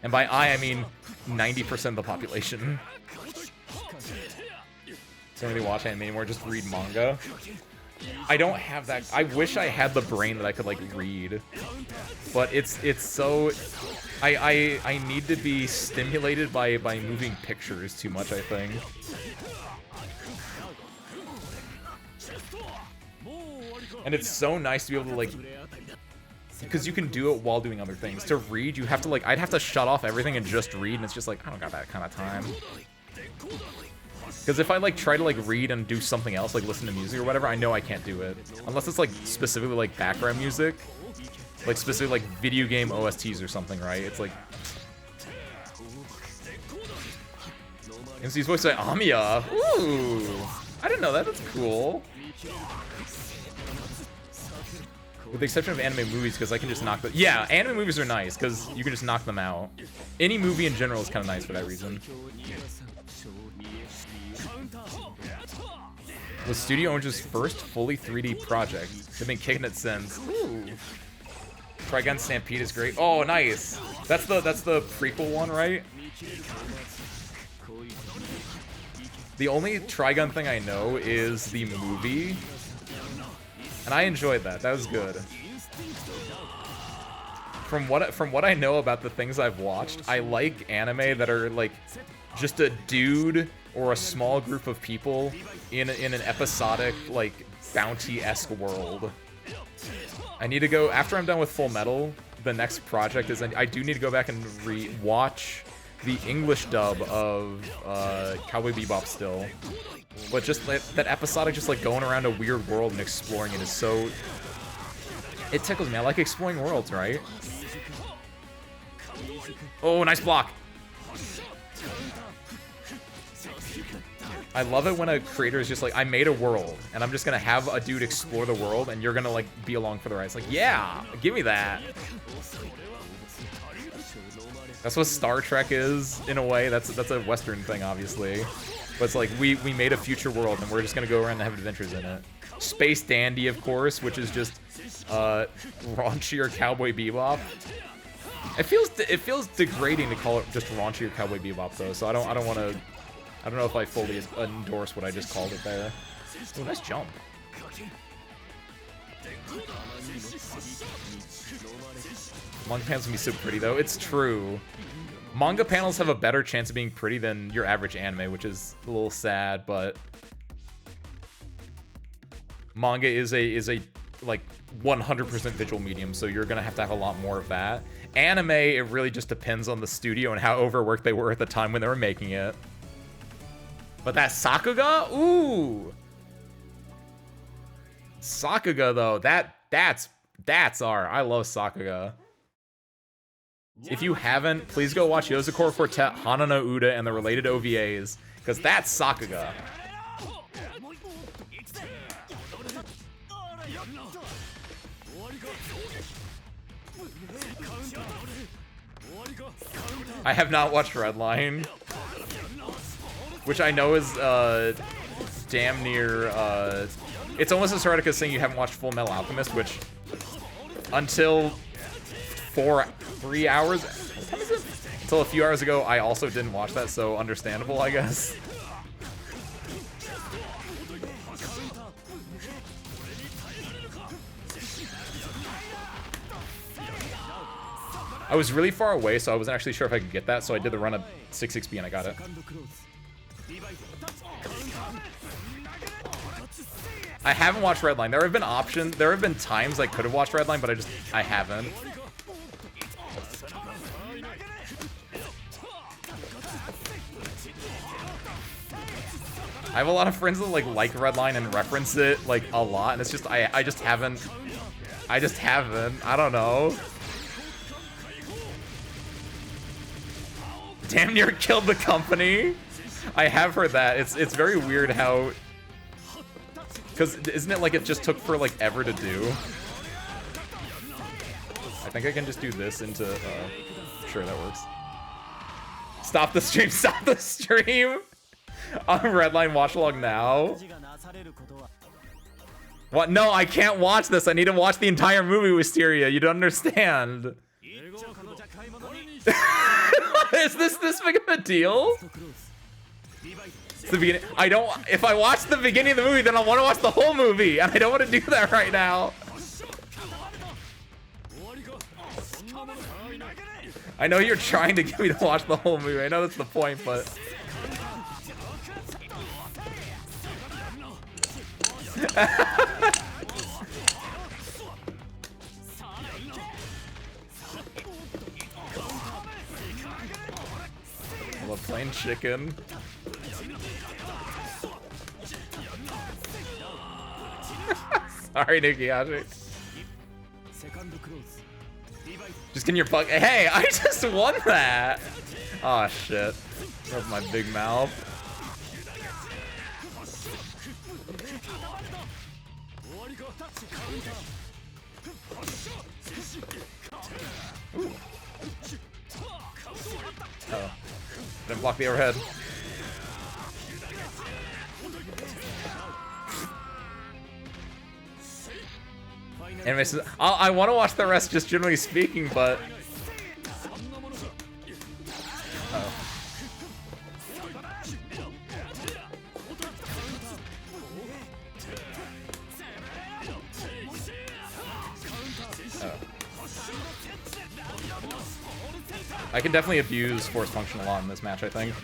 And by I mean 90% of the population. Don't really watch anime anymore, just read manga. I don't have that... I wish I had the brain that I could, like, read. But it's so... I need to be stimulated by moving pictures too much, I think. And it's so nice to be able to, like... Because you can do it while doing other things. To read, you have to, like... I'd have to shut off everything and just read, and it's just like, I don't got that kind of time. Because if I, like, try to, like, read and do something else, like listen to music or whatever, I know I can't do it. Unless it's, like, specifically, like, background music. Like, specifically, like, video game OSTs or something, right? It's like... MC's voiced by Amiya! Ooh! I didn't know that, that's cool. With the exception of anime movies, because I can just knock them... Yeah, anime movies are nice, because you can just knock them out. Any movie in general is kind of nice for that reason. Was Studio Orange's first fully 3D project. They've been kicking it since. Ooh. Trigun Stampede is great. Oh, nice. That's the prequel one, right? The only Trigun thing I know is the movie. And I enjoyed that. That was good. From what I know about the things I've watched, I like anime that are like just a dude or a small group of people in an episodic, like, bounty-esque world. I need to go, after I'm done with Full Metal, the next project is, I do need to go back and re-watch the English dub of Cowboy Bebop still. But just that episodic, just like going around a weird world and exploring it is so... It tickles me. I like exploring worlds, right? Oh, nice block. I love it when a creator is just like, I made a world, and I'm just gonna have a dude explore the world, and you're gonna like be along for the ride. It's like, yeah, give me that. That's what Star Trek is, in a way. That's a Western thing, obviously. But it's like, we made a future world, and we're just gonna go around and have adventures in it. Space Dandy, of course, which is just raunchier Cowboy Bebop. It feels degrading to call it just raunchier Cowboy Bebop, though. So I don't know if I fully endorse what I just called it there. Oh, nice jump. Manga panels can be so pretty, though. It's true. Manga panels have a better chance of being pretty than your average anime, which is a little sad, but manga is a like 100% visual medium, so you're gonna have a lot more of that. Anime, it really just depends on the studio and how overworked they were at the time when they were making it. But that Sakuga, ooh, Sakuga though, that's our. I love Sakuga. If you haven't, please go watch Yozakura Quartet, Hana no Uda, and the related OVAs, because that's Sakuga. I have not watched Redline, which I know is damn near. It's almost as hard as saying you haven't watched Full Metal Alchemist, which until 3 hours, what time is it? Until a few hours ago, I also didn't watch that, so understandable, I guess. I was really far away, so I wasn't actually sure if I could get that, so I did the run of 6xp and I got it. I haven't watched Redline. There have been options. There have been times I could have watched Redline, but I haven't. I have a lot of friends that like Redline and reference it like a lot, and it's just I just haven't. I don't know. Damn near killed the company. I have heard that. It's very weird how, because isn't it like it just took for like ever to do? I think I can just do this into. Sure, that works. Stop the stream. Stop the stream. On Redline watch along now. What? No, I can't watch this. I need to watch the entire movie, Wisteria. You don't understand. Is this big of a deal? It's the beginning. I don't. If I watch the beginning of the movie, then I want to watch the whole movie, and I don't want to do that right now. I know you're trying to get me to watch the whole movie. I know that's the point, but. I love plain chicken. Sorry, Nikiyashi. Just getting your bug. Hey, I just won that. Oh shit. Rub my big mouth. Ooh. Oh. Didn't block the overhead. Anyways, I want to watch the rest, just generally speaking, but. Oh. I can definitely abuse force function a lot in this match, I think.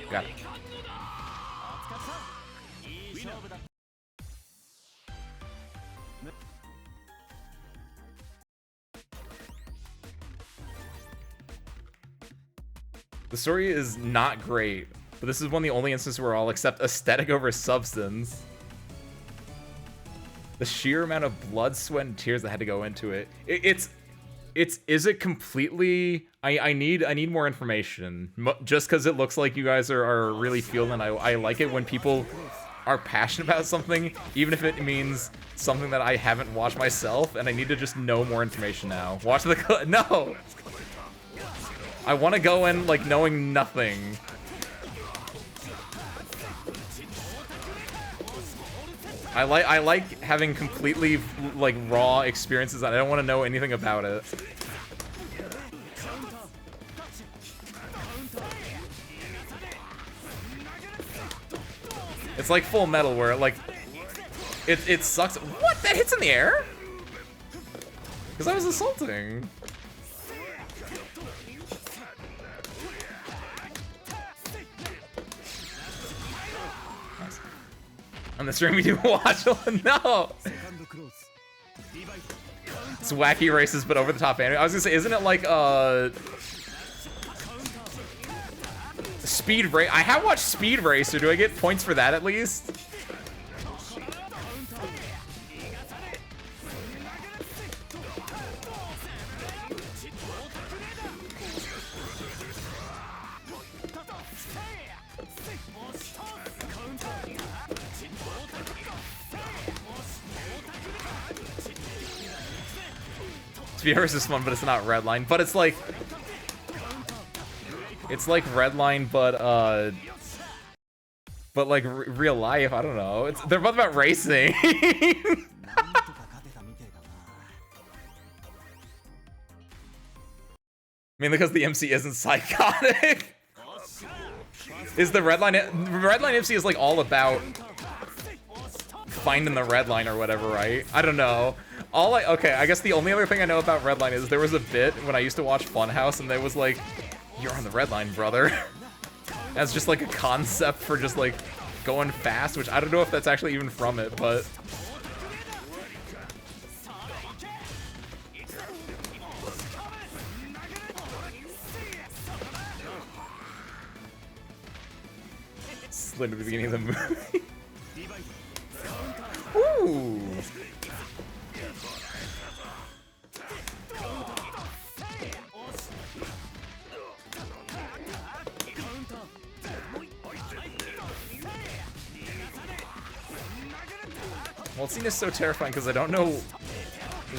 Got it. The story is not great, but this is one of the only instances where I'll accept aesthetic over substance. The sheer amount of blood, sweat, and tears that had to go into it. Is it completely... I need more information. Just because it looks like you guys are really feeling. I like it when people are passionate about something, even if it means something that I haven't watched myself, and I need to just know more information now. Watch the... No! I want to go in, like, knowing nothing. I like having completely, like, raw experiences. I don't want to know anything about it. It's like Full Metal, where, like, it sucks. What? That hits in the air? Because I was assaulting. On the stream we do watch. No! It's wacky races, but over the top anime. I was gonna say, isn't it like Speed Race? I have watched Speed Racer. Do I get points for that at least? Speed Racer is fun, but it's not Redline. But it's like Redline, but like real life. I don't know. They're both about racing. Mainly because the MC isn't psychotic. Is the Redline MC is like all about finding the red line or whatever, right? I don't know. Okay, I guess the only other thing I know about Redline is there was a bit when I used to watch Funhouse and there was like, you're on the red line, brother. That's just like a concept for just like going fast, which I don't know if that's actually even from it, but... Slid at the beginning of the movie. Ooh! Well, Cena's so terrifying because I don't know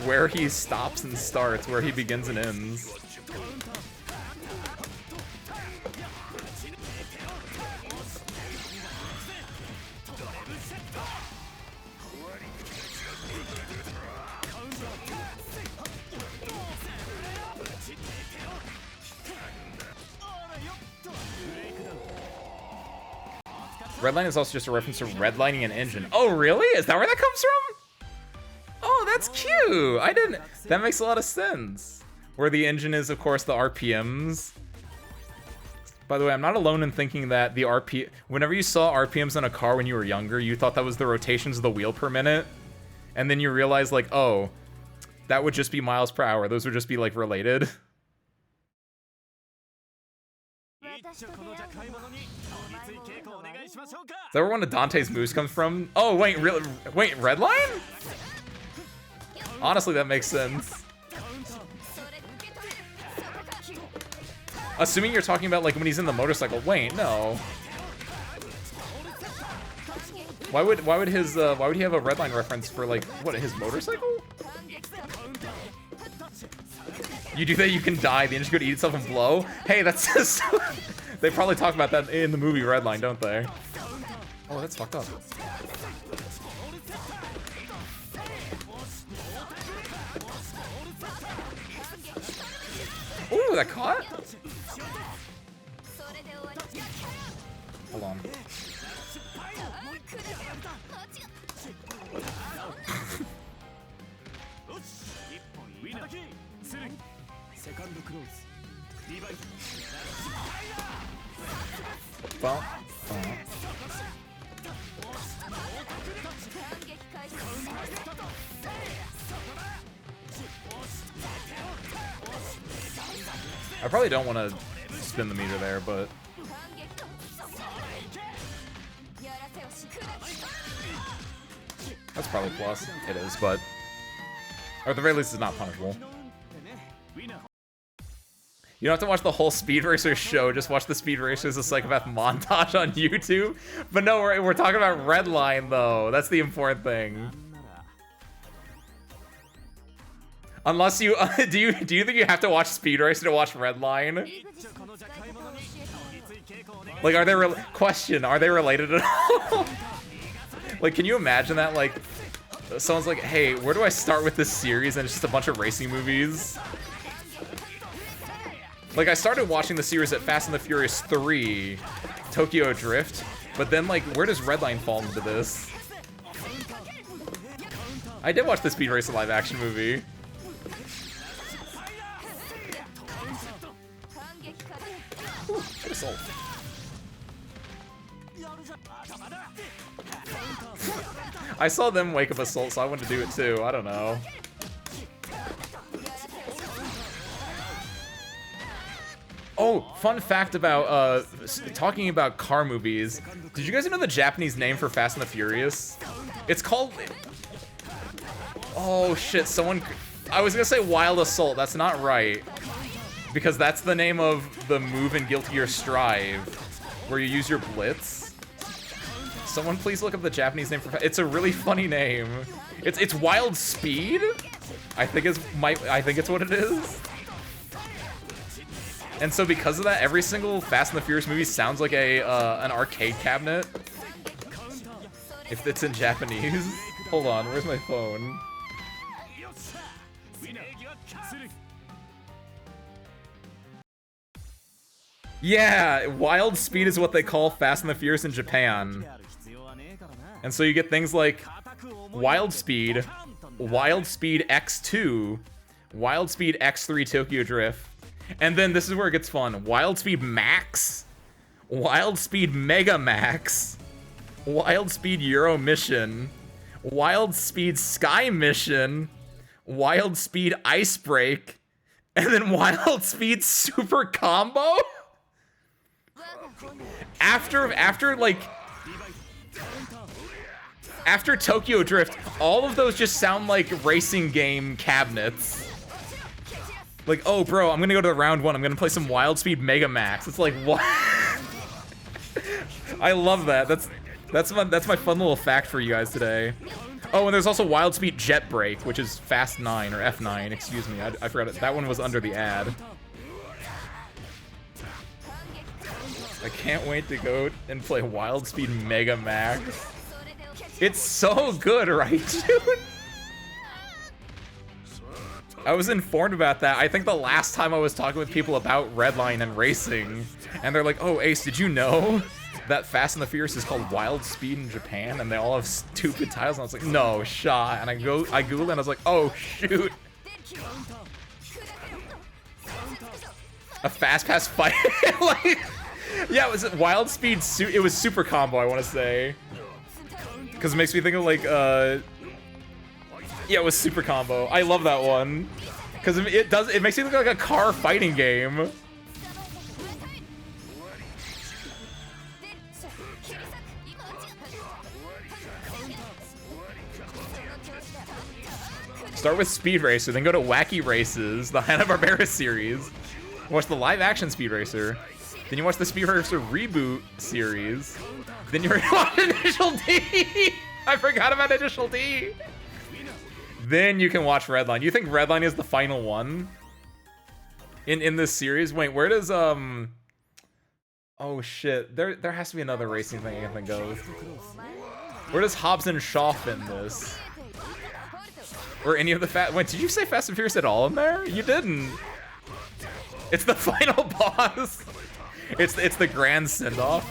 where he stops and starts, where he begins and ends. Redline is also just a reference to redlining an engine. Oh, really? Is that where that comes from? Oh, that's cute. I didn't... That makes a lot of sense. Where the engine is, of course, the RPMs. By the way, I'm not alone in thinking that the whenever you saw RPMs on a car when you were younger, you thought that was the rotations of the wheel per minute. And then you realize, like, oh, that would just be miles per hour. Those would just be, like, related. Is that where one of Dante's moves comes from? Oh, wait, wait, Redline? Honestly, that makes sense. Assuming you're talking about, like, when he's in the motorcycle. Wait, no. Why would he have a Redline reference for, like, what, his motorcycle? You do that, you can die. The engine's gonna eat itself and blow. Hey, that's just... They probably talk about that in the movie Redline, don't they? Oh, that's fucked up. Ooh, that caught? Hold on. Well, I probably don't want to spin the meter there, but that's probably plus. It is, but or at the very least, it's not punishable. You don't have to watch the whole Speed Racer show. Just watch the Speed Racers a Psychopath montage on YouTube. But no, we're talking about Redline though. That's the important thing. Unless you do you think you have to watch Speed Racer to watch Redline? Like, are they question? Are they related at all? Like, can you imagine that? Like, someone's like, "Hey, where do I start with this series?" And it's just a bunch of racing movies. Like, I started watching the series at Fast and the Furious 3, Tokyo Drift, but then, like, where does Redline fall into this? I did watch the Speed Racer live-action movie. Ooh, Assault. I saw them wake up Assault, so I wanted to do it too. I don't know. Oh, fun fact about talking about car movies. Did you guys know the Japanese name for Fast and the Furious? It's called... Oh shit, someone... I was gonna say Wild Assault, that's not right. Because that's the name of the move in Guilty Gear Strive, where you use your Blitz. Someone please look up the Japanese name for... It's a really funny name. It's Wild Speed? I think it's what it is. And so because of that, every single Fast and the Furious movie sounds like an arcade cabinet. If it's in Japanese. Hold on, where's my phone? Yeah, Wild Speed is what they call Fast and the Furious in Japan. And so you get things like Wild Speed X2, Wild Speed X3 Tokyo Drift, and then this is where it gets fun. Wild Speed Max, Wild Speed Mega Max, Wild Speed Euro Mission, Wild Speed Sky Mission, Wild Speed Ice Break, and then Wild Speed Super Combo? After Tokyo Drift, all of those just sound like racing game cabinets. Like, oh, bro, I'm gonna go to round one. I'm gonna play some Wild Speed Mega Max. It's like, what? I love that. That's my fun little fact for you guys today. Oh, and there's also Wild Speed Jet Break, which is Fast 9 or F9. Excuse me, I forgot it. That one was under the ad. I can't wait to go and play Wild Speed Mega Max. It's so good, right, dude? I was informed about that. I think the last time I was talking with people about Redline and racing, and they're like, "Oh, Ace, did you know that Fast and the Furious is called Wild Speed in Japan, and they all have stupid titles?" And I was like, "No shot." And I googled it, and I was like, "Oh shoot." A Fast Pass fight, like, yeah, it was Wild Speed. It was Super Combo, I want to say, because it makes me think of like, yeah, it was Super Combo. I love that one because it makes me look like a car fighting game. Start with Speed Racer, then go to Wacky Races, the Hanna-Barbera series. Watch the live-action Speed Racer. Then you watch the Speed Racer reboot series. Then you watch Initial D. I forgot about Initial D. Then you can watch Redline. You think Redline is the final one in this series? Wait, where does oh shit, there has to be another racing thing I can think of. Where does Hobbs and Shaw fit in this? Or any of the wait, did you say Fast and Furious at all in there? You didn't. It's the final boss. It's the grand send-off.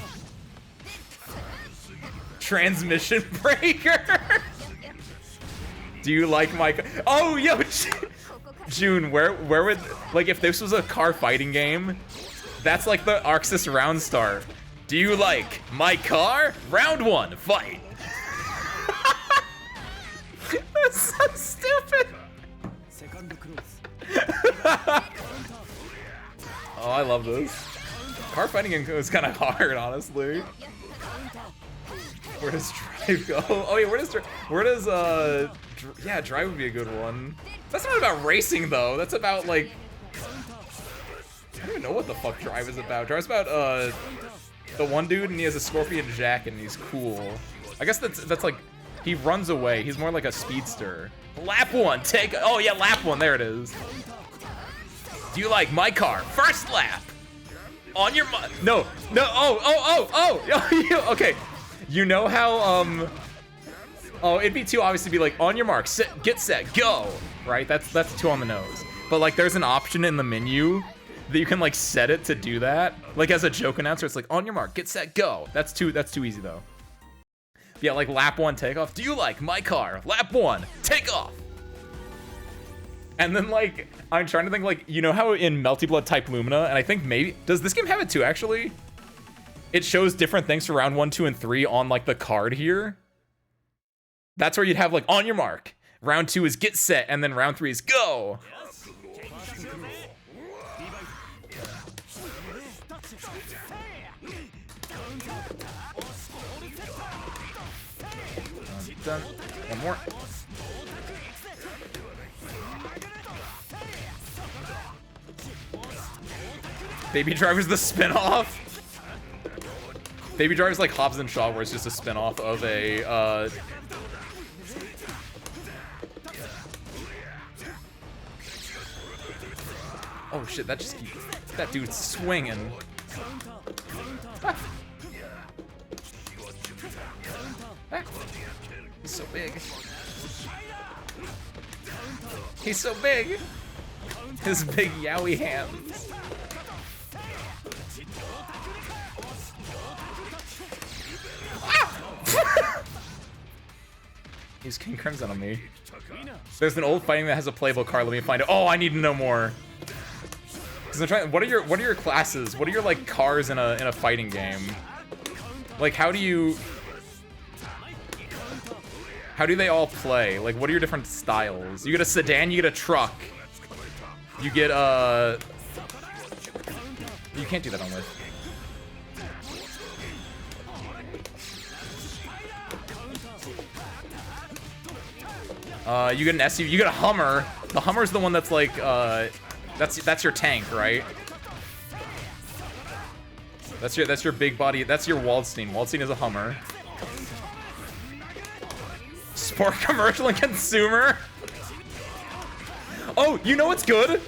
Transmission Breaker. Do you like my... Oh, yo, June, where would... Like, if this was a car fighting game, That's like the Arxis round start. Do you like my car? Round 1, fight. That's so stupid. Oh, I love this. Car fighting is kind of hard, honestly. Where does drive go? Oh yeah, where does yeah, drive would be a good one. That's not about racing though. That's about like, I don't even know what the fuck drive is about. Drive's about the one dude and he has a scorpion jacket and he's cool. I guess that's like, he runs away. He's more like a speedster. Lap 1, take, oh yeah, lap 1, there it is. Do you like my car? First lap. On your no, oh, okay. You know how, oh, it'd be too obvious to be like, on your mark, get set, go, right? That's too on the nose. But like, there's an option in the menu that you can like set it to do that. Like as a joke announcer, it's like, on your mark, get set, go. That's too easy though. Yeah, like lap 1 takeoff. Do you like my car? Lap 1, take off. And then like, I'm trying to think like, you know how in Melty Blood type Lumina, and I think maybe, does this game have it too actually? It shows different things for round 1, 2, and 3 on like the card here. That's where you'd have like, on your mark. Round 2 is get set, and then round 3 is go. Done. One more. Baby Driver's the spin-off. Baby Driver's like Hobbs and Shaw, where it's just a spin-off of a oh shit, that just keeps, that dude's swinging. Ah. Ah. He's so big. He's so big. His big yowie hands. Ah! He's King Crimson on me. There's an old fighting that has a playable card. Let me find it. Oh, I need to know more. Cause I'm trying. What are your classes? What are your like cars in a fighting game? Like how do they all play? Like what are your different styles? You get a sedan, you get a truck. You get you can't do that on with. You get an SUV, you get a Hummer. The Hummer's the one that's like, that's your tank, right? That's your big body, that's your Waldstein. Waldstein is a Hummer. Sport, commercial, and consumer. Oh, you know what's good?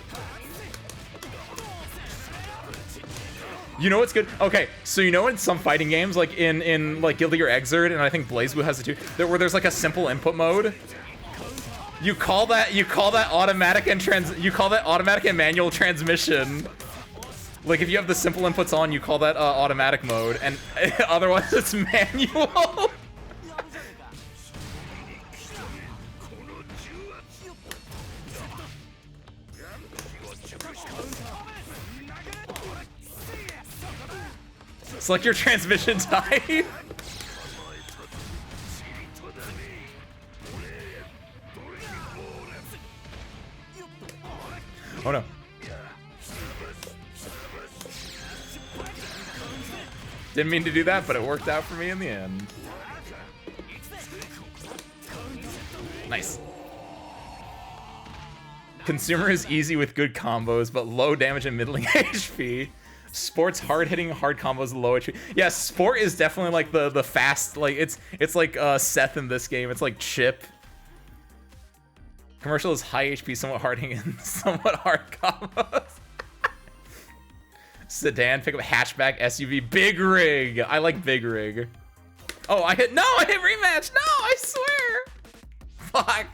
You know what's good? Okay, so you know in some fighting games, like in like Guilty Gear Xrd, and I think BlazBlue has it too, where there's like a simple input mode. You call that automatic and manual transmission. Like if you have the simple inputs on, you call that automatic mode, and otherwise it's manual. Select your transmission type. Oh no. Didn't mean to do that, but it worked out for me in the end. Nice. Consumer is easy with good combos, but low damage and middling HP. Sport's hard-hitting, hard combos, low HP. Yeah, Sport is definitely like the fast, like it's like Seth in this game. It's like Chip. Commercial is high HP, somewhat hard-hitting, and somewhat hard combos. Sedan, pick up hatchback, SUV, big rig. I like big rig. Oh, I hit rematch. No, I swear. Fuck.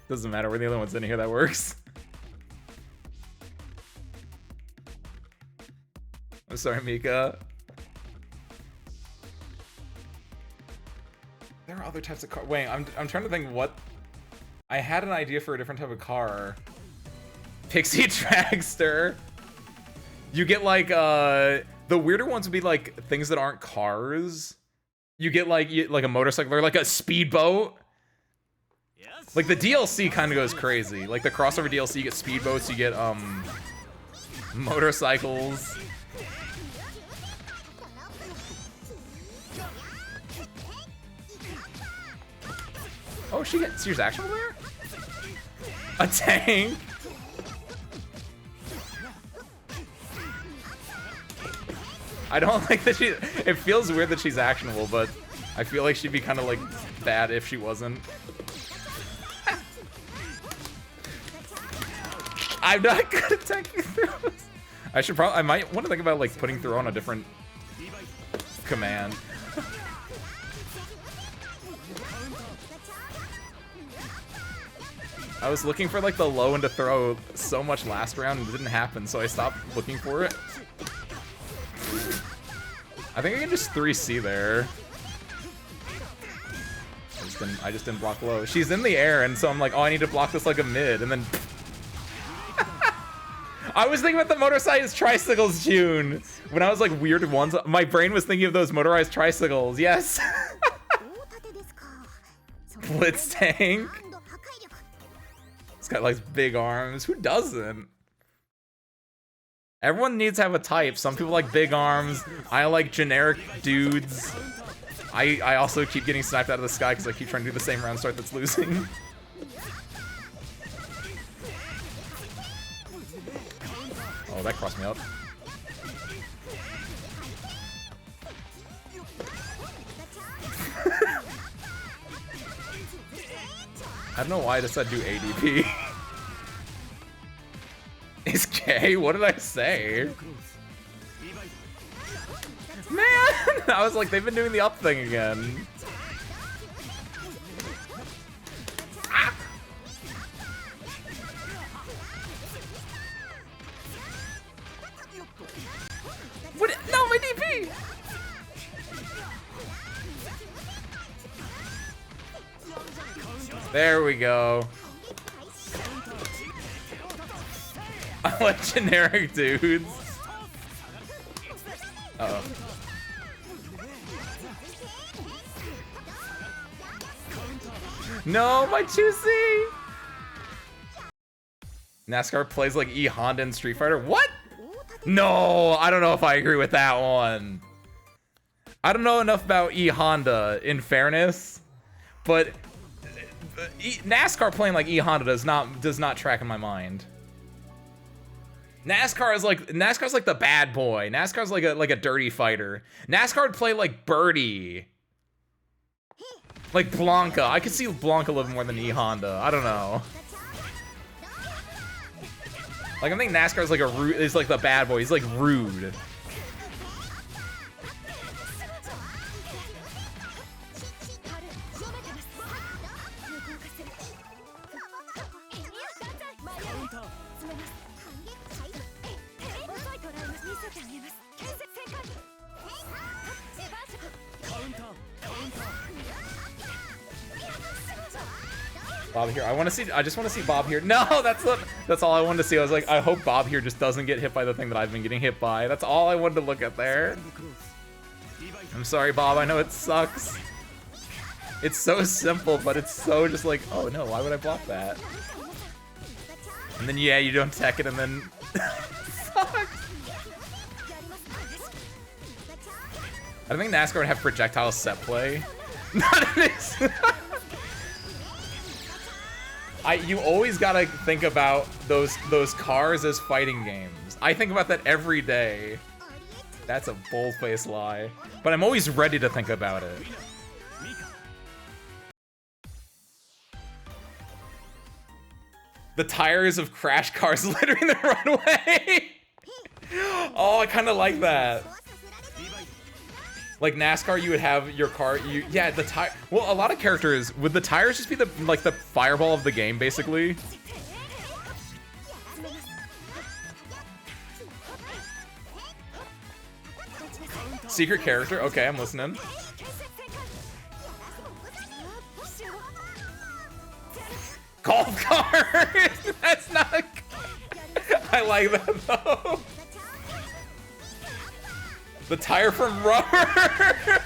Doesn't matter. We're the only ones in here that works. I'm sorry, Mika. There are other types of car. Wait, I'm trying to think what. I had an idea for a different type of car. Pixie Dragster. You get like the weirder ones would be like things that aren't cars. You get like a motorcycle or like a speedboat. Like the DLC kind of goes crazy. Like the crossover DLC, you get speedboats, you get motorcycles. Oh, she's actual there? A tank? I don't like that it feels weird that she's actionable, but I feel like she'd be kind of like bad if she wasn't. I'm not good at tanking throws. I might want to think about like putting throw on a different command. I was looking for like the low into throw so much last round and it didn't happen, so I stopped looking for it. I think I can just 3C there. I just didn't block low. She's in the air, and so I'm like, oh, I need to block this like a mid, and then... I was thinking about the motorized tricycles, June. When I was like weird ones, my brain was thinking of those motorized tricycles. Yes. Blitz tank. This guy likes big arms. Who doesn't? Everyone needs to have a type. Some people like big arms. I like generic dudes. I also keep getting sniped out of the sky because I keep trying to do the same round start that's losing. Oh, that crossed me up. I don't know why I decided to do ADP. Is gay? What did I say? Man! I was like, they've been doing the up thing again. Ah! What? No, my DP! There we go. I like generic dudes. Uh-oh. No, my 2C! NASCAR plays like E Honda in Street Fighter. What? No, I don't know if I agree with that one. I don't know enough about E Honda, in fairness, but NASCAR playing like E Honda does not track in my mind. NASCAR's like the bad boy. NASCAR's like a dirty fighter. NASCAR would play like Birdie. Like Blanca. I could see Blanca a little more than E Honda. I don't know. Like I think NASCAR's like is like the bad boy. He's like rude. Bob here. I just want to see Bob here. No, that's all I wanted to see. I was like, I hope Bob here just doesn't get hit by the thing that I've been getting hit by. That's all I wanted to look at there. I'm sorry, Bob. I know it sucks. It's so simple, but it's so just like, oh no, why would I block that? And then yeah, you don't tech it, and then fuck. I think NASCAR would have projectile set play. Not this. You always gotta think about those cars as fighting games. I think about that every day. That's a bold-faced lie. But I'm always ready to think about it. The tires of crash cars littering the runway. Oh, I kind of like that. Like NASCAR, you would have your car. Yeah, the tire. Well, a lot of characters would the tires just be the fireball of the game, basically. Secret character. Okay, I'm listening. Golf cart. That's not. I like that though. The tire from Rubber.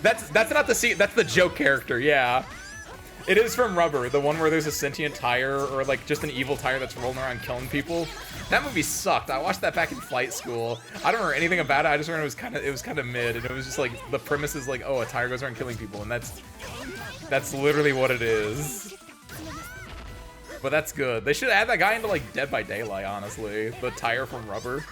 That's not the scene. That's the joke character. Yeah. It is from Rubber, the one where there's a sentient tire or like just an evil tire that's rolling around killing people. That movie sucked. I watched that back in flight school. I don't remember anything about it. I just remember it was kind of mid, and it was just like the premise is like, oh, a tire goes around killing people, and that's literally what it is. But that's good. They should add that guy into like Dead by Daylight, honestly. The tire from Rubber.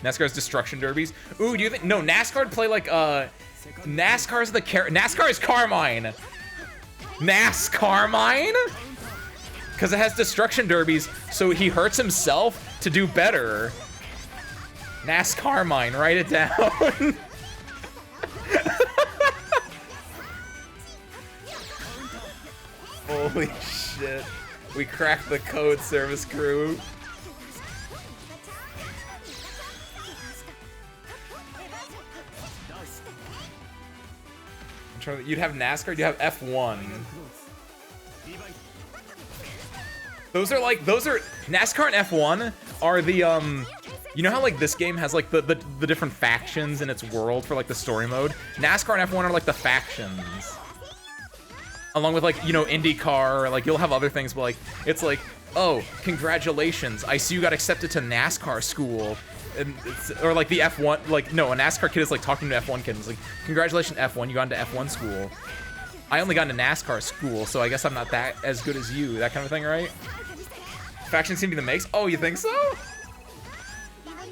NASCAR's destruction derbies. Ooh, do you think? No, NASCAR'd play like NASCAR's the NASCAR is Carmine. NASCARmine? Because it has destruction derbies, so he hurts himself to do better. NASCARmine, write it down. Holy shit. We cracked the code, service crew. You'd have NASCAR, you have F1. Those are NASCAR and F1 are the you know how like this game has like the different factions in its world for like the story mode? NASCAR and F1 are like the factions. Along with like, you know, IndyCar, like you'll have other things, but like it's like, oh, congratulations, I see you got accepted to NASCAR school. And or like the F1, like no, a NASCAR kid is like talking to an F1 kid. It's like, congratulations, F1, you got into F1 school. I only got into NASCAR school, so I guess I'm not that as good as you. That kind of thing, right? Factions seem to be the makes. Oh, you think so?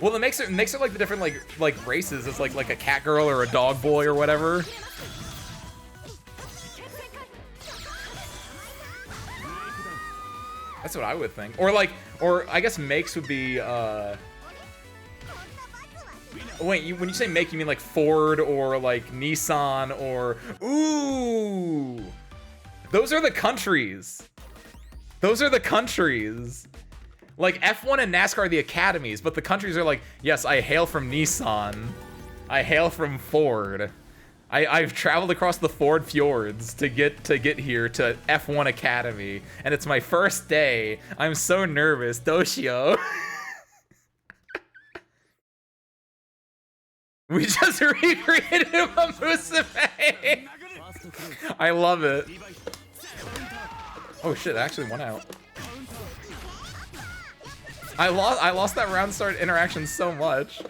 Well, the makes are like the different like races. It's like a cat girl or a dog boy or whatever. That's what I would think. Or I guess makes would be wait, when you say make, you mean like Ford or like Nissan or... Ooh! Those are the countries. Those are the countries. Like F1 and NASCAR are the academies, but the countries are like, yes, I hail from Nissan. I hail from Ford. I've traveled across the Ford fjords to get here to F1 Academy, and it's my first day. I'm so nervous, Doshio. We just recreated a Musume. I love it. Oh shit, I actually won out. I lost that round start interaction so much.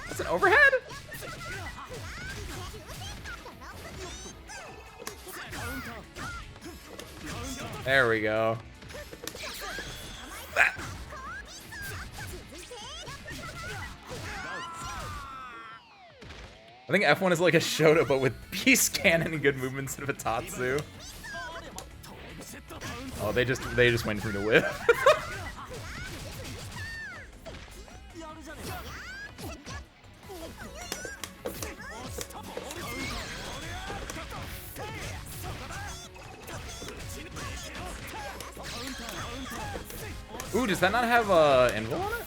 That's an overhead? There we go. Ah. I think F1 is like a Shota, but with Beast Cannon and good movement instead of a Tatsu. Oh, they just waited for me to whip. Ooh, does that not have Invul on it?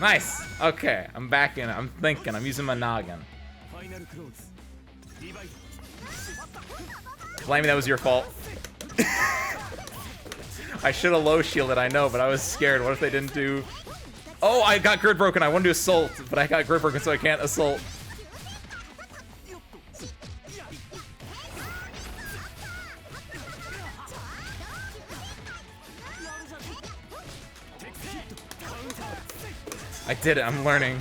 Nice. Okay, I'm back in. I'm thinking. I'm using my noggin. Blamey, that was your fault. I should have low shielded, I know, but I was scared. What if they didn't do... Oh, I got grid broken. I wanted to assault, but I got grid broken, so I can't assault. I did it. I'm learning.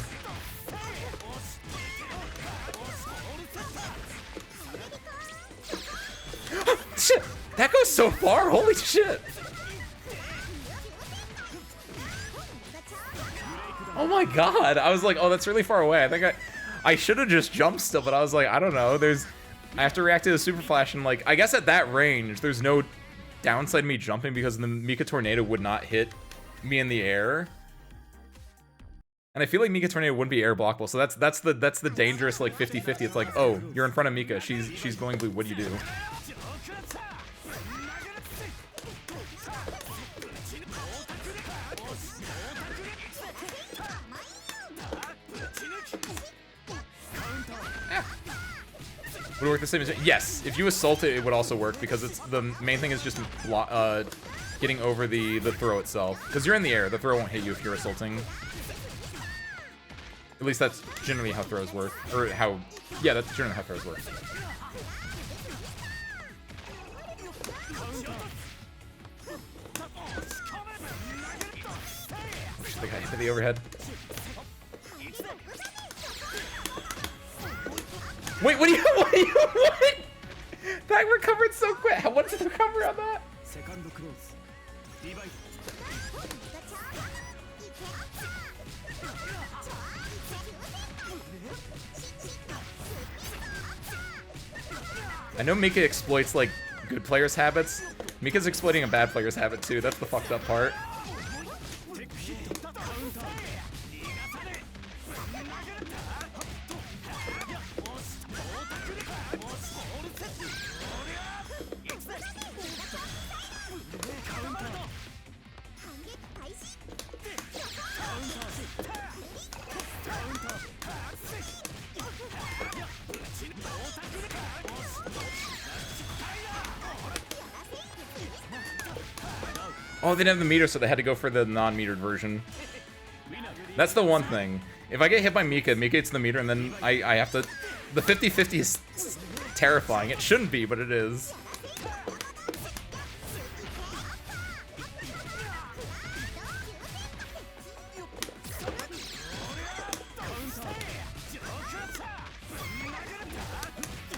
Shit! That goes so far. Holy shit! Oh my god! I was like, oh, that's really far away. I think I should have just jumped still, but I was like, I don't know. I have to react to the super flash, and like, I guess at that range, there's no downside to me jumping because the Mika Tornado would not hit me in the air. And I feel like Mika Tornado wouldn't be air blockable, so that's the dangerous like 50-50. It's like, oh, you're in front of Mika, she's going blue. What do you do? Would it work the same as... Yes, if you assault it, it would also work, because it's the main thing is just getting over the throw itself. Because you're in the air, the throw won't hit you if you're assaulting. At least that's generally how throws work. Or how... Yeah, that's generally how throws work. Oh shit, the guy hit the overhead. Wait, what? That recovered so quick. What did the recovery on that? I know Mika exploits, like, good players' habits. Mika's exploiting a bad player's habit, too. That's the fucked up part. Oh, they didn't have the meter, so they had to go for the non-metered version. That's the one thing. If I get hit by Mika hits the meter, and then I have to... The 50-50 is terrifying. It shouldn't be, but it is.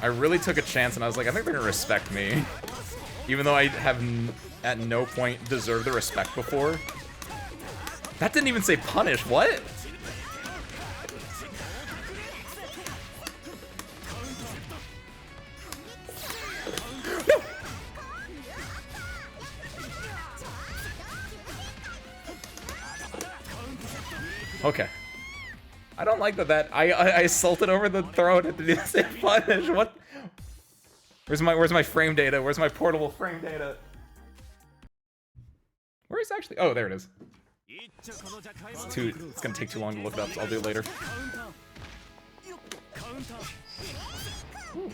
I really took a chance, and I was like, I think they're gonna respect me. Even though I have at no point deserved the respect before. That didn't even say punish, what? No! Okay. I don't like that I assaulted over the throat at the same punish. What? Where's my frame data? Where's my portable frame data? Where is actually? Oh, there it is. It's gonna take too long to look it up, so I'll do it later. Ooh.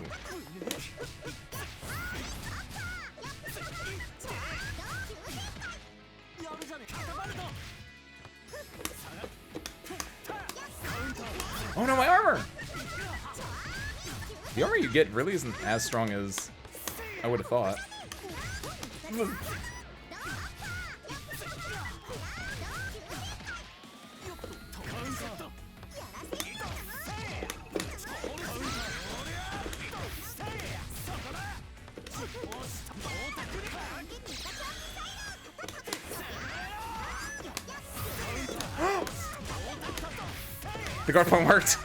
Oh no, my armor! The armor you get really isn't as strong as I would have thought. The guard point worked.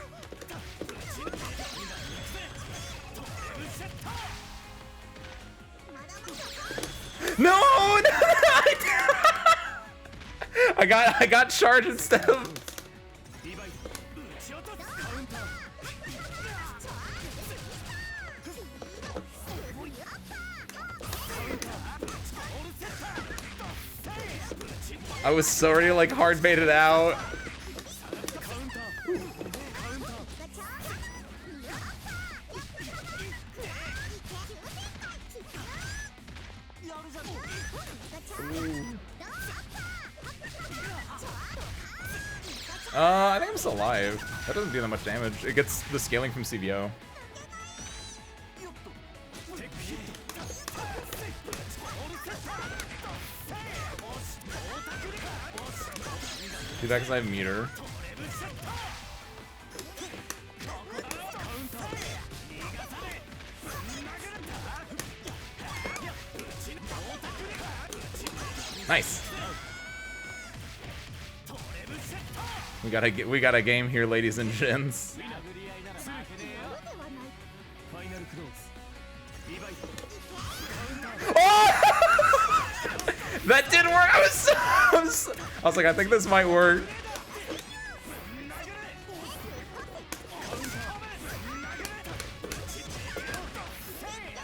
No! I got charged instead of. I was so already like hard baited out. I think I'm still alive. That doesn't do that much damage. It gets the scaling from CVO. Do that because I have meter. Nice. We got a game here, ladies and gents. Oh! That did work. I was like, I think this might work.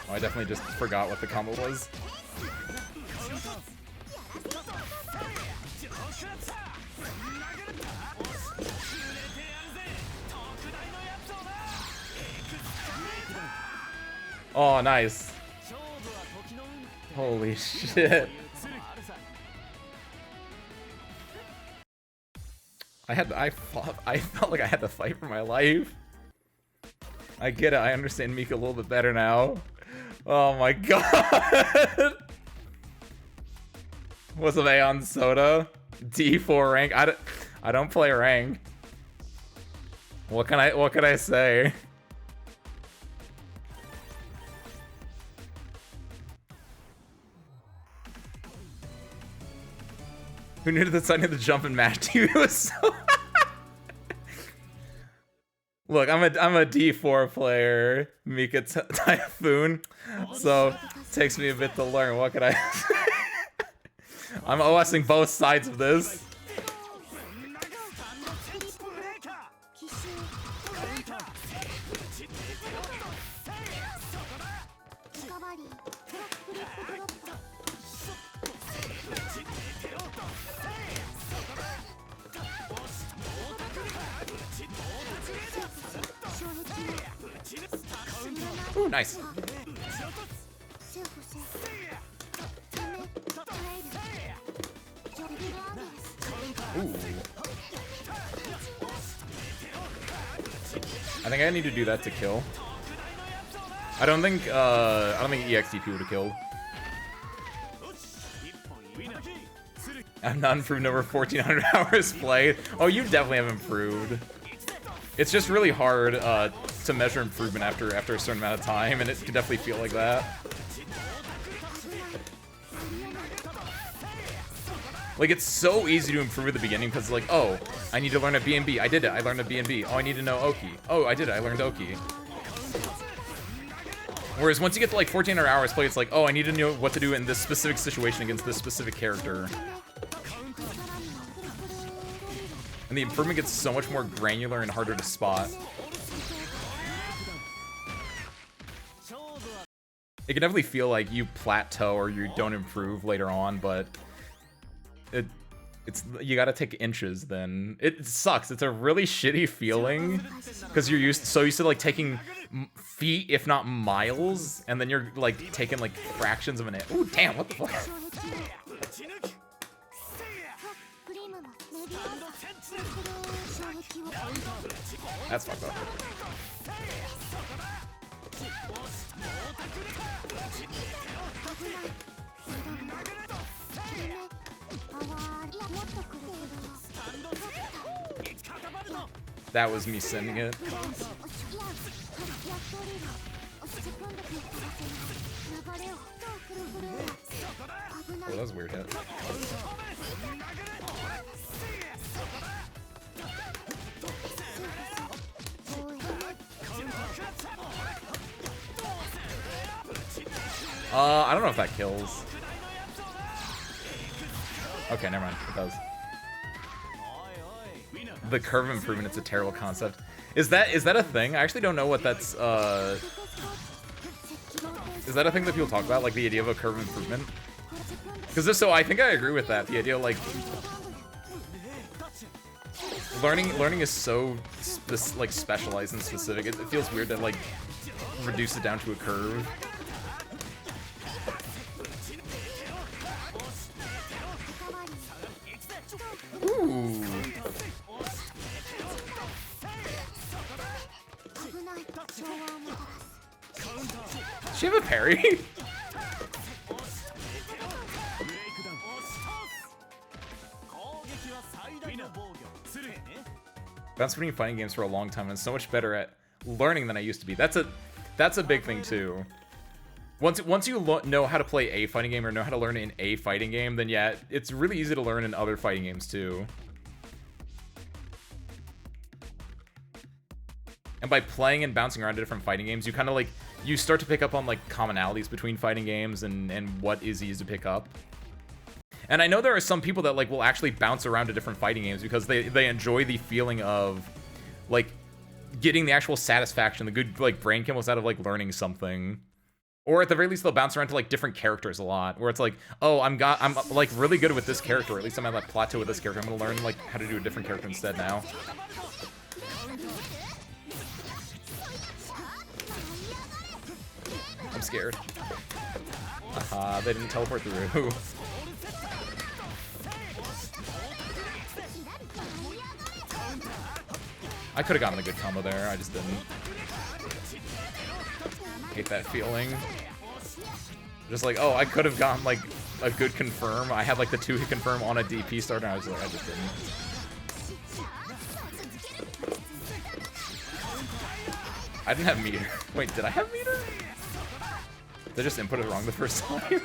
Oh, I definitely just forgot what the combo was. Oh, nice. Holy shit. I felt like I had to fight for my life. I get it. I understand Mika a little bit better now. Oh my god. What's up, Aeon Soda? D4 rank. I don't play rank. What can I say? Who knew that signing the jump and mash TV was so Look, I'm a D4 player, Mika Typhoon, so it takes me a bit to learn. What can I say? I'm OSing both sides of this. Ooh, nice. Ooh. I think I need to do that to kill. I don't think EXTP would have killed. I'm not improved over 1,400 hours played. Oh, you definitely have improved. It's just really hard to measure improvement after a certain amount of time, and it can definitely feel like that. Like, it's so easy to improve at the beginning because, like, oh, I need to learn a B&B. I did it. I learned a B&B. Oh, I need to know Oki. Oh, I did it. I learned Oki. Whereas once you get to, like, 1,400 hours play, it's like, oh, I need to know what to do in this specific situation against this specific character. And the improvement gets so much more granular and harder to spot. It can definitely feel like you plateau or you don't improve later on, but it's you gotta take inches then. It sucks. It's a really shitty feeling because you're so used to like taking feet, if not miles, and then you're like taking like fractions of an inch. Ooh, damn, what the fuck? That's fucked up. That was me sending it. Oh, that was a weird hit. I don't know if that kills. Okay, never mind. It does. The curve improvement, it's a terrible concept. Is that a thing? I actually don't know what that's, is that a thing that people talk about? Like, the idea of a curve improvement? Because if so, I think I agree with that. The idea, like, learning is so, like, specialized and specific. It feels weird to, like, reduce it down to a curve. Ooh. Does she have a parry? That's been fighting games for a long time and so much better at learning than I used to be. That's a big thing too. Once you know how to play a fighting game or know how to learn in a fighting game, then yeah, it's really easy to learn in other fighting games too. And by playing and bouncing around to different fighting games, you kind of like, you start to pick up on like commonalities between fighting games and what is easy to pick up. And I know there are some people that like will actually bounce around to different fighting games because they enjoy the feeling of like getting the actual satisfaction, the good like brain chemicals out of like learning something. Or at the very least, they'll bounce around to like different characters a lot, where it's like, oh, I'm like really good with this character, or at least I'm at like plateau with this character. I'm gonna learn like how to do a different character instead now. I'm scared. Aha, they didn't teleport through. I could have gotten a good combo there, I just didn't. Hate that feeling. Just like, oh, I could have gotten like a good confirm. I had like the 2-hit confirm on a DP starter, and I was like, I just didn't. I didn't have meter. Wait, did I have meter? Did I just input it wrong the first time?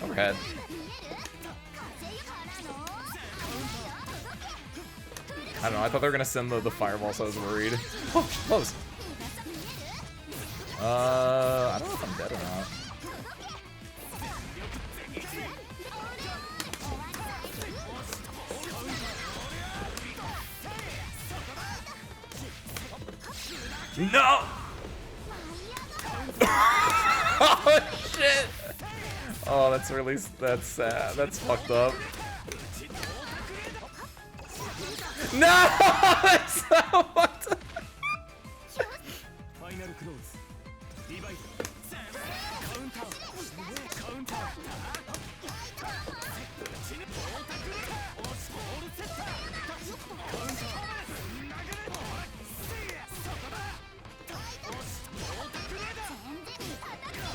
Overhead. I don't know, I thought they were gonna send the fireball, so I was worried. Oh, close. I don't know if I'm dead or not. No! Oh shit! Oh, that's really, that's sad. That's fucked up. No! That's so fucked up.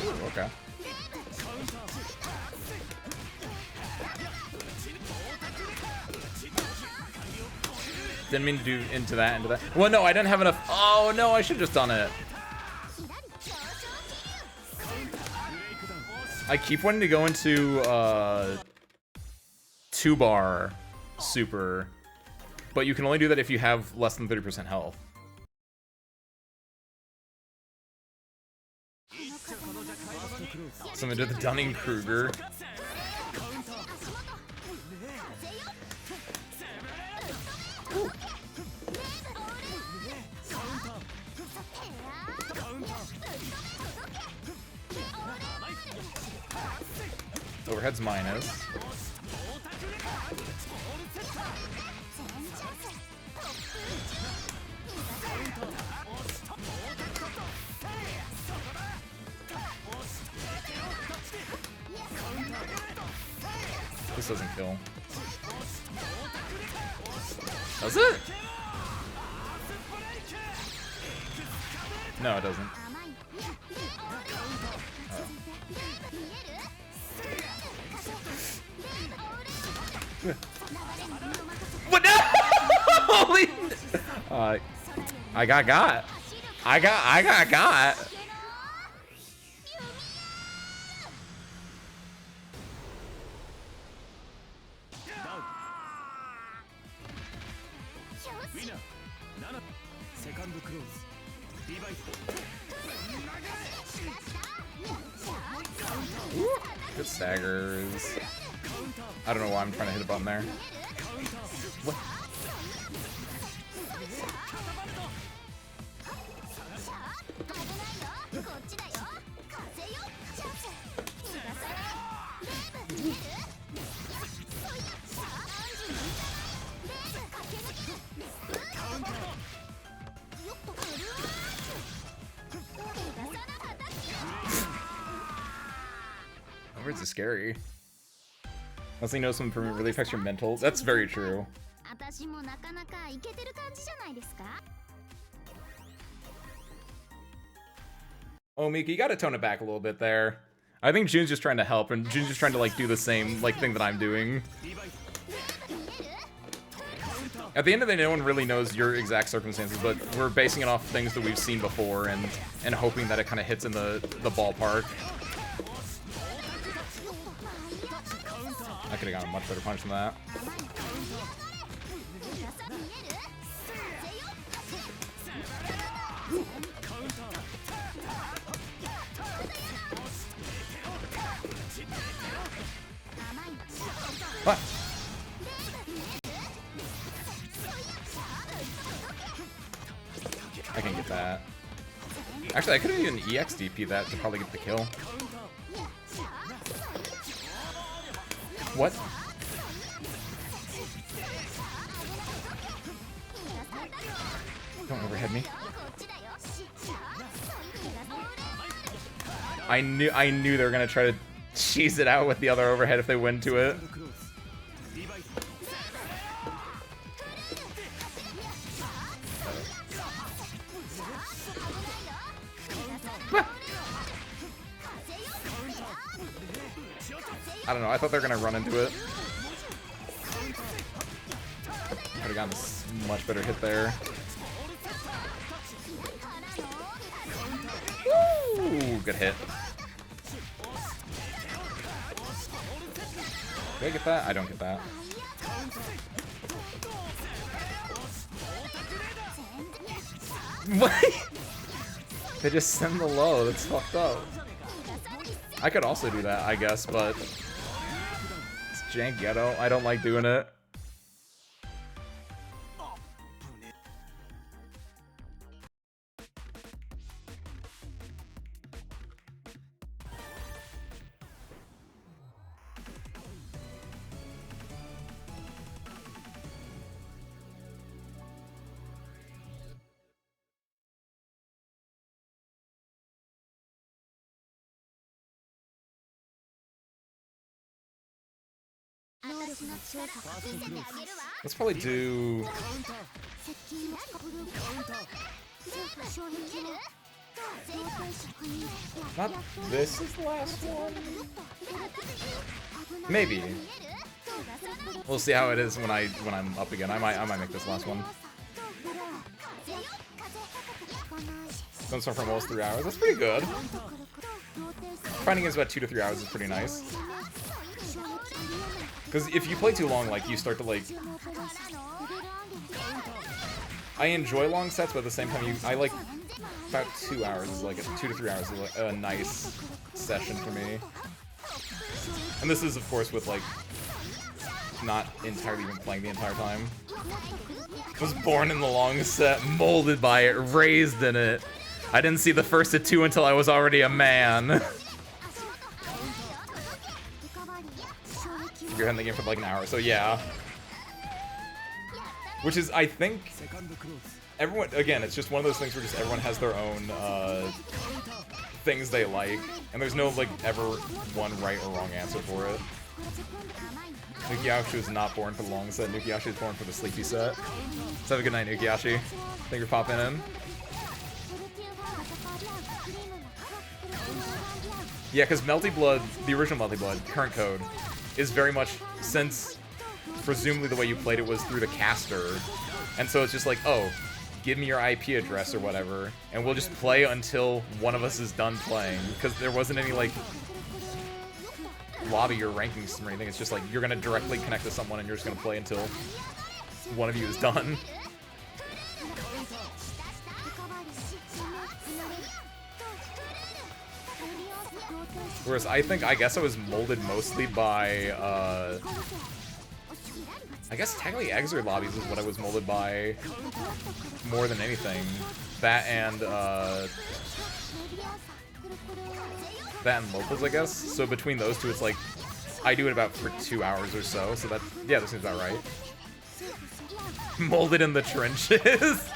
Ooh, okay. Didn't mean to do into that. Well, no, I didn't have enough. Oh, no, I should have just done it. I keep wanting to go into 2-bar super, but you can only do that if you have less than 30% health. So I'm gonna do the Dunning-Kruger. Overhead's minus. This doesn't kill. Does it? No, it doesn't. What? No! Holy! I got. Good staggers. I don't know why I'm trying to hit a button there. What? Words are scary. Unless you know some permanent really affects your mental. That's very true. Oh, Mika, you gotta tone it back a little bit there. I think June's just trying to help, and June's just trying to like do the same like thing that I'm doing. At the end of the day, no one really knows your exact circumstances, but we're basing it off things that we've seen before and hoping that it kind of hits in the ballpark. I could have gotten a much better punch than that. What? Actually, I could have even EXDP that to probably get the kill. What? Don't overhead me. I knew they were gonna try to cheese it out with the other overhead if they went to it. I don't know, I thought they were gonna run into it. Could've gotten a much better hit there. Woo! Good hit. Do I get that? I don't get that. What? They just send the low, that's fucked up. I could also do that, I guess, but it's jank ghetto. I don't like doing it. Let's probably do... Not this is the last one? Maybe. We'll see how it is when I'm up again. I might make this last one. Don't start for almost 3 hours. That's pretty good. Finding is about 2 to 3 hours is pretty nice. Because if you play too long, like, you start to, like... I enjoy long sets, but at the same time, I like... About 2 hours is like... 2 to 3 hours is like a nice session for me. And this is, of course, with, like... Not entirely even playing the entire time. Was born in the long set, molded by it, raised in it. I didn't see the first of 2 until I was already a man. You're in the game for like an hour, so yeah. Which is, I think, everyone, again, it's just one of those things where just everyone has their own things they like, and there's no, like, ever one right or wrong answer for it. Nukiyashi was not born for the long set. Nukiyashi was born for the sleepy set. So have a good night, Nukiyashi. Thank you for popping in. Yeah, because Melty Blood, the original Melty Blood, current code, is very much, since presumably the way you played it was through the caster, and so it's just like, oh, give me your IP address or whatever, and we'll just play until one of us is done playing, because there wasn't any, like, lobby or ranking system or anything. It's just like, you're gonna directly connect to someone and you're just gonna play until one of you is done. Whereas I guess I was molded mostly by, I guess technically Exer lobbies is what I was molded by more than anything. That and locals, I guess. So between those two, it's like, I do it about for 2 hours or so, so that, yeah, that seems about right. Molded in the trenches.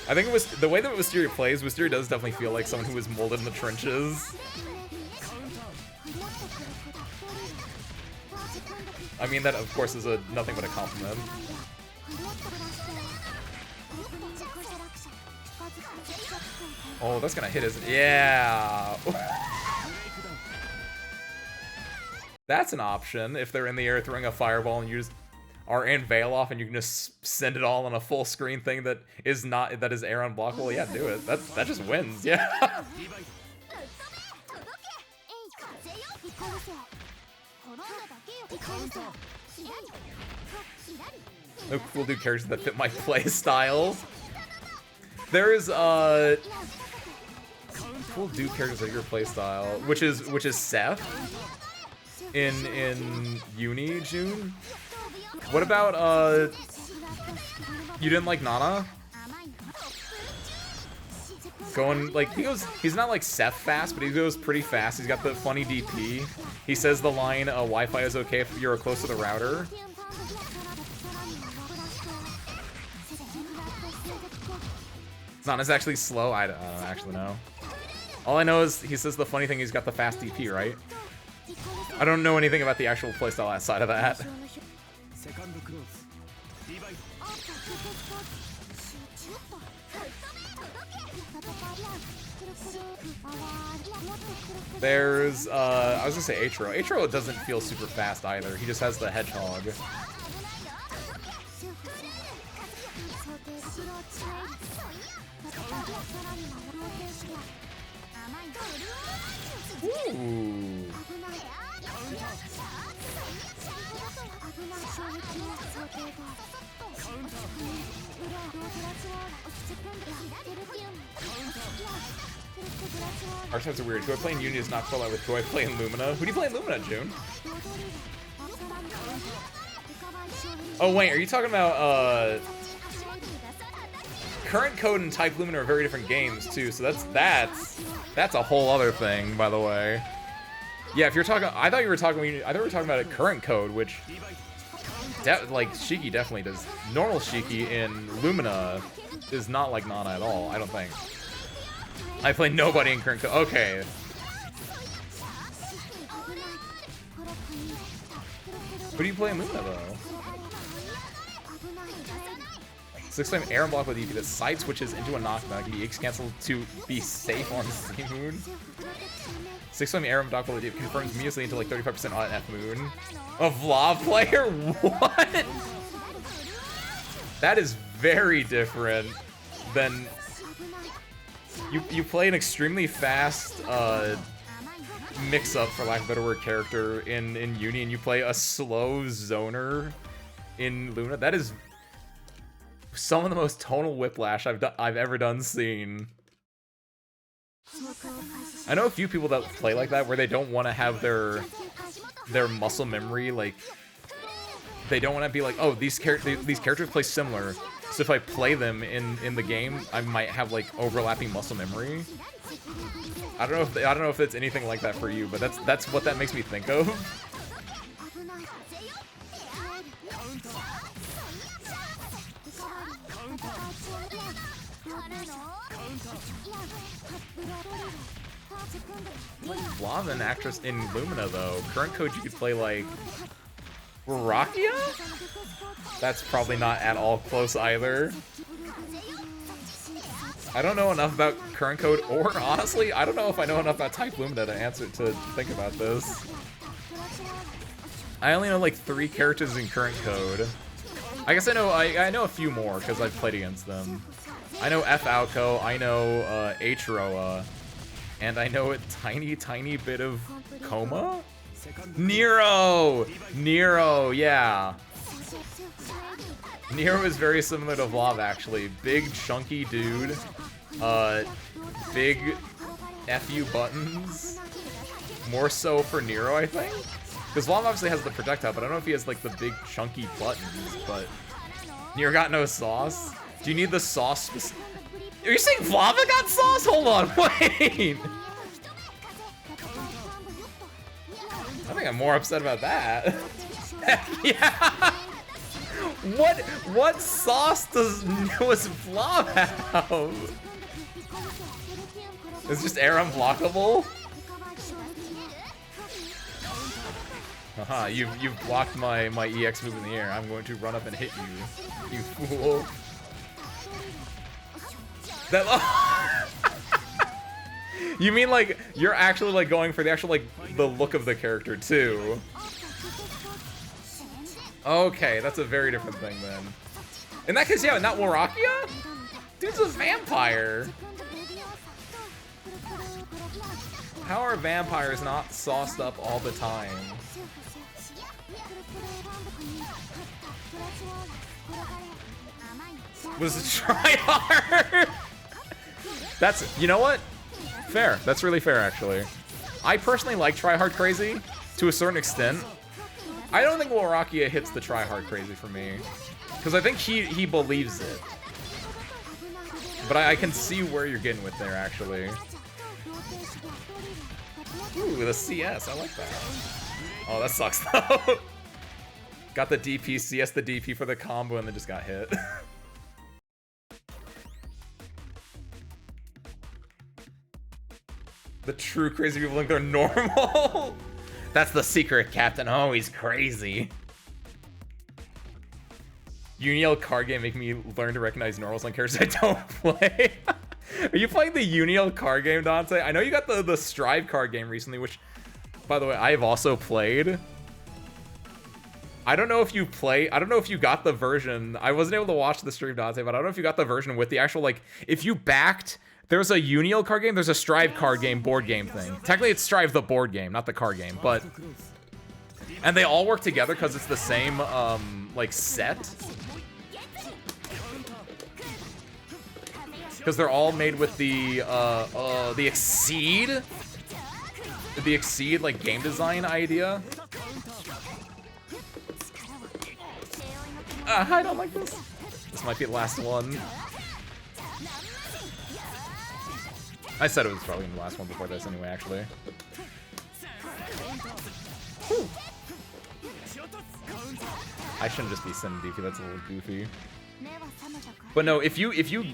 I think it was, the way that Wisteria plays, Wisteria does definitely feel like someone who was molded in the trenches. I mean, that, of course, is nothing but a compliment. Oh, that's gonna hit his... Yeah! That's an option, if they're in the air throwing a fireball and you just are in Veil off and you can just send it all on a full screen thing that is air unblockable. Yeah, do it. That just wins, yeah. No cool dude characters that fit my play styles. There's cool dude characters that your play style, which is Seth in Uni June. What about you didn't like Nana? Going, like, he's not like Seth fast, but he goes pretty fast. He's got the funny DP. He says the line, Wi-Fi is okay if you're close to the router. It's not as actually slow. I don't actually know. All I know is he says the funny thing, he's got the fast DP, right? I don't know anything about the actual playstyle outside of that. There's, I was gonna say Atro. Atro doesn't feel super fast either. He just has the hedgehog. Ooh. Archetypes are weird. Who I play in Uni is not correlated with who I play in Lumina. Who do you play in Lumina, June? Oh wait, are you talking about Current Code and Type Lumina are very different games too, so that's a whole other thing, by the way. Yeah, if you're talking, I thought you were talking about a Current Code, which like Shiki definitely does. Normal Shiki in Lumina is not like Nana at all, I don't think. I play nobody in Current Code. Okay. Who do you play in Lumina though? 6-flame air and block with EP that side switches into a knockback. The X cancel to be safe on C Moon. 6-flame air and block with EP confirms immediately into like 35% on F Moon. A Vlav player? What? That is very different than you play an extremely fast mix-up, for lack of a better word, character in Uni, and you play a slow zoner in Luna. That is some of the most tonal whiplash I've ever done seen. I know a few people that play like that, where they don't want to have their muscle memory, like they don't want to be like, oh, these characters play similar, so if I play them in the game, I might have like overlapping muscle memory. I don't know if it's anything like that for you, but that's what that makes me think of. Vlav, an actress in Lumina though. Current Code you could play like Rakia? That's probably not at all close either. I don't know enough about Current Code, or honestly, I don't know if I know enough about Type Lumina to think about this. I only know like 3 characters in Current Code. I guess I know a few more because I've played against them. I know F Alco, I know H-Roa, and I know a tiny bit of Coma? Nero! Nero, yeah. Nero is very similar to Vlav, actually. Big, chunky dude. Big FU buttons. More so for Nero, I think. Because Vlav obviously has the projectile, but I don't know if he has, like, the big, chunky buttons, but... Nero got no sauce? Do you need the sauce? Are you saying Vlava got sauce? Hold on, wait! I think I'm more upset about that. Heck yeah! What sauce was Vlav have? It's just air unblockable? Haha, you've blocked my EX move in the air. I'm going to run up and hit you, you fool. That You mean like you're actually like going for the actual like the look of the character too? Okay, that's a very different thing then. In that case, yeah, not Warakia? Dude's a vampire. How are vampires not sauced up all the time? Was it try hard? That's, you know what? Fair. That's really fair, actually. I personally like try hard crazy to a certain extent. I don't think Warakia hits the try hard crazy for me, because I think he believes it. But I can see where you're getting with there, actually. Ooh, the CS. I like that. Oh, that sucks, though. Got the DP, CS the DP for the combo, and then just got hit. The true crazy people think they're normal. That's the secret, Captain. Oh, he's crazy. Uniel card game make me learn to recognize normals on characters I don't play. Are you playing the Uniel card game, Dante? I know you got the Strive card game recently, which, by the way, I have also played. I don't know if you got the version. I wasn't able to watch the stream, Dante, but I don't know if you got the version with the actual, like, if you backed. There's a Uniel card game, there's a Strive card game board game thing. Technically, it's Strive the board game, not the card game, but... And they all work together because it's the same, like, set. Because they're all made with the Exceed? The Exceed, like, game design idea. I don't like this. This might be the last one. I said it was probably the last one before this anyway, actually. Whew. I shouldn't just be sending DP, that's a little goofy. But no, if you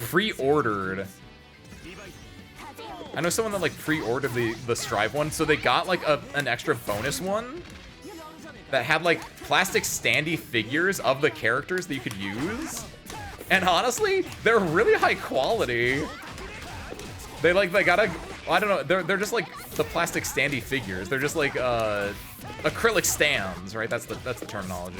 pre-ordered... I know someone that like pre-ordered the Strive one, so they got like an extra bonus one that had like plastic standee figures of the characters that you could use. And honestly, they're really high quality. They got a, I don't know, they're just like the plastic standee figures. They're just like acrylic stands, right? That's the terminology.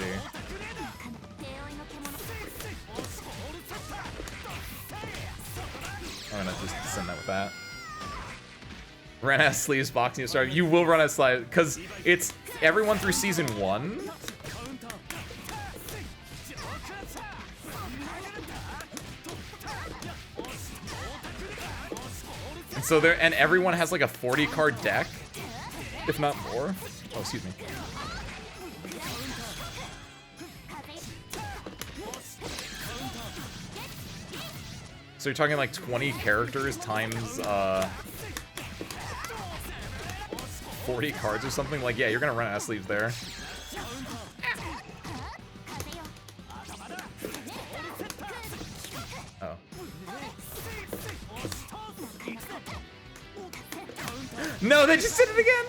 I'm gonna just send that with that. Run out of sleeves boxing star. You will run out of sleeves because it's everyone through season 1. And so and everyone has like a 40 card deck, if not more. Oh, excuse me. So you're talking like 20 characters times 40 cards or something? Like, yeah, you're gonna run out of sleeves there. Oh. No, they just did it again!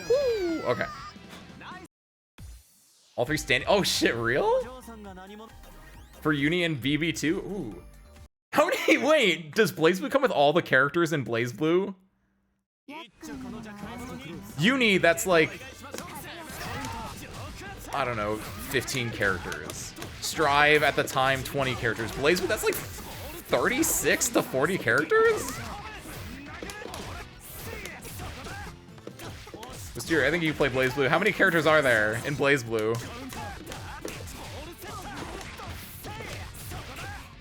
Woo, okay. All 3 standing. Oh shit, real? For Uni and BB2? Ooh. How many? Wait, does BlazBlue come with all the characters in BlazBlue? Uni, that's like, I don't know, 15 characters. Strive at the time, 20 characters. BlazBlue, that's like 36 to 40 characters? Mysterio, I think you play BlazBlue. How many characters are there in BlazBlue?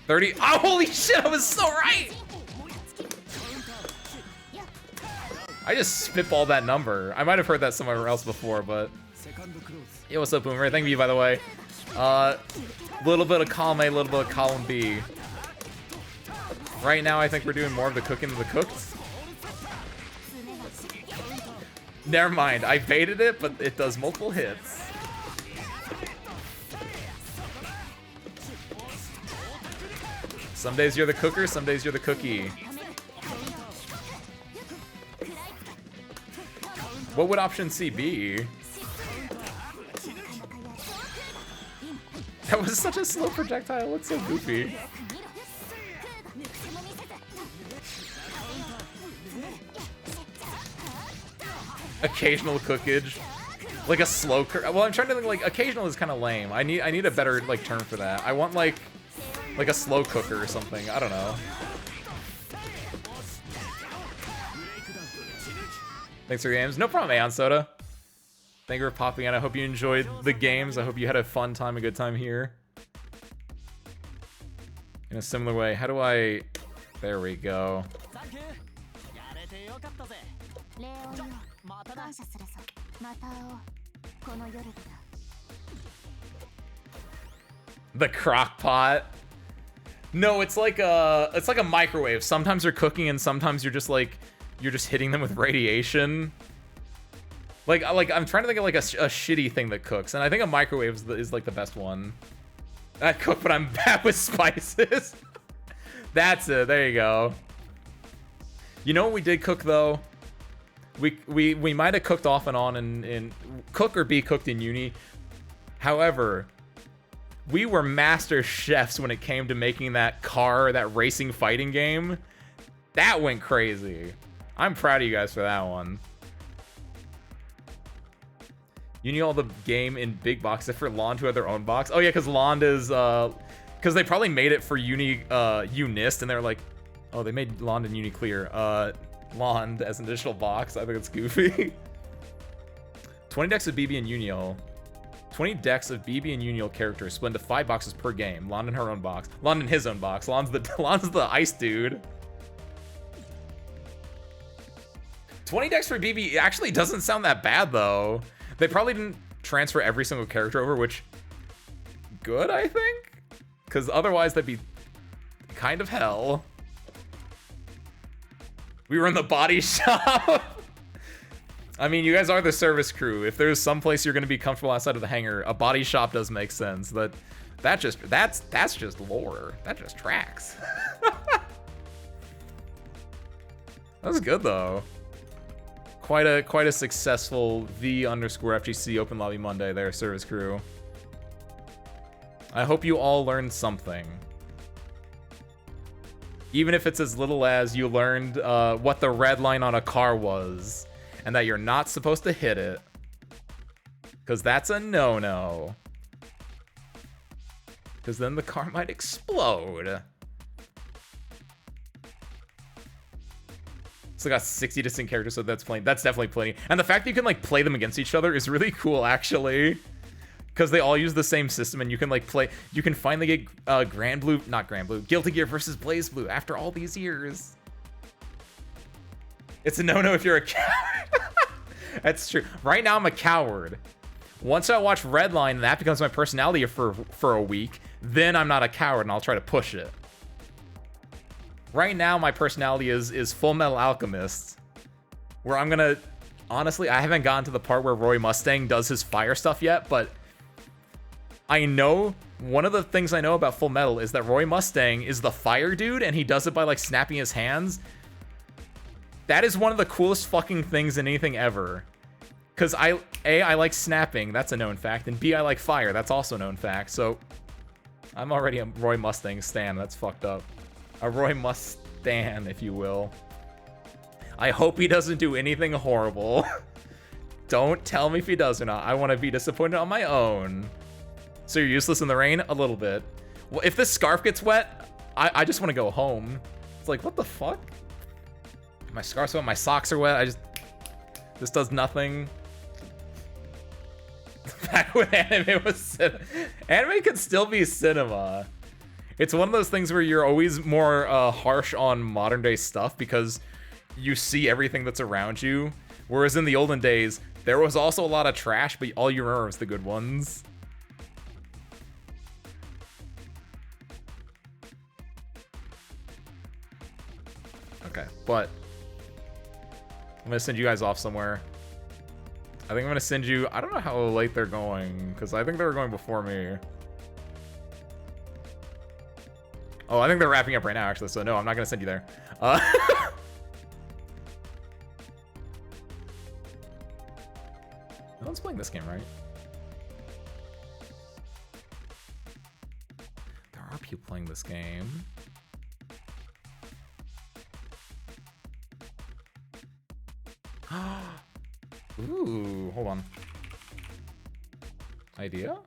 30. Oh, holy shit, I was so right! I just spitballed that number. I might have heard that somewhere else before, but... Yo, what's up, Boomer? Thank you, by the way. Little bit of column A, little bit of column B. Right now, I think we're doing more of the cooking than the cooked. Never mind, I baited it, but it does multiple hits. Some days you're the cooker, some days you're the cookie. What would option C be? That was such a slow projectile, it looks so goofy. Occasional cookage. Like a slow well, I'm trying to think, like, occasional is kind of lame. I need a better, like, term for that. I want, like a slow cooker or something. I don't know. Thanks for your games. No problem, Aeon Soda. Thank you for popping in. I hope you enjoyed the games. I hope you had a fun time, a good time here. In a similar way, how do I... There we go. The crock pot. No, it's like a microwave. Sometimes you're cooking and sometimes you're just hitting them with radiation. Like I'm trying to think of like a shitty thing that cooks, and I think a microwave is like the best one. I cook, but I'm bad with spices. That's it. There you go. You know what we did cook though? We might have cooked off and on in cook or be cooked in uni. However, we were master chefs when it came to making that racing fighting game. That went crazy. I'm proud of you guys for that one. You need all the game in big box except for Lond, who had their own box. Oh yeah, because Lond is because they probably made it for Unist, and they're like, oh, they made Lond and Uni clear. Lond as an additional box. I think it's goofy. 20 decks of BB and Uniel. 20 decks of BB and Uniel characters split into 5 boxes per game. Lond in her own box. Lond in his own box. Lond's the ice dude. 20 decks for BB actually doesn't sound that bad though. They probably didn't transfer every single character over, which good, I think, because otherwise that'd be kind of hell. We were in the body shop. I mean, you guys are the service crew. If there's some place you're going to be comfortable outside of the hangar, a body shop does make sense. That's just lore. That just tracks. That was good though. Quite a successful V_FGC Open Lobby Monday there, service crew. I hope you all learned something. Even if it's as little as you learned what the red line on a car was, and that you're not supposed to hit it. Because that's a no-no. Because then the car might explode. So got 60 distinct characters, so that's definitely plenty. And the fact that you can like play them against each other is really cool, actually. Because they all use the same system, and you can like play. You can finally get Guilty Gear versus Blaze Blue after all these years. It's a no-no if you're a coward. That's true. Right now I'm a coward. Once I watch Redline and that becomes my personality for a week, then I'm not a coward and I'll try to push it. Right now my personality is Full Metal Alchemist, where I'm gonna honestly, I haven't gotten to the part where Roy Mustang does his fire stuff yet, but I know one of the things I know about Full Metal is that Roy Mustang is the fire dude, and he does it by like snapping his hands. That is one of the coolest fucking things in anything ever. Because I like snapping, that's a known fact, and B, I like fire, that's also a known fact. So I'm already a Roy Mustang stan, that's fucked up. A Roy Mustang, if you will. I hope he doesn't do anything horrible. Don't tell me if he does or not. I want to be disappointed on my own. So you're useless in the rain? A little bit. Well, if this scarf gets wet, I just want to go home. It's like, what the fuck? My scarf's wet, my socks are wet, this does nothing. Back when anime was cinema. Anime can still be cinema. It's one of those things where you're always more harsh on modern day stuff because you see everything that's around you. Whereas in the olden days, there was also a lot of trash, but all you remember was the good ones. Okay, but I'm gonna send you guys off somewhere. I think I'm gonna send you, I don't know how late they're going, because I think they were going before me. Oh, I think they're wrapping up right now, actually, so no, I'm not gonna send you there. No one's playing this game, right? There are people playing this game. Ooh, hold on. Idea?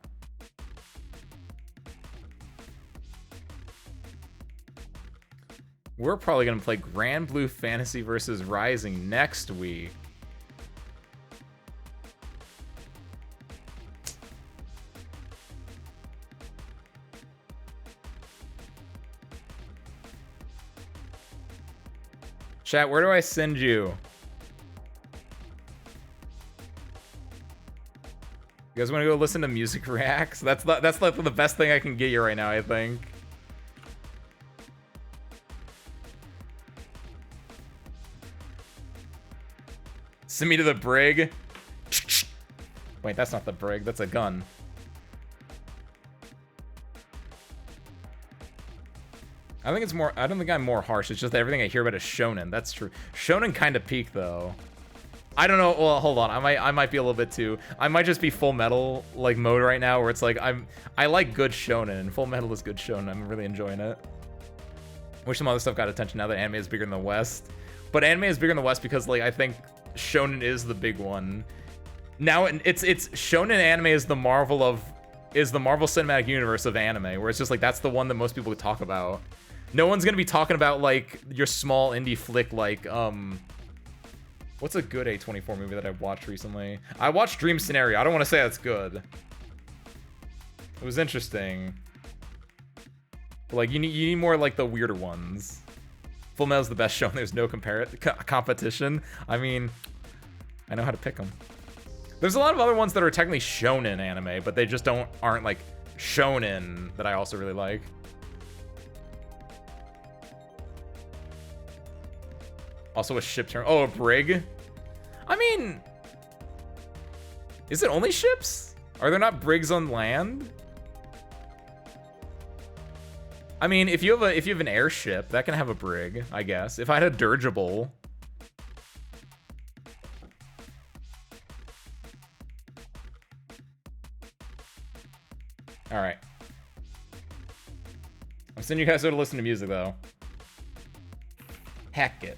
We're probably gonna play Grand Blue Fantasy versus Rising next week. Chat, where do I send you? You guys want to go listen to music reacts? That's the best thing I can get you right now, I think. Send me to the brig. Wait, that's not the brig. That's a gun. I think it's more. I don't think I'm more harsh. It's just that everything I hear about is shonen. That's true. Shonen kind of peak though. I don't know. Well, hold on. I might be a little bit too. I might just be Full Metal like mode right now, where it's like I like good shonen, and Full Metal is good shonen. I'm really enjoying it. Wish some other stuff got attention now that anime is bigger in the West. But anime is bigger in the West because like I think shonen is the big one. Now it's shonen anime is the Marvel Cinematic Universe of anime, where it's just like that's the one that most people talk about. No one's gonna be talking about like your small indie flick like what's a good A24 movie that I've watched recently? I watched Dream Scenario. I don't want to say that's good. It was interesting. But like you need more like the weirder ones. Full Metal's the best show and there's no competition. I mean, I know how to pick them. There's a lot of other ones that are technically shonen anime, but they just aren't like shonen that I also really like. Also a ship term. Oh, a brig? I mean, is it only ships? Are there not brigs on land? I mean, if you have an airship, that can have a brig, I guess. If I had a dirigible. All right. I'm sending you guys over to listen to music though. Heck it.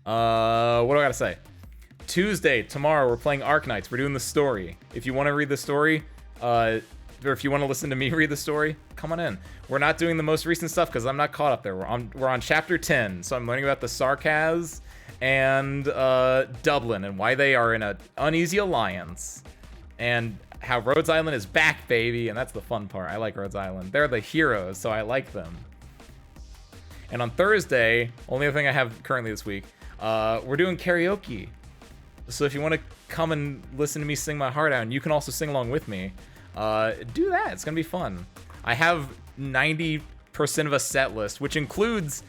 What do I gotta say? Tuesday, tomorrow, we're playing Arknights. We're doing the story. If you want to read the story, or if you want to listen to me read the story, come on in. We're not doing the most recent stuff because I'm not caught up there. We're on chapter 10, so I'm learning about the Sarkaz and Dublin and why they are in an uneasy alliance, and how Rhodes Island is back, baby, and that's the fun part. I like Rhodes Island. They're the heroes, so I like them. And on Thursday, only other thing I have currently this week, we're doing karaoke. So if you want to come and listen to me sing my heart out, and you can also sing along with me, do that. It's gonna be fun. I have 90% of a set list, which includes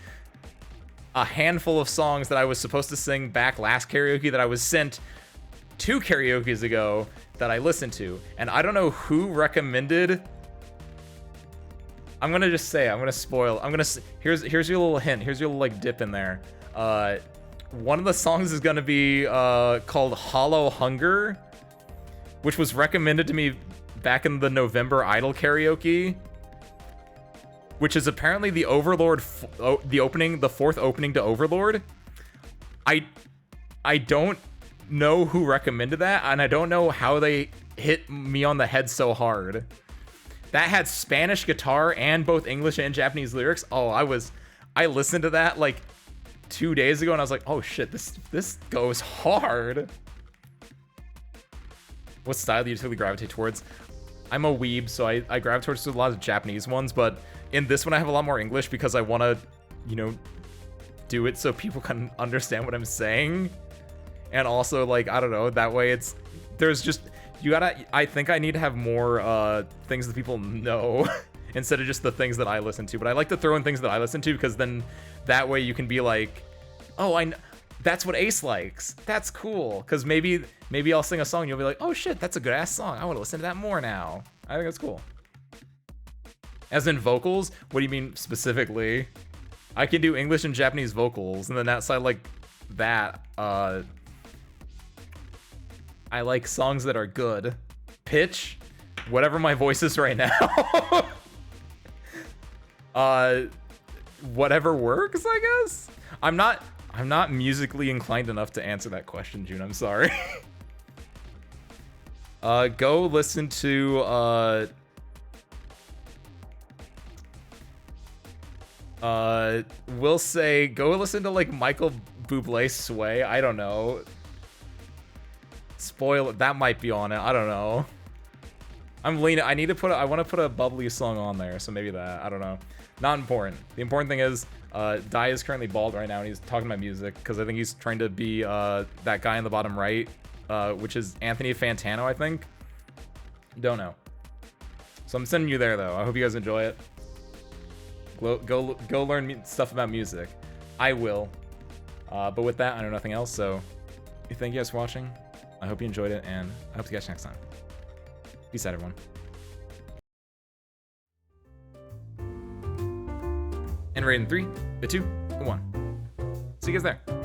a handful of songs that I was supposed to sing back last karaoke that I was sent 2 karaokes ago that I listened to, and I don't know who recommended. I'm gonna just say, I'm gonna spoil. Here's your little hint. Here's your little like dip in there. One of the songs is gonna be called "Hollow Hunger," which was recommended to me back in the November Idol karaoke, which is apparently the Overlord, the 4th opening to Overlord. I don't know who recommended that, and I don't know how they hit me on the head so hard. That had Spanish guitar and both English and Japanese lyrics. Oh, I listened to that like 2 days ago, and I was like, oh shit, this goes hard. What style do you typically gravitate towards? I'm a weeb, so I gravitate towards a lot of Japanese ones, but in this one I have a lot more English because I want to, you know, do it so people can understand what I'm saying. And also, like, I don't know, that way there's just, I think I need to have more things that people know instead of just the things that I listen to. But I like to throw in things that I listen to because then that way you can be like, oh, that's what Ace likes. That's cool. Because maybe I'll sing a song and you'll be like, oh shit, that's a good ass song. I want to listen to that more now. I think that's cool. As in vocals? What do you mean specifically? I can do English and Japanese vocals, and then outside like that, I like songs that are good. Pitch, whatever my voice is right now. Whatever works, I guess. I'm not musically inclined enough to answer that question, June. I'm sorry. Go listen to we'll say go listen to like Michael Bublé Sway. I don't know. Spoil it. That might be on it. I don't know. I'm leaning. I want to put a bubbly song on there, so maybe that. I don't know. Not important. The important thing is, Dai is currently bald right now, and he's talking about music because I think he's trying to be that guy in the bottom right which is Anthony Fantano, I think. Don't know. So I'm sending you there, though. I hope you guys enjoy it. Go learn stuff about music. I will. But with that, I know nothing else, so thank you guys for watching. I hope you enjoyed it, and I hope to catch you next time. Peace out, everyone. And right in 3, 2, 1. See you guys there.